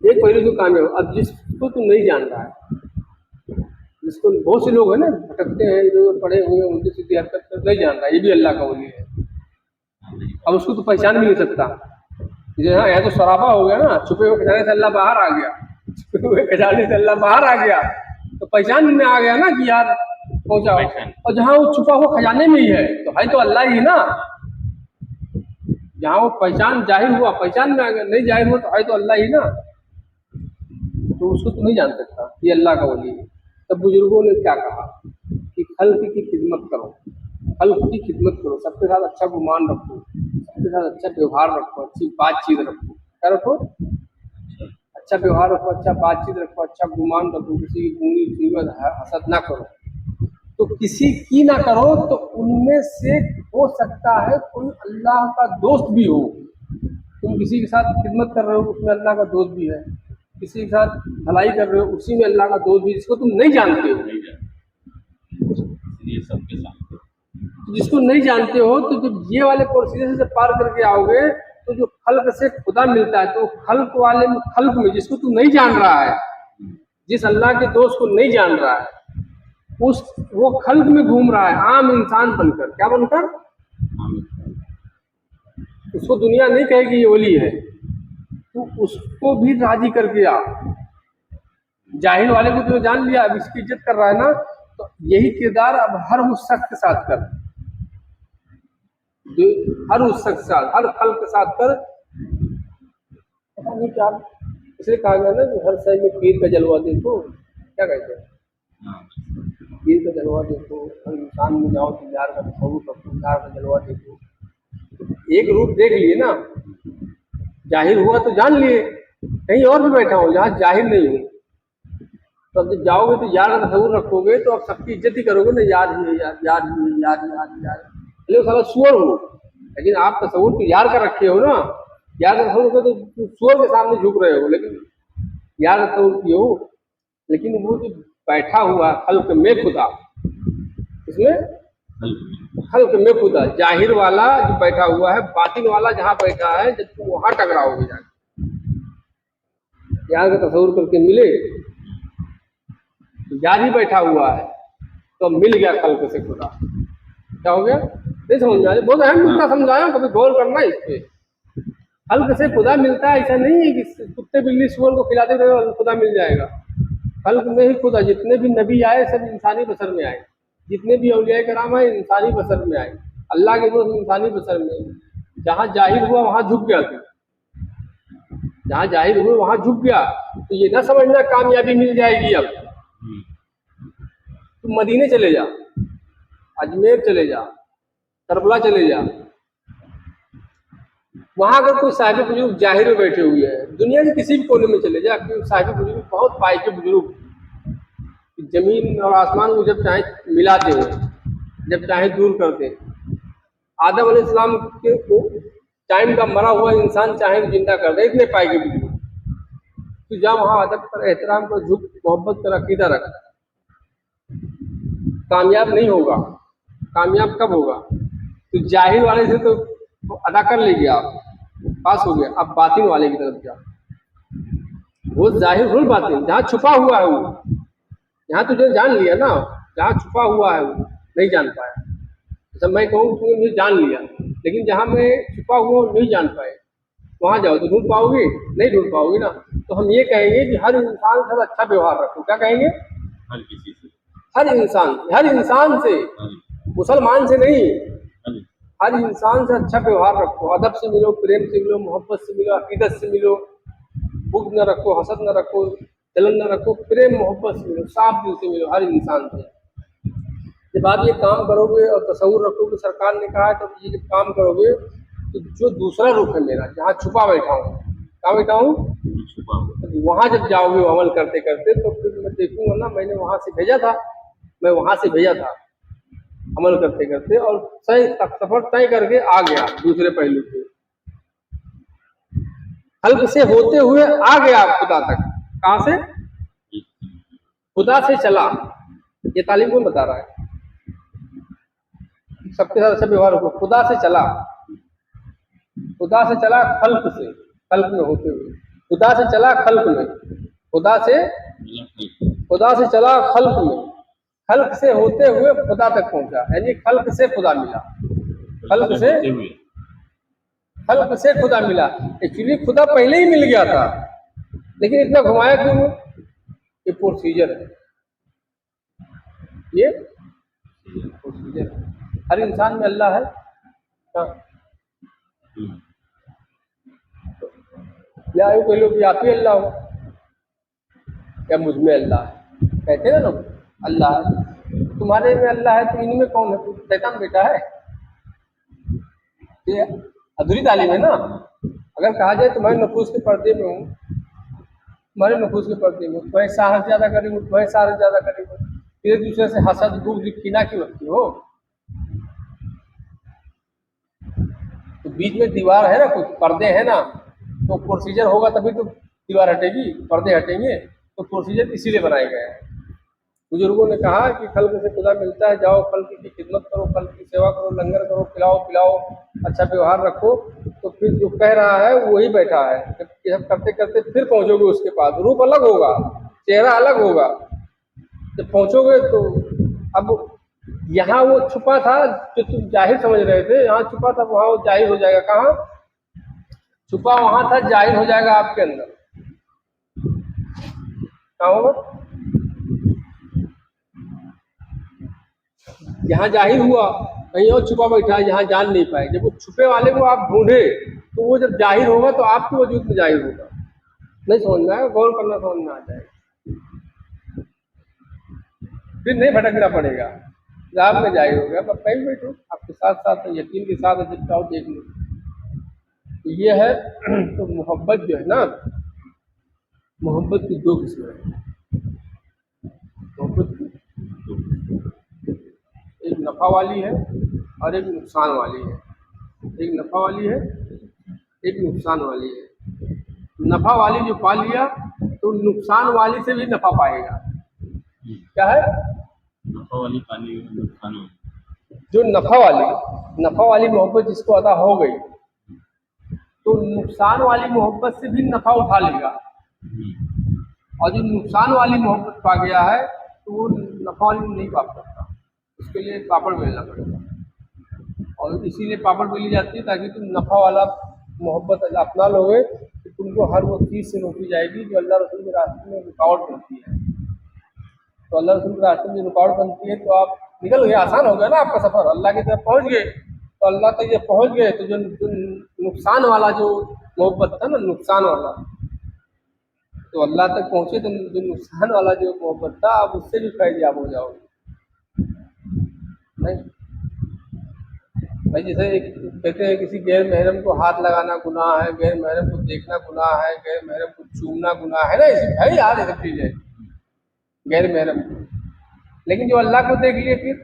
एक पहलू से कामयाब। अब जिसको तू नहीं जान रहा है, जिसको बहुत से लोग हैं ना भटकते हैं, जो पढ़े हुए हैं, उनकी सीधी हरकत कर नहीं जान रहा है, ये भी अल्लाह का वली है। अब उसको तो पहचान भी नहीं सकता। जैसे हाँ, यहाँ तो सराफा हो गया ना, छुपे हुए खजाने से अल्लाह बाहर आ गया, छुपे हुए खजाने से अल्लाह बाहर आ गया, तो पहचान में आ गया ना कि यार पहुंचा। और जहाँ वो छुपा हुआ खजाने में ही है तो अल्लाह ही ना। जहाँ वो पहचान जाहिर हुआ, पहचान में आ गया, नहीं जाहिर हुआ तो अल्लाह ही ना। तो उसको तो नहीं जान सकता ये अल्लाह का वली है। तब बुजुर्गों ने क्या कहा कि खल्क की खिदमत करो, खल्क की खिदमत करो, सबके साथ अच्छा गुमान रखो, सबके साथ अच्छा व्यवहार रखो, अच्छी बातचीत रखो। क्या रखो? अच्छा व्यवहार रखो, अच्छा बातचीत रखो, अच्छा गुमान रखो, किसी की बुरी कीमत हसद ना करो। तो किसी की ना करो तो उनमें से हो सकता है कोई अल्लाह का दोस्त भी हो। तुम किसी के साथ खिदमत कर रहे हो, उसमें अल्लाह का दोस्त भी है। किसी के साथ भलाई कर रहे हो, उसी में अल्लाह का दोस्त भी, जिसको तुम नहीं जानते हो। ये सबके साथ तो जिसको नहीं जानते हो, तो जब ये वाले प्रोसीजर से पार करके आओगे तो जो खल्क से खुदा मिलता है, तो खल्क वाले में, खल्क में जिसको तू नहीं जान रहा है, जिस अल्लाह के दोस्त को नहीं जान रहा है, वो खल्क में घूम रहा है आम इंसान बनकर। क्या बनकर? उसको दुनिया नहीं कहेगी ये वली है, तो उसको भी राजी करके आ। जाहिल वाले को तो जान लिया, अब इसकी इज्जत कर रहा है ना, तो यही किरदार अब हर उस शख्स के साथ कर, जो हर उस शख्स के साथ, हर खल्क के साथ कर। पता नहीं क्या इसलिए कहा गया ना कि हर शय में पीर का जलवा देखो। क्या कहते हैं? पीर का जलवा देखो, हर इंसान में जाओ तो यार का तसव्वुर रखो, यार का जलवा देखो। एक रूप देख लिए ना, जाहिर हुआ तो जान लिए, कहीं और भी बैठा हो जहाँ जाहिर नहीं हो, तो अब जब जाओगे तो यार का तसव्वुर रखोगे तो अब सबकी इज्जत ही करोगे ना, यार ही है, यार यार ही है, यार यार यार, भले वो साला सुअर हो, लेकिन आप तसव्वुर तो यार का रखे हो ना। यार का तसव्वुर तो सुअर के सामने झुक रहे हो, लेकिन यार का तसव्वुर किए हो। लेकिन वो जो बैठा हुआ खल्क में खुदा, इसमें खल्क में खुदा, जाहिर वाला जो बैठा हुआ है, बातिन वाला जहाँ बैठा है, जब तुम वहां टकराओगे जाके, यार का तसव्वुर करके मिले, यार ही बैठा हुआ है, तो मिल गया खल्क से खुदा। क्या हो गया? नहीं समझ में आया? बहुत अहम नुकता समझाया, कभी गौर करना इस पे। खल्क से खुदा मिलता है, ऐसा नहीं है कि कुत्ते बिल्ली सुअर को खिलाते रहे खुदा मिल जाएगा। खल्क में ही खुदा, जितने भी नबी आए सब इंसानी बसर में आए, जितने भी औलिया कराम आए इंसानी बसर में आए, अल्लाह के दोस्त इंसानी बसर में। जहाँ जाहिर हुआ वहाँ झुक गया तू, जहाँ जाहिर हुए वहाँ झुक गया, तो ये ना समझना कामयाबी मिल जाएगी। अब तुम मदीने चले जा, अजमेर चले जा, करबला चले जा, वहां अगर कोई साहिब बुजुर्ग जाहिर में बैठे हुए हैं, दुनिया के किसी भी कोने में चले जा, साहिब बुजुर्ग बहुत पाए के बुजुर्ग, जमीन और आसमान को जब चाहे मिलाते हो, जब चाहे दूर करते। आदम अलैहिस्सलाम के टाइम का मरा हुआ इंसान चाहे जिंदा कर दे, इतने पाए के बुजुर्ग। तो जा वहाँ अदब कर, एहतराम कर, झुक, मोहब्बत कर, अकीदा रख। कामयाब नहीं होगा। कामयाब कब होगा? तो जाहिर वाले से तो अदा कर लेंगे आप, पास हो गया। अब बातिन वाले की तरफ जा, वो जाहिर हुल बातिन, जहाँ छुपा हुआ है वो, यहाँ तुझे जान लिया ना, जहाँ छुपा हुआ है वो नहीं जान पाया। जैसे मैं कहूँ तुमने मुझे जान लिया, लेकिन जहाँ मैं छुपा हुआ नहीं जान पाए, वहाँ जाओ तो ढूंढ पाओगे, नहीं ढूंढ पाओगे ना। तो हम ये कहेंगे कि हर इंसान से अच्छा व्यवहार रखो। क्या कहेंगे? हर किसी से, हर इंसान से, हर मुसलमान से नहीं, हर हर इंसान से अच्छा व्यवहार रखो। अदब से मिलो, प्रेम से मिलो, मोहब्बत से मिलो, अकीदत से मिलो। बुग़्ज़ न रखो, हसद न रखो, जलन न रखो, प्रेम मोहब्बत से मिलो, साफ दिल से मिलो हर इंसान से। जब आप ये काम करोगे और तसव्वुर रखोगे सरकार ने कहा है, तो ये जब काम करोगे तो जो दूसरा रुख है मेरा, जहाँ छुपा बैठा हूँ, कहाँ बैठा हूँ, छुपा हुआ। वहाँ जब जाओगे वो अमल करते करते, तो फिर मैं देखूंगा ना, मैंने वहाँ से भेजा था, मैं वहाँ से भेजा था अमल करते करते, और सही सफर तय करके आ गया दूसरे पहलू पे, हल्क से होते हुए आ गया खुदा तक। कहाँ से? खुदा से चला। ये तालीम कौन बता रहा है? सबके साथ अच्छा व्यवहार हो। खुदा से चला, खुदा से चला खल्क से, खल्क में होते हुए, खुदा से चला खल्क में, खुदा से चला खल्क में, खल्क से होते हुए खुदा तक पहुंचा, यानी खल्क से खुदा मिला, खल्क से खुदा मिला। एक्चुअली खुदा पहले ही मिल गया था, लेकिन इतना घुमाया क्यों? ये प्रोसीजर है, ये प्रोसीजर है। हर इंसान में अल्लाह है। हाँ, या यूँ कह लो कि आप ही अल्लाह हो, या मुझ में अल्लाह है। कहते हैं ना लोग अल्लाह है, तुम्हारे में अल्लाह है तो इनमें कौन है? तू शैतान बेटा है। ये अधूरी तालीम है ना। अगर कहा जाए तुम्हारे नफूस के पर्दे में हूँ, तुम्हारे नफूस के पर्दे में, तुम्हारी साहस ज़्यादा करीब हूँ, तुम्हारी साहस ज़्यादा करीब हूँ, एक दूसरे से हसद बुग़्ज़ कीना क्यों रखती हो? तो बीच में दीवार है ना, कुछ पर्दे हैं ना, तो प्रोसीजर होगा तभी तो दीवार हटेगी, पर्दे हटेंगे। तो प्रोसीजर इसीलिए बनाए गए हैं। बुजुर्गों ने कहा कि खल्क से खुदा मिलता है, जाओ खल्क की खिदमत करो, खल्क की सेवा करो, लंगर करो, खिलाओ पिलाओ, अच्छा व्यवहार रखो, तो फिर जो कह रहा है वही बैठा है। जब ये सब करते करते फिर पहुंचोगे उसके पास, रूप अलग होगा, चेहरा अलग होगा। जब पहुंचोगे तो अब यहाँ वो छुपा था जो तुम जाहिर समझ रहे थे, यहाँ छुपा था, वहाँ वो जाहिर हो जाएगा। कहाँ छुपा? वहाँ था, जाहिर हो जाएगा आपके अंदर। क्या होगा? यहाँ जाहिर हुआ, कहीं और छुपा बैठा है, यहाँ जान नहीं पाए। जब वो छुपे वाले को आप ढूंढे, तो वो जब जाहिर होगा तो आपके वजूद में जाहिर होगा। नहीं समझ में आएगा? गौर करना, समझ में आ जाएगा, फिर नहीं भटकना पड़ेगा। रात में जाहिर हो गया, बस कहीं बैठो, आपके साथ साथ यकीन के साथ जब चाहो देख लो। तो ये है। तो मोहब्बत जो है ना, मोहब्बत की दो किस्में हैं। मोहब्बत की एक नफ़ा वाली है और एक नुकसान वाली है। एक नफ़ा वाली है, एक नुकसान वाली है। नफ़ा वाली जो पा लिया तो नुकसान वाली से भी नफ़ा पाएगा। क्या है? नफा वाली पानी, नुकसान वाली। जो नफ़ा वाली मोहब्बत जिसको अदा हो गई, तो नुकसान वाली मोहब्बत से भी नफ़ा उठा लेगा। और जो नुकसान वाली मोहब्बत पा गया है, तो वो नफ़ा वाली नहीं पा सकता, उसके लिए पापड़ बेलना पड़ेगा। और इसीलिए पापड़ बेली जाती है ताकि तुम नफ़ा वाला मोहब्बत अपना लोगे, तो तुमको हर वो चीज़ से रोकी जाएगी जो अल्लाह रसूल के रास्ते में रुकावट बनती है। तो अल्लाह रसूल के रास्ते में रुकावट बनती है, तो आप निकल गए, आसान हो गया ना आपका सफ़र, अल्लाह की तरफ पहुँच गए। तो अल्लाह तक जब पहुँच गए, तो जो नुकसान वाला जो मोहब्बत था ना, नुकसान वाला, तो अल्लाह तक पहुँचे तो जो नुकसान वाला जो मोहब्बत था, आप उससे भी फैज़याब हो जाओगे। नहीं भाई, जैसे एक कहते हैं किसी गैर महरम को हाथ लगाना गुनाह है, गैर महरम को देखना गुनाह है, गैर महरम को चूमना गुनाह है ना, ऐसी है यार ये सब चीज़ें गैर महरम को। लेकिन जो अल्लाह को देख लिए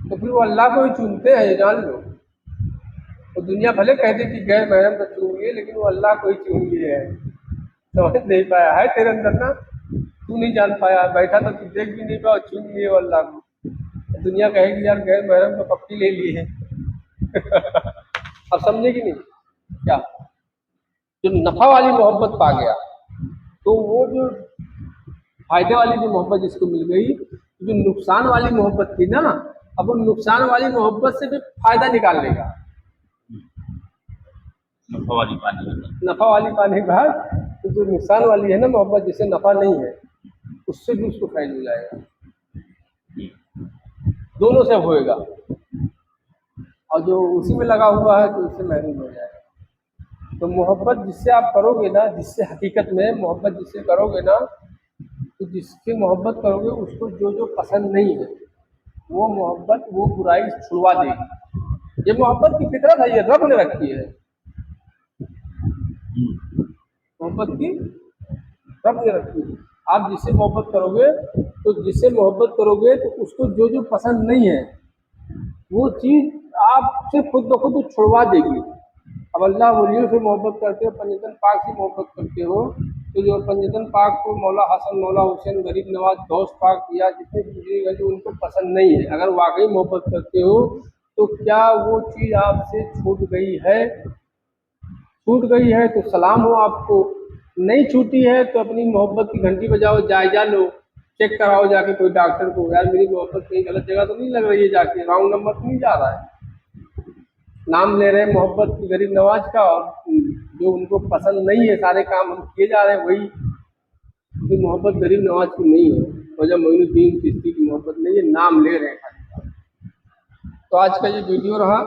तो फिर वो अल्लाह को ही चूमते हैं, ये जान लो। तो दुनिया भले कहती कि गैर महरम को चूम लिए, लेकिन वो अल्लाह को ही चूम लिए है। समझ नहीं पाया है तेरे अंदर ना, तू नहीं जान पाया, बैठा तो तू देख भी नहीं पाया, चूम लिए वो अल्लाह को। दुनिया कहेगी यार गैर महरम को पप्पी ले लिए है। अब समझे कि नहीं? क्या जो नफ़ा वाली मोहब्बत पा गया, तो वो जो फायदे वाली जो मोहब्बत जिसको मिल गई, जो नुकसान वाली मोहब्बत थी ना, अब वो नुकसान वाली मोहब्बत से भी फायदा निकाल लेगा। नफा वाली पानी है। नफ़ा वाली पाने के बाद तो जो नुकसान वाली है ना मोहब्बत, जिससे नफ़ा नहीं है, उससे भी उसको फैल हो जाएगा। दोनों से होएगा, और जो उसी में लगा हुआ है तो उससे महरूम हो जाएगा। तो मोहब्बत जिससे आप करोगे ना, जिससे हकीकत में मोहब्बत जिससे करोगे ना, तो जिससे मोहब्बत करोगे उसको जो जो पसंद नहीं है वो मोहब्बत वो बुराई छुड़वा देगी। ये मोहब्बत की फितरत है, ये रब ने रखी है मोहब्बत की, रब ने रखी है। आप जिससे मोहब्बत करोगे तो जिससे मोहब्बत करोगे तो उसको जो जो पसंद नहीं है वो चीज़ आपसे खुद ब खुद छुड़वा देगी। अब अल्लाह वलियों से मोहब्बत करते हो, पंजतन पाक से मोहब्बत करते हो, तो जो पंजतन पाक को मौला हसन, मौला हुसैन, गरीब नवाज, गौस पाक या जितने बुजुर्ग हैं जो उनको पसंद नहीं है, अगर वाकई मोहब्बत करते हो तो क्या वो चीज़ आपसे छूट गई है? छूट गई है तो सलाम हो आपको, नहीं छूटी है तो अपनी मोहब्बत की घंटी बजाओ, जायजा लो, चेक कराओ जाके कोई डॉक्टर को, यार मेरी मोहब्बत कहीं गलत जगह तो नहीं लग रही है, जाके रॉन्ग नंबर तो नहीं जा रहा है। नाम ले रहे हैं मोहब्बत की गरीब नवाज का, और जो उनको पसंद नहीं है सारे काम हम किए जा रहे हैं, वही की मोहब्बत गरीब नवाज की नहीं है, ख्वाजा मोइनुद्दीन चिश्ती की मोहब्बत नहीं है, नाम ले रहे हैं खाली। तो आज का ये वीडियो रहा